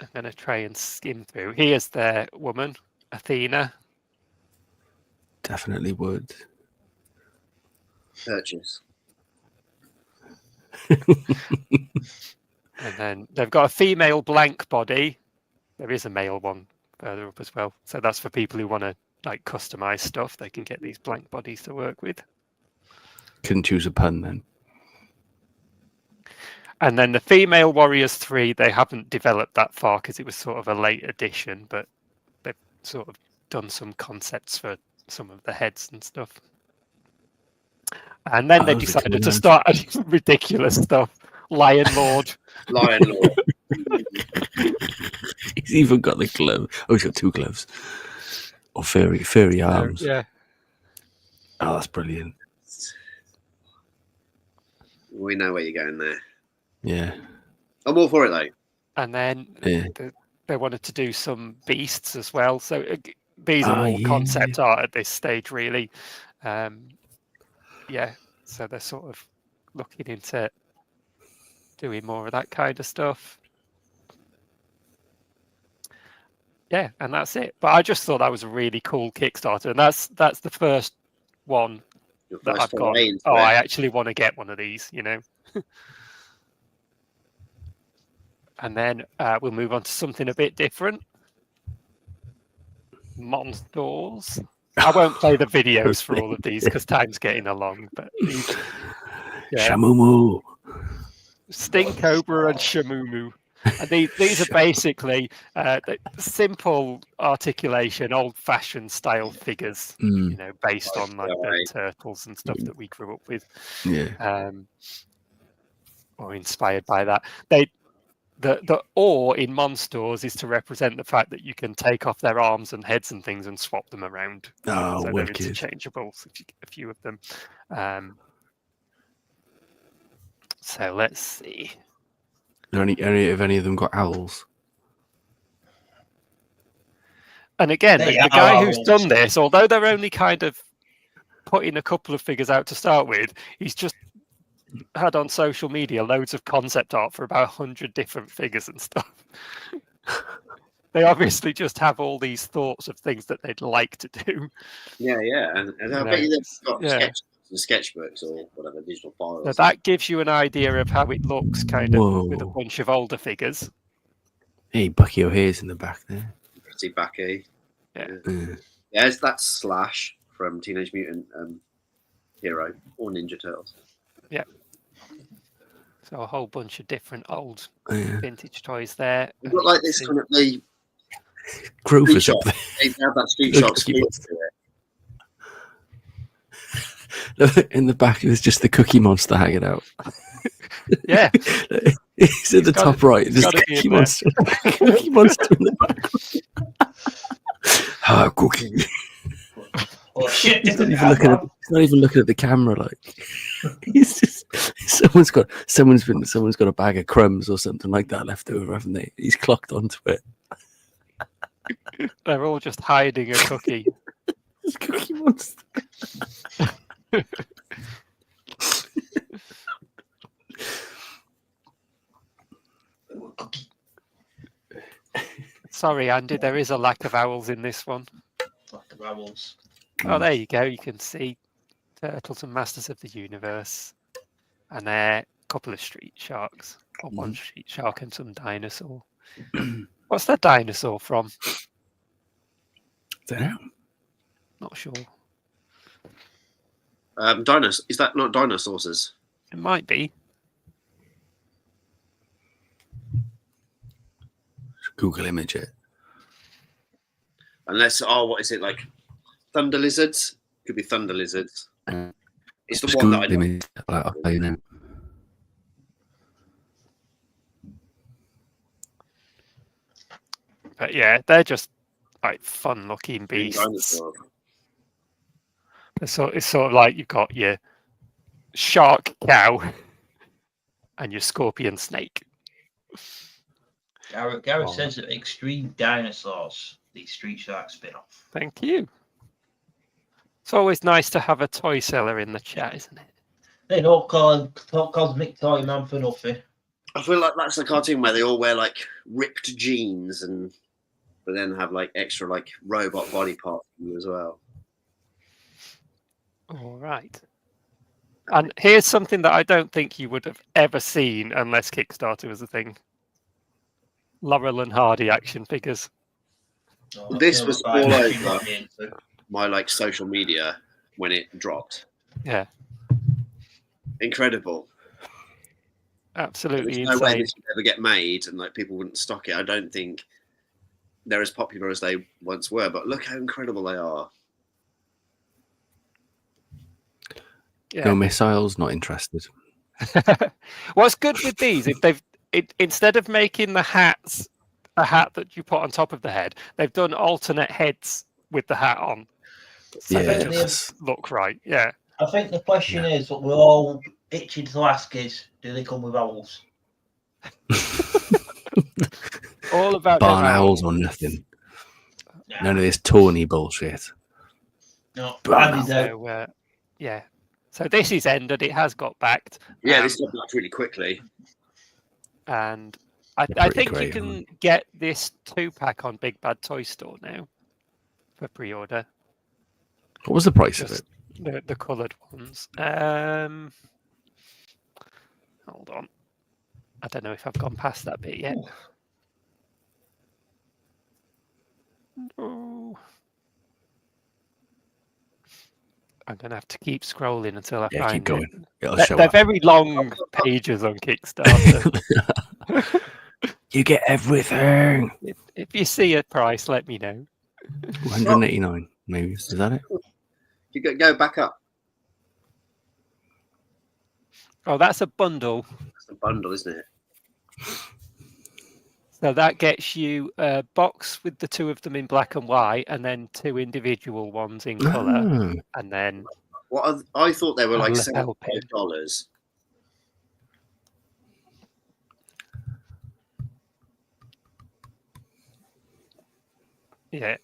I'm going to try and skim through. Here's their woman, Athena. Definitely would. Purchase. And then they've got a female blank body. There is a male one further up as well. So that's for people who want to like customize stuff. They can get these blank bodies to work with. Couldn't choose a pun then. And then the female Warriors 3, they haven't developed that far because it was sort of a late addition, but they've sort of done some concepts for some of the heads and stuff. And then they decided to start adding ridiculous stuff. Lion Lord. He's even got the glove. Oh, he's got 2 gloves. Or furry arms. Yeah. Oh, that's brilliant. We know where you're going there. Yeah. I'm all for it though. And then Yeah. they wanted to do some beasts as well. So these are all concept art at this stage, really. Yeah. So they're sort of looking into doing more of that kind of stuff. Yeah, and that's it. But I just thought that was a really cool Kickstarter, and that's the first one that I've gone, oh, I actually want to get one of these, you know. And then we'll move on to something a bit different. Monsters. I won't play the videos for all of these because time's getting along. But these, Shamumu. Sting Cobra and Shamumu. And these are basically simple articulation, old-fashioned style figures, you know, based on like the turtles and stuff that we grew up with, or inspired by that. The ore in Monsters is to represent the fact that you can take off their arms and heads and things and swap them around. Oh, so they're wicked. interchangeable. So a few of them. So let's see. Have any of them got owls? And again, the guy who's done this, although they're only kind of putting a couple of figures out to start with, he's just had on social media loads of concept art for about 100 different figures and stuff. They obviously just have all these thoughts of things that they'd like to do. Yeah, and I bet you they've got sketchbooks or whatever, digital files. So that gives you an idea of how it looks, kind of, with a bunch of older figures. Hey, Bucky O'Hare's in the back there. Pretty Bucky. Yeah. There's that Slash from Teenage Mutant Hero or Ninja Turtles. Yeah. So a whole bunch of different old vintage toys there. We've got like this kind of the Grover's up there. They have that Street Shark screen to it. In the back, there's just the Cookie Monster hanging out. Yeah. He's at the top right. There's Cookie Monster. Cookie Monster in the back. Ah, Cookie. Oh shit! He's not even looking at the camera. Like he's just someone's got a bag of crumbs or something like that left over, haven't they? He's clocked onto it. They're all just hiding a cookie. It's Cookie Monster. Sorry, Andy, there is a lack of owls in this one. Lack of owls. Oh, there you go. You can see Turtles and Masters of the Universe. And a couple of street sharks. Or one street shark and some dinosaur. What's that dinosaur from? Don't know. Not sure. Is that not dinosaurs? It might be. Google image it. Unless, what is it like? Thunder lizards? Could be thunder lizards. It's the one that I know. But yeah, they're just like fun-looking beasts. It's sort of like you've got your shark cow and your scorpion snake. Gareth says that Extreme Dinosaurs, the Street Shark spin-off. Thank you. It's always nice to have a toy seller in the chat, isn't it? They don't call Cosmic Toy Man for nothing. I feel like that's the cartoon where they all wear like ripped jeans but then have like extra like robot body parts as well. All right. And here's something that I don't think you would have ever seen unless Kickstarter was a thing. Laurel and Hardy action figures. Oh, this was all over my like social media when it dropped. Yeah. Incredible. Absolutely There's insane. No way this would ever get made and like people wouldn't stock it. I don't think they're as popular as they once were, but look how incredible they are. Yeah. No missiles, not interested. What's good with these, if instead of making the hats a hat that you put on top of the head, they've done alternate heads with the hat on. So Yeah, they just look right. Yeah. I think the question is what we're all itching to ask is, do they come with owls? All about barn them owls or nothing. Nah. None of this tawny bullshit. No. Barn Andy, owl. So yeah. So this is ended. It has got backed. Yeah, this got back really quickly. And I They're pretty think you great, can aren't get this 2-pack on Big Bad Toy Store now for pre-order. What was the price of Just it? the coloured ones. Hold on. I don't know if I've gone past that bit yet. Oh. I'm going to have to keep scrolling until I Yeah, find keep going. it. It'll show They're up. very long pages on Kickstarter. You get everything. If you see a price, let me know. 189, maybe. Is that it? You go back up. Oh, that's a bundle. It's a bundle, isn't it? So that gets you a box with the 2 of them in black and white, and then 2 individual ones in colour, Ah, and then I thought they were like A lapel pin. $75. yeah.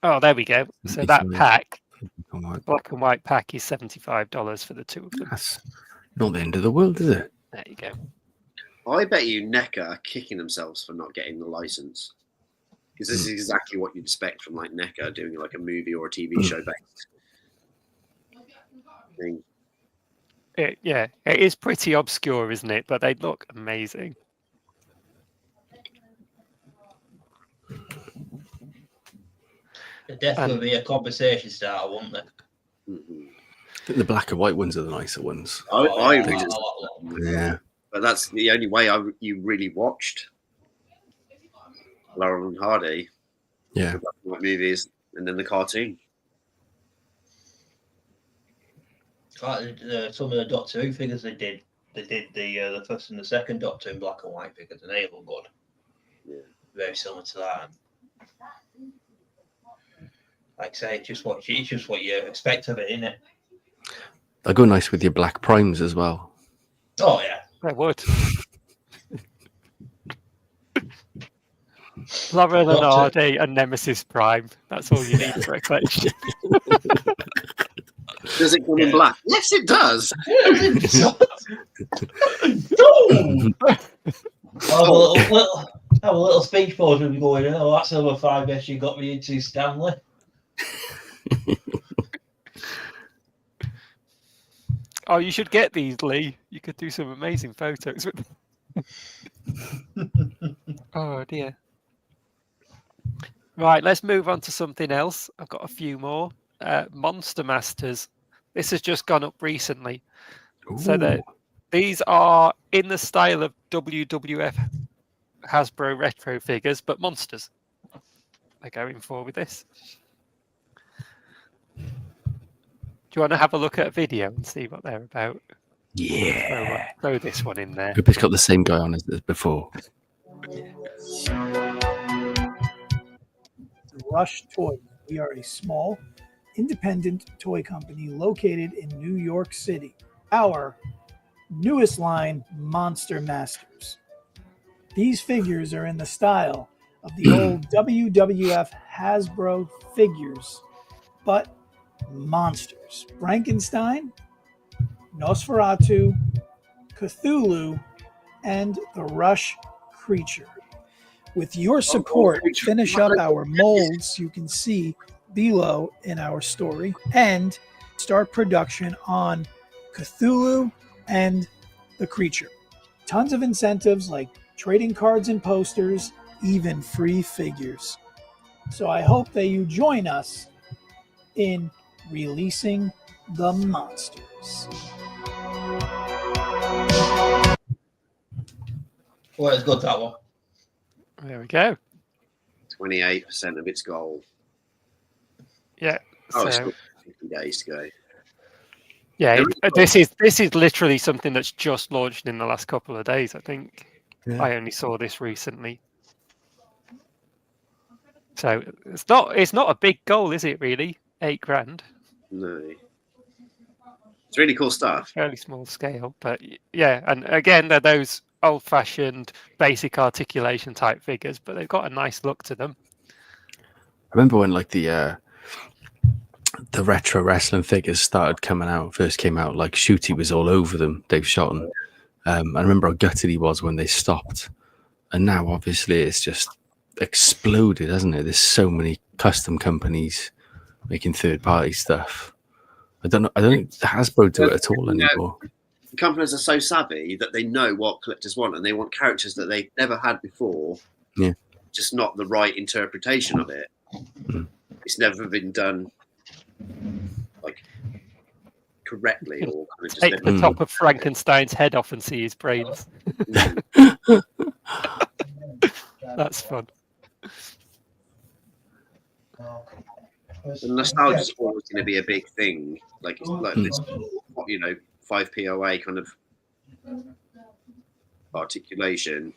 Oh, there we go. So that Nice. pack, all right. black and white pack, is $75 for the 2 of them. That's not the end of the world, is it? There you go. I bet you NECA are kicking themselves for not getting the license. Because this is exactly what you'd expect from like NECA doing like a movie or a TV show based thing. It is pretty obscure, isn't it? But they look amazing. It'd definitely be a conversation starter, wouldn't they? Mm-hmm. I think the black and white ones are the nicer ones. I yeah, really, a lot. Yeah. but that's the only way you really watched Laurel and Hardy. Yeah. The black and white movies, and then the cartoon. Like some of the Doctor Who figures they did the first and the second Doctor in black and white figures, and they look good. Yeah. Very similar to that. Like I say, it's just what you expect of it, isn't it? They go nice with your black primes as well. Oh yeah. They would. Laurel and Hardy and Nemesis Prime. That's all you need for a collection. Does it come in black? Yes, it does. Have a little speech pause when we go in. Oh, that's over 5S you got me into, Stanley. Oh, you should get these, Lee. You could do some amazing photos with them. Oh dear. Right, let's move on to something else. I've got a few more. Monster Masters. This has just gone up recently. So these are in the style of WWF Hasbro retro figures, but monsters. They're going for with this. Do you want to have a look at a video and see what they're about? Yeah. Throw this one in there. Hope it's got the same guy on as before. Rush Toys. We are a small, independent toy company located in New York City. Our newest line, Monster Masters. These figures are in the style of the old WWF Hasbro figures, but monsters. Frankenstein, Nosferatu, Cthulhu, and the Rush creature. With your support, finish up our molds you can see below in our story and start production on Cthulhu and the creature. Tons of incentives like trading cards and posters, even free figures. So I hope that you join us in releasing the monsters. Well, it's good, that one. There we go. 28% of its goal. Yeah. Oh, it's So got 50 days to go. yeah, this is literally something that's just launched in the last couple of days. I think Yeah. I only saw this recently. So it's not a big goal, is it? Really, £8,000. No. It's really cool stuff. Fairly small scale, but yeah. And again, they're those old-fashioned, basic articulation type figures, but they've got a nice look to them. I remember when like the retro wrestling figures first came out, like Shooty was all over them, Dave Shotton. I remember how gutted he was when they stopped. And now obviously it's just exploded, hasn't it? There's so many custom companies making third-party stuff. I don't think Hasbro do it at all anymore. Companies are so savvy that they know what collectors want, and they want characters that they've never had before. Yeah. Just not the right interpretation of it. Mm. It's never been done like correctly, or kind of just Take the top of Frankenstein's head off and see his brains. That's fun. The nostalgia is always going to be a big thing. Like it's like this, 5POA kind of articulation.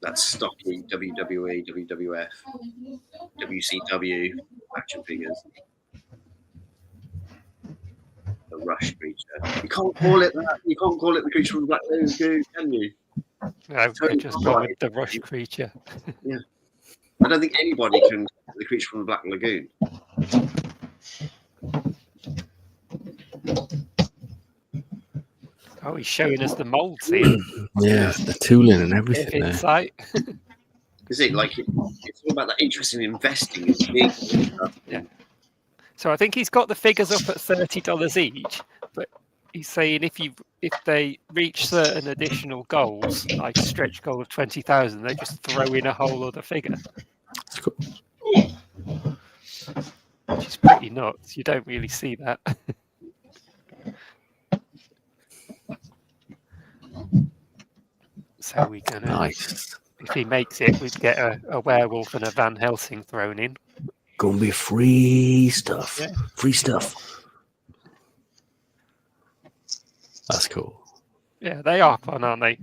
That's stocky WWE, WWF, WCW action figures. The Rush creature. You can't call it that. You can't call it the creature from the Black Lagoon, can you? No, we just gone with the Rush creature. Yeah. I don't think anybody can call the creature from the Black Lagoon. Oh, he's showing us the molds here. Yeah, the tooling and everything there. Insight. Is it like it's all about that interest in investing in big stuff? Yeah. So I think he's got the figures up at $30 each, but he's saying if they reach certain additional goals, like a stretch goal of 20,000, they just throw in a whole other figure. That's cool. Which is pretty nuts. You don't really see that. So we're gonna. Nice. If he makes it, we'd get a werewolf and a Van Helsing thrown in. Gonna be free stuff. Yeah. Free stuff. That's cool. Yeah, they are fun, aren't they?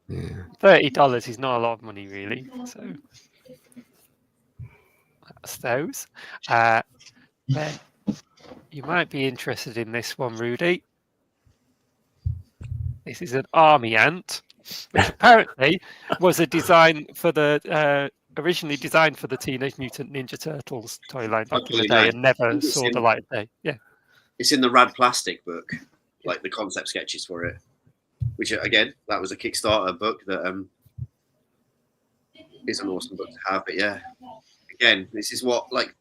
Yeah. $30 is not a lot of money, really. So that's those. Then you might be interested in this one, Rudy. This is an army ant, which apparently was a design for the originally designed for the Teenage Mutant Ninja Turtles toy line back in the day, and never saw the light of day. Yeah, it's in the Rad Plastic book, like the concept sketches for it. Which again, that was a Kickstarter book that is an awesome book to have. But yeah, again, this is what like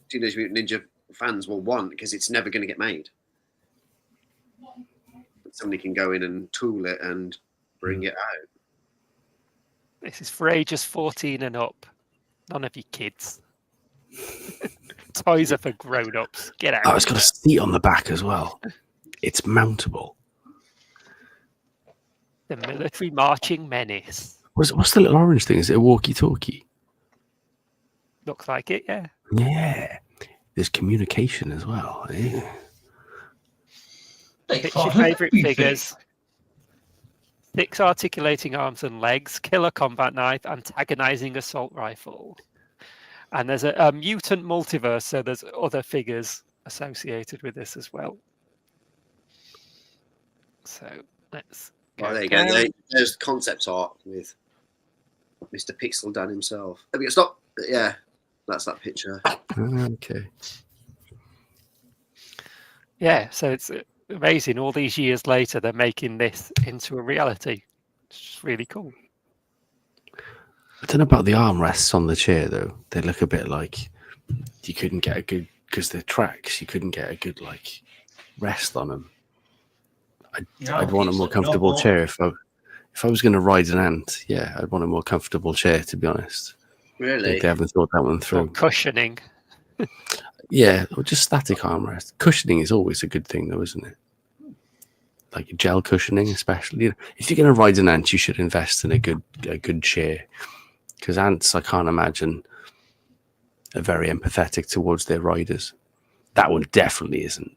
Teenage Mutant Ninja fans will want, because it's never going to get made. Somebody can go in and tool it and bring it out. this is for ages 14 and up. None of you kids. Toys are for grown-ups. Get out. Oh, it's got a seat on the back as well. It's mountable. The military marching menace. What's the little orange thing? Is it a walkie-talkie? Looks like it, yeah. Yeah. There's communication as well. Yeah. Pick your favourite figures. 6 articulating arms and legs, killer combat knife, antagonizing assault rifle. And there's a mutant multiverse, so there's other figures associated with this as well. So let's go. Oh, there you go. There's concept art with Mr. Pixel Dan himself. There we go. Stop. Yeah, that's that picture. Okay. Yeah, so it's amazing. All these years later, they're making this into a reality. It's just really cool. I don't know about the armrests on the chair, though. They look a bit like you couldn't get a good, because they're tracks, you couldn't get a good, like, rest on them. I'd want a more comfortable chair if I was going to ride an ant. Yeah, I'd want a more comfortable chair, to be honest. Really? They haven't thought that one Or through. cushioning. Yeah, or just static armrest. Cushioning is always a good thing, though, isn't it? Like gel cushioning, especially. If you're going to ride an ant, you should invest in a good chair. Because ants, I can't imagine, are very empathetic towards their riders. That one definitely isn't.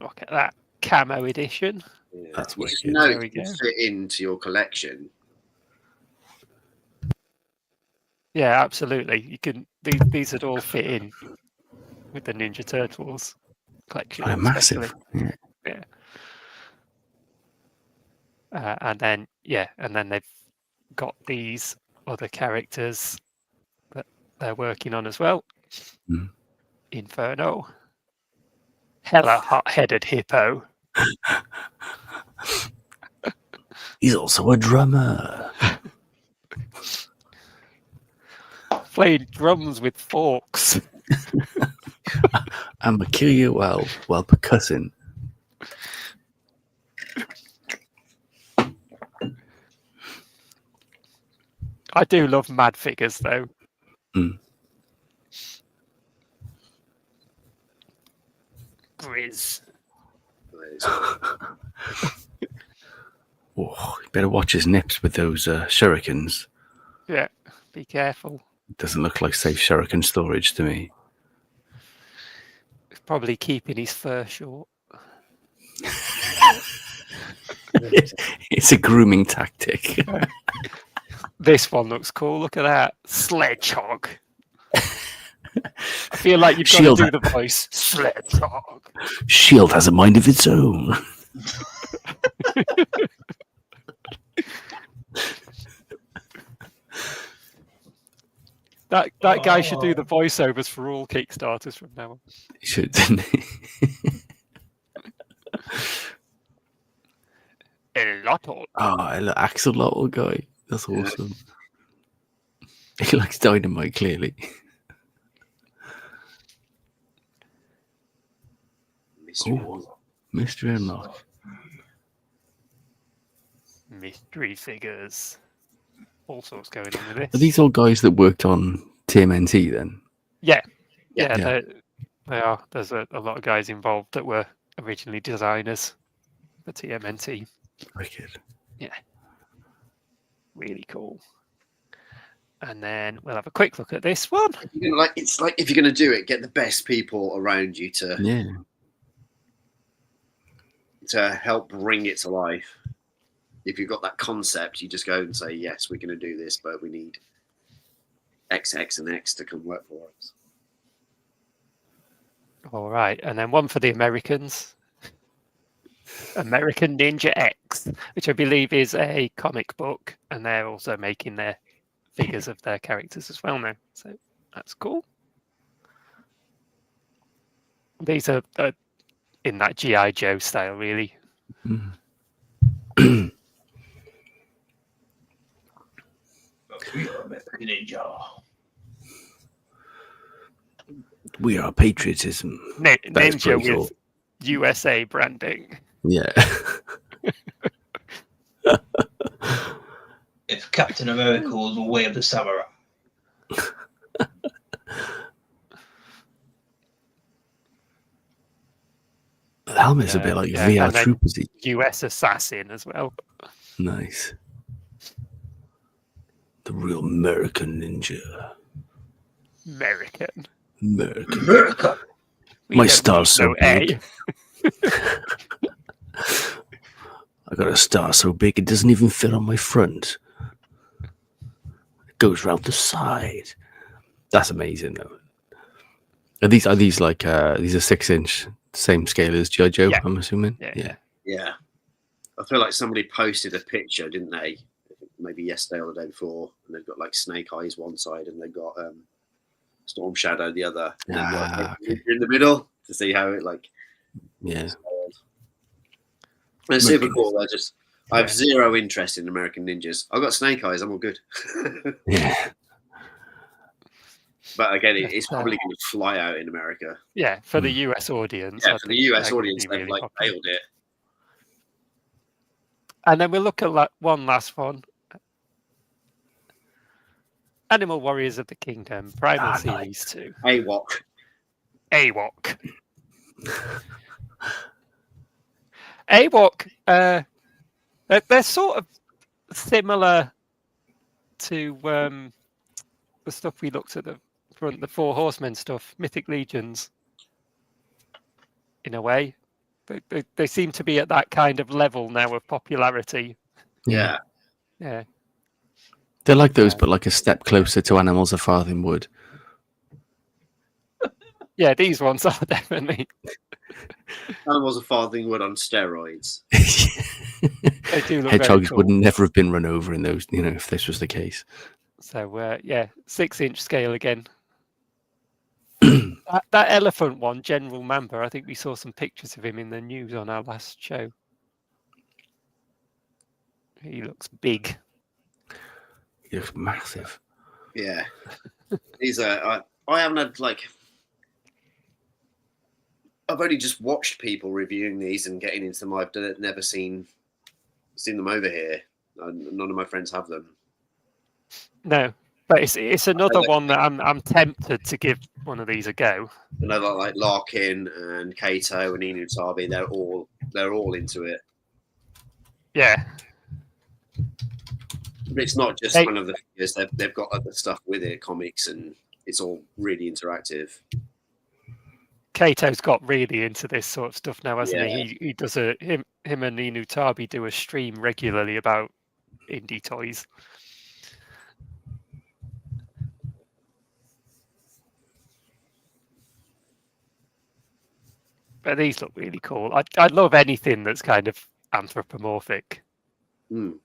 Look at that camo edition. Yeah. That's You just wicked. know There we it can go. fit into your collection. Yeah, absolutely. You can. These would all fit in with the Ninja Turtles collection, Oh, massive. especially. Yeah. And then they've got these other characters that they're working on as well. Mm. Inferno, hella hot-headed hippo. He's also a drummer. Playing drums with forks. I'm gonna kill you while percussing. I do love mad figures though. Mm. Grizz. Oh, you better watch his nips with those shurikens. Yeah, be careful. Doesn't look like safe shuriken storage to me. He's probably keeping his fur short. It's a grooming tactic. This one looks cool. Look at that. Sledgehog. I feel like you've got Shield. to do the voice. Sledgehog. Shield has a mind of its own. That guy should do the voiceovers for all Kickstarters from now on. He should, didn't he? A lot of. Oh, axolotl guy. That's awesome. He likes dynamite, clearly. Mystery unlocked. Mystery figures. All sorts going on with this. Are these all guys that worked on TMNT then? Yeah. Yeah. They are. There's a lot of guys involved that were originally designers for TMNT. Wicked. Yeah. Really cool. And then we'll have a quick look at this one. It's like if you're going to do it, get the best people around you to help bring it to life. If you've got that concept, you just go and say, yes, we're going to do this, but we need X, X, and X to come work for us. All right. And then one for the Americans. American Ninja X, which I believe is a comic book. And they're also making their figures of their characters as well now. So that's cool. These are in that G.I. Joe style, really. We are American Ninja. We are patriotism. Ninja with USA branding. Yeah. If Captain America was the way of the samurai. The helmet's a bit like VR Troopers. US Assassin as well. Nice. The real American Ninja. American. America. My star's so big. I got a star so big it doesn't even fit on my front. It goes round the side. That's amazing, though. Are these like these are 6-inch, same scale as G.I. Joe? Yeah. I'm assuming. Yeah. I feel like somebody posted a picture, didn't they? Maybe yesterday or the day before, and they've got like Snake Eyes one side, and they've got Storm Shadow the other, in the middle to see how it like. Yeah. It's super cool. I have zero interest in American Ninjas. I've got Snake Eyes. I'm all good. Yeah. But again, it's probably going to fly out in America. Yeah, for the US audience. Yeah, for the US audience, they've like nailed it. And then we'll look at one last one. Animal Warriors of the Kingdom, Primal Series 2. AWOC. AWOC, they're sort of similar to the stuff we looked at the front, the Four Horsemen stuff, Mythic Legions, in a way. They seem to be at that kind of level now of popularity. Yeah. Yeah. They're like those, but like a step closer to Animals of Farthing Wood. Yeah, these ones are definitely. Animals of Farthing Wood on steroids. They do look very Hedgehogs cool. would never have been run over in those, if this was the case. So yeah, 6-inch scale again. that elephant one, General Mamba, I think we saw some pictures of him in the news on our last show. He looks big. He looks massive. Yeah. These are. I haven't had I've only just watched people reviewing these and getting into them. I've never seen them over here. None of my friends have them. No, but it's another one that I'm tempted to give one of these a go. I know that like Larkin and Kato and Inutabi, they're all into it. Yeah. But it's not just one of the figures. They've got other stuff with it, comics, and it's all really interactive. Kato's got really into this sort of stuff now, hasn't he? He does him and Inutabi do a stream regularly about indie toys. But these look really cool. I love anything that's kind of anthropomorphic. Mm.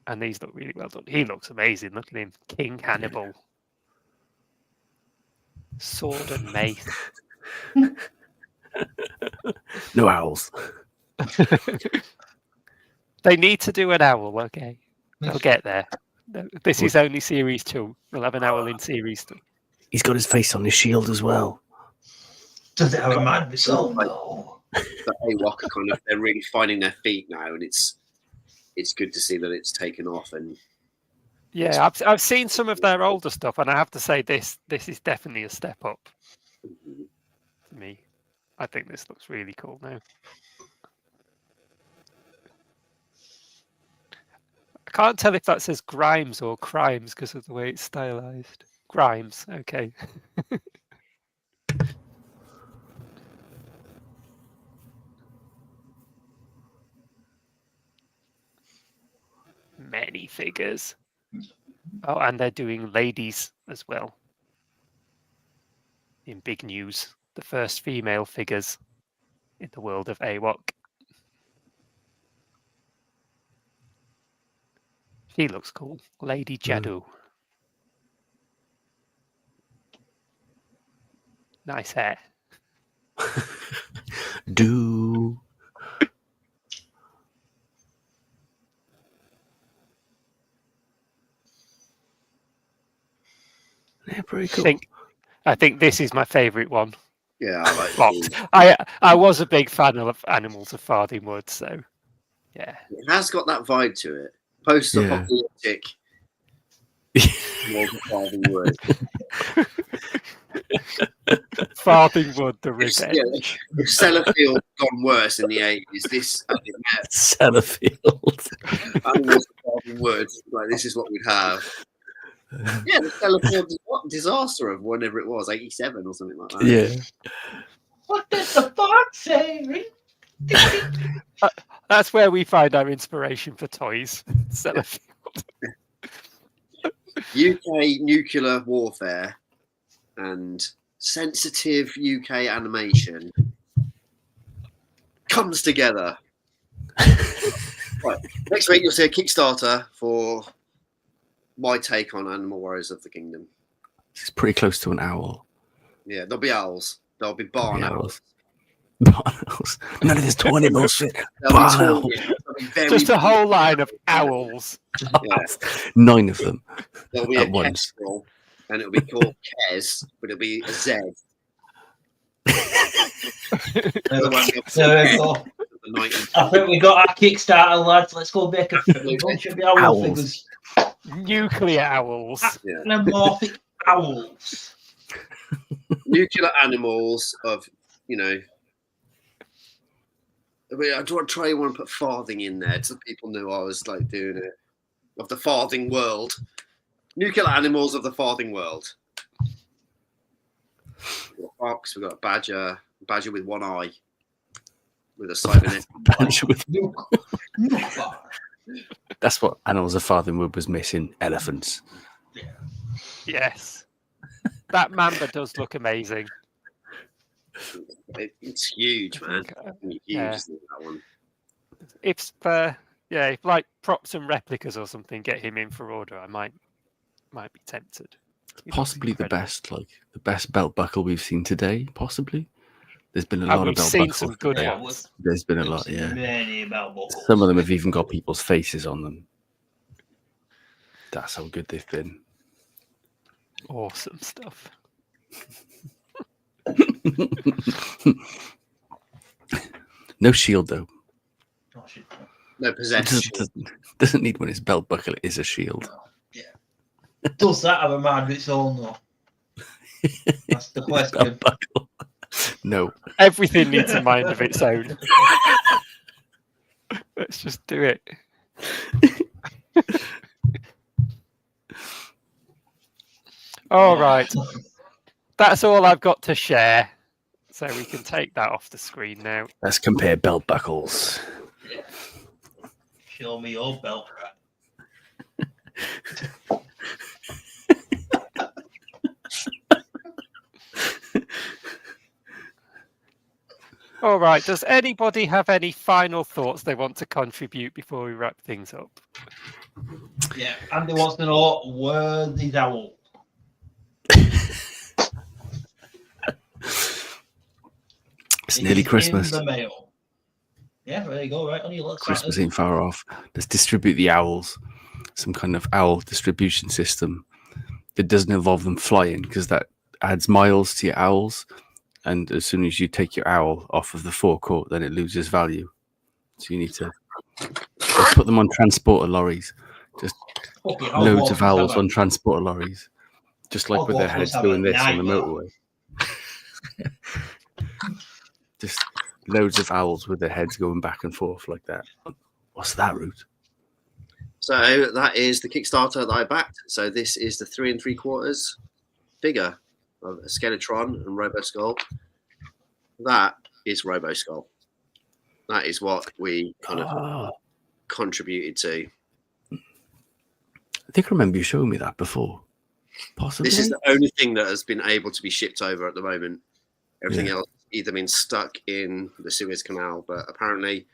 And these look really well done. He looks amazing. Look at him. King Hannibal. Sword and mace. No owls. They need to do an owl, okay? They'll get there. This is only series 2. We'll have an owl in series 3. He's got his face on his shield as well. Does it have a man with soul? No. The Awok are kind of, they're really finding their feet now, and it's good to see that it's taken off. And yeah, I've seen some of their older stuff, and I have to say this is definitely a step up for me. I think this looks really cool now. I can't tell if that says Grimes or Crimes because of the way it's stylized. Grimes, okay. Many figures. Oh, and they're doing ladies as well. In big news, the first female figures in the world of Awok. She looks cool. Lady Jadu. Nice hair. Do. Yeah, pretty cool. I think this is my favourite one. yeah, I like Locked. I was a big fan of Animals of Farthing Wood, so yeah. it has got that vibe to it. Post-apocalyptic. More than Farthing Wood. Farthing Wood, the If revenge. Sellafield gone worse in the 80s, this Sellafield. Animals of Farthing Wood, like this is what we'd have. Yeah, the Sellafield disaster of whenever it was, 87 or something like that. Yeah. What did the fox say? That's where we find our inspiration for toys. Sellafield. UK nuclear warfare and sensitive UK animation comes together. Right. Next week you'll see a Kickstarter for my take on Animal Warriors of the Kingdom. It's pretty close to an owl. Yeah, there'll be owls. There'll be barn owls. Barn owls. None of this 20 bullshit. Barn owls. Just a whole line of owls. Yeah. 9 of them. There'll be At a once. kestrel, and it'll be called Kez, but it'll be a Z. There we go. I think we got our Kickstarter, lads. Let's go make a bunch of owl Owls. figures. Nuclear owls. Yeah. Anamorphic owls. Nuclear animals of, I mean, I want to put farthing in there so people knew I was like doing it. Of the farthing world. Nuclear animals of the farthing world. We've got a fox, we've got a badger with one eye. With a cybernetic Badger with That's what Annals of Farthingwood was missing. Elephants. Yes. That Mamba does look amazing. It's huge, man. Huge, Yeah. isn't it, that one? If like props and replicas or something get him in for order, I might be tempted. He looks Possibly the incredible. best belt buckle we've seen today. Possibly. There's been a And lot of we've belt seen buckles. some good today. ones. There's been a We've lot, seen yeah. many belt buckles. Some of them have even got people's faces on them. That's how good they've been. Awesome stuff. No shield though. Oh, shit. No It possession. doesn't need when his belt buckle is a shield. Does that have a mind of its own, though? That's the question. Belt buckle. No. Everything needs a mind of its own. Let's just do it. All right. That's all I've got to share. So we can take that off the screen now. Let's compare belt buckles. Show me your belt. All right. Does anybody have any final thoughts they want to contribute before we wrap things up? Yeah, Andy wants to know where's his owl? It's nearly It is Christmas. In the mail. Yeah, there you go. Right on your left. Christmas ain't far off. Let's distribute the owls. Some kind of owl distribution system that doesn't involve them flying, because that adds miles to your owls. And as soon as you take your owl off of the forecourt, then it loses value. So you need to put them on transporter lorries. Just loads of owls on transporter lorries. Just like with their heads doing this on the motorway. Just loads of owls with their heads going back and forth like that. What's that, Root? So that is the Kickstarter that I backed. So this is the 3 3/4 figure of a Skeletron and Roboskull. That is Roboskull. That is what we kind of contributed to. I think I remember you showing me that before. Possibly. This is the only thing that has been able to be shipped over at the moment. Everything else either been stuck in the Suez Canal, but apparently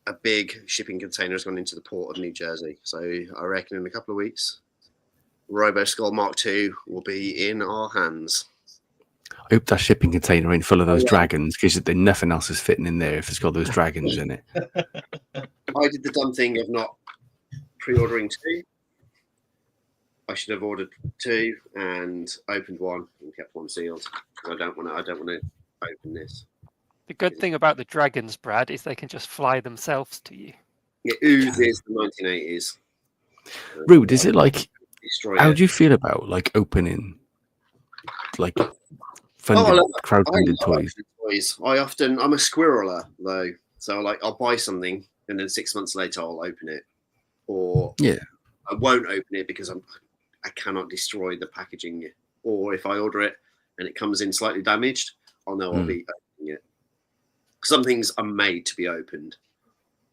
a big shipping container has gone into the port of New Jersey. So I reckon in a couple of weeks, Roboskull Mark II will be in our hands. I hope that shipping container ain't full of those dragons, because nothing else is fitting in there if it's got those dragons in it. I did the dumb thing of not pre-ordering 2. I should have ordered 2 and opened 1 and kept 1 sealed. I don't want to open this. The good thing about the dragons, Brad, is they can just fly themselves to you. It oozes the 1980s. Rude, is it like? Destroy How it. do you feel about like opening, like funded, crowdfunded toys? I'm a squirreler though, so like I'll buy something and then 6 months later I'll open it, or I won't open it because I cannot destroy the packaging, or if I order it and it comes in slightly damaged, I'll know I'll be opening it. Some things are made to be opened.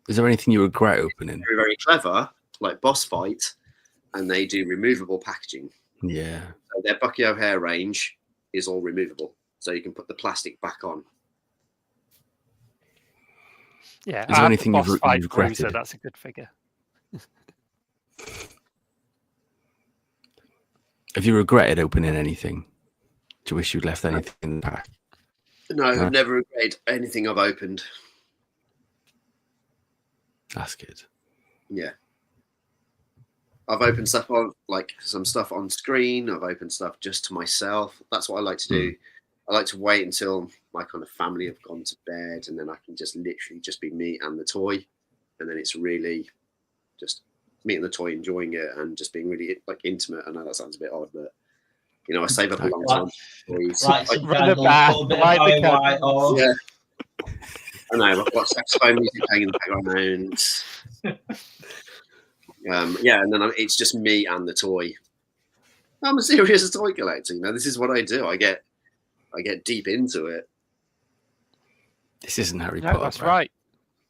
Is there anything you regret opening? Very, very clever, like Boss Fight, and they do removable packaging. Yeah. So their Bucky O'Hare range is all removable, so you can put the plastic back on. Yeah, Is there anything you've regretted? Bruiser, that's a good figure. Have you regretted opening anything? Do you wish you'd left anything in the pack? No, I've never regretted anything I've opened. That's good. Yeah. I've opened stuff on, like some stuff on screen. I've opened stuff just to myself. That's what I like to do. I like to wait until my kind of family have gone to bed, and then I can just literally just be me and the toy. And then it's really just me and the toy enjoying it and just being really like intimate. I know that sounds a bit odd, but you know, I save up a long time. Run a bath, light the candles. Yeah. I know, I've got saxophone music playing in the background. Yeah, and then it's just me and the toy. I'm a serious toy collector. You know, this is what I do. I get deep into it. This isn't Harry Potter. That's right.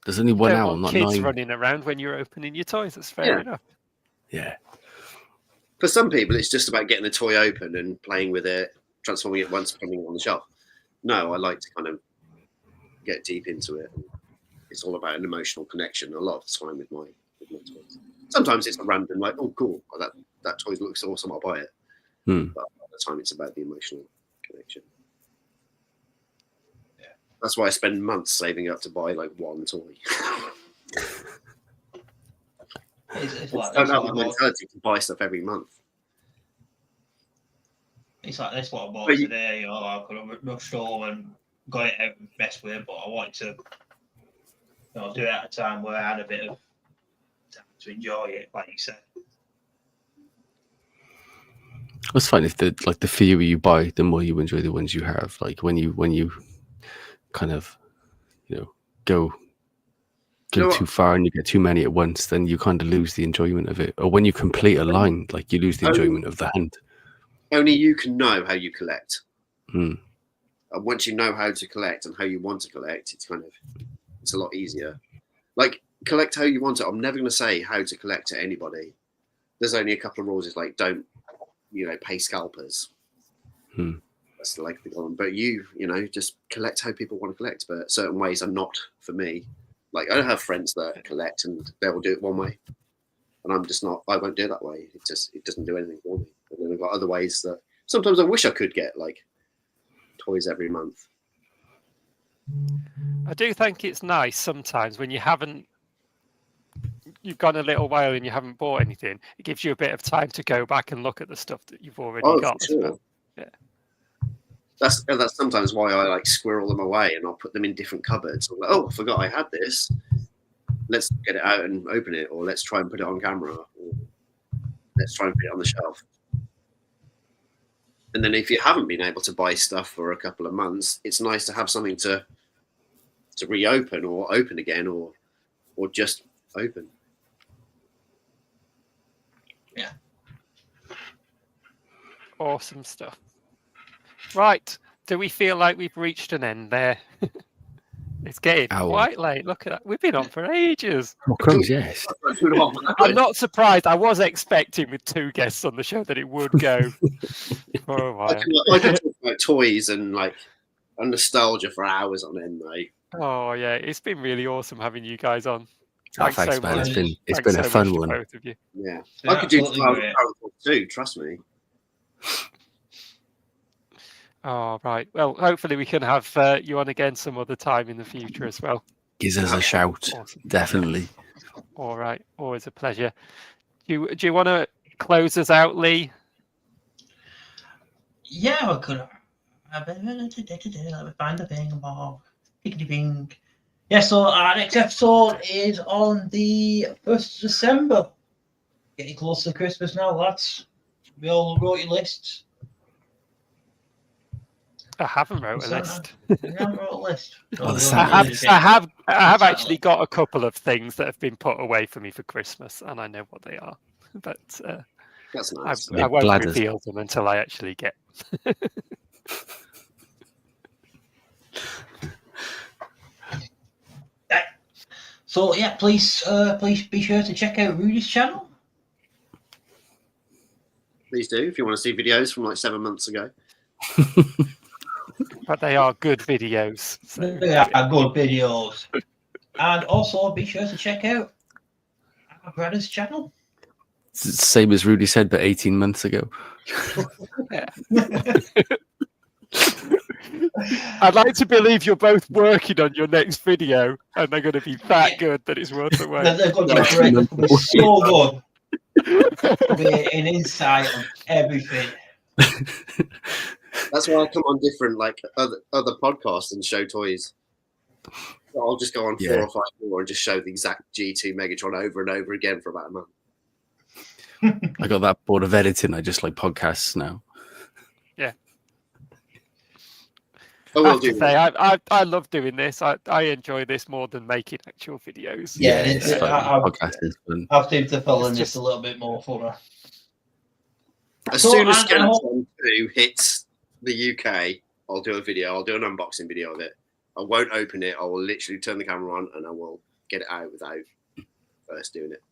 There's only one Don't owl, want not kids 9. running around when you're opening your toys. That's fair Yeah. enough. Yeah. For some people, it's just about getting the toy open and playing with it, transforming it once, putting it on the shelf. No, I like to kind of get deep into it. And it's all about an emotional connection a lot of the time with my toys. Sometimes it's a random, like, oh, cool, that toy looks awesome, I'll buy it. But a lot of the time, it's about the emotional connection. Yeah. That's why I spend months saving up to buy like one toy. It's I don't have the mentality to buy stuff every month. It's like that's what I bought But you- today. I could have rushed home and got it out and messed with it, but I wanted to do it at a time where I had a bit of time to enjoy it, like you said. It's fine if the fewer you buy, the more you enjoy the ones you have. Like when you kind of go too far and you get too many at once, then you kind of lose the enjoyment of it. Or when you complete a line, like you lose the enjoyment of the hand. Only you can know how you collect. Mm. And once you know how to collect and how you want to collect, it's a lot easier. Like, collect how you want it. I'm never going to say how to collect to anybody. There's only a couple of rules. It's like, don't, pay scalpers. That's like the one. But just collect how people want to collect. But certain ways are not for me. Like, I have friends that collect and they will do it one way. And I'm just not, I won't do it that way. It doesn't do anything for me. And then I've got other ways that sometimes I wish I could get like toys every month. I do think it's nice sometimes when you've gone a little while and you haven't bought anything. It gives you a bit of time to go back and look at the stuff that you've already got. For sure. Yeah. That's sometimes why I like squirrel them away and I'll put them in different cupboards. I'm like, oh, I forgot I had this. Let's get it out and open it, or let's try and put it on camera, or let's try and put it on the shelf. And then if you haven't been able to buy stuff for a couple of months, it's nice to have something to reopen or open again, or just open. Yeah. Awesome stuff. Right. Do we feel like we've reached an end there? It's getting quite late. Look at that. We've been on for ages. Well, crumbs, yes. I'm not surprised. I was expecting with 2 guests on the show that it would go for a while. I can talk about toys and like a nostalgia for hours on end, mate. Oh yeah, it's been really awesome having you guys on. Thanks, so man. much. It's been a fun one. Both of you. Yeah, Yeah, I could do absolutely 12 hours too. Trust me. Oh right. Well, hopefully we can have you on again some other time in the future as well. Gives us a shout. Awesome. Definitely. All right. Always a pleasure. Do you want to close us out, Lee? Yeah, I could. Let me find the thing about pickety bing. Yeah, so our next episode is on the 1st of December. Getting close to Christmas now, lads. We all wrote your lists. I haven't wrote a list. We haven't wrote a list. I have actually got a couple of things that have been put away for me for Christmas, and I know what they are. But That's nice. I won't reveal them until I actually get. So yeah, please be sure to check out Rudy's channel. Please do if you want to see videos from like 7 months ago. But they are good videos. So. They are good videos. And also be sure to check out our brother's channel. Same as Rudy said, but 18 months ago. Yeah. I'd like to believe you're both working on your next video and they're going to be that good that it's worth the wait. They're going to be great. They're going to be so good. There'll be an insight on everything. That's why I come on different like other podcasts and show toys. So I'll just go on 4 or 5 more and just show the exact G2 Megatron over and over again for about a month. I got that bored of editing. I just like podcasts now. Yeah. I I have to say, I love doing this. I enjoy this more than making actual videos. Yeah, it's fun. Podcast is fun. I've seemed to fill in It's just just- a little bit more for her. As So, soon as and- Skeleton 2 hits the UK, I'll do a video. I'll do an unboxing video of it. I won't open it. I will literally turn the camera on and I will get it out without first doing it.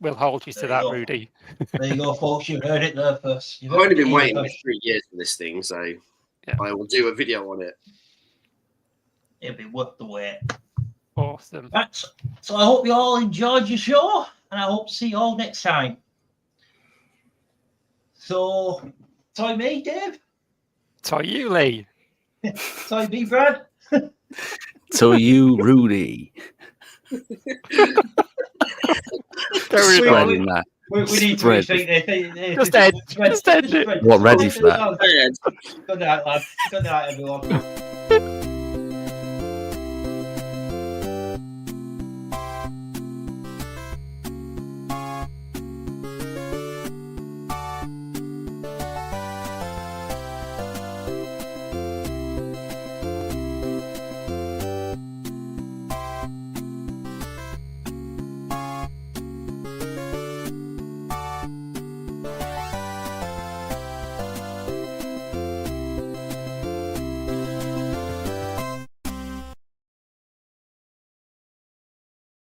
We'll hold you to There that, you go. Rudy. There you go, folks. You've heard it there first. I've only been waiting for 3 years for this thing, so Yeah. I will do a video on it. It'll be worth the wait. Awesome. Right, so I hope you all enjoyed your show, and I hope to see you all next time. So, sorry me, Dave. To you, Lee. Sorry me, Brad. So you, Rudy. Spreading that. We need to Spread. rethink this. Just end. Just end it. What, ready for that? Good night, lads. Good night, everyone.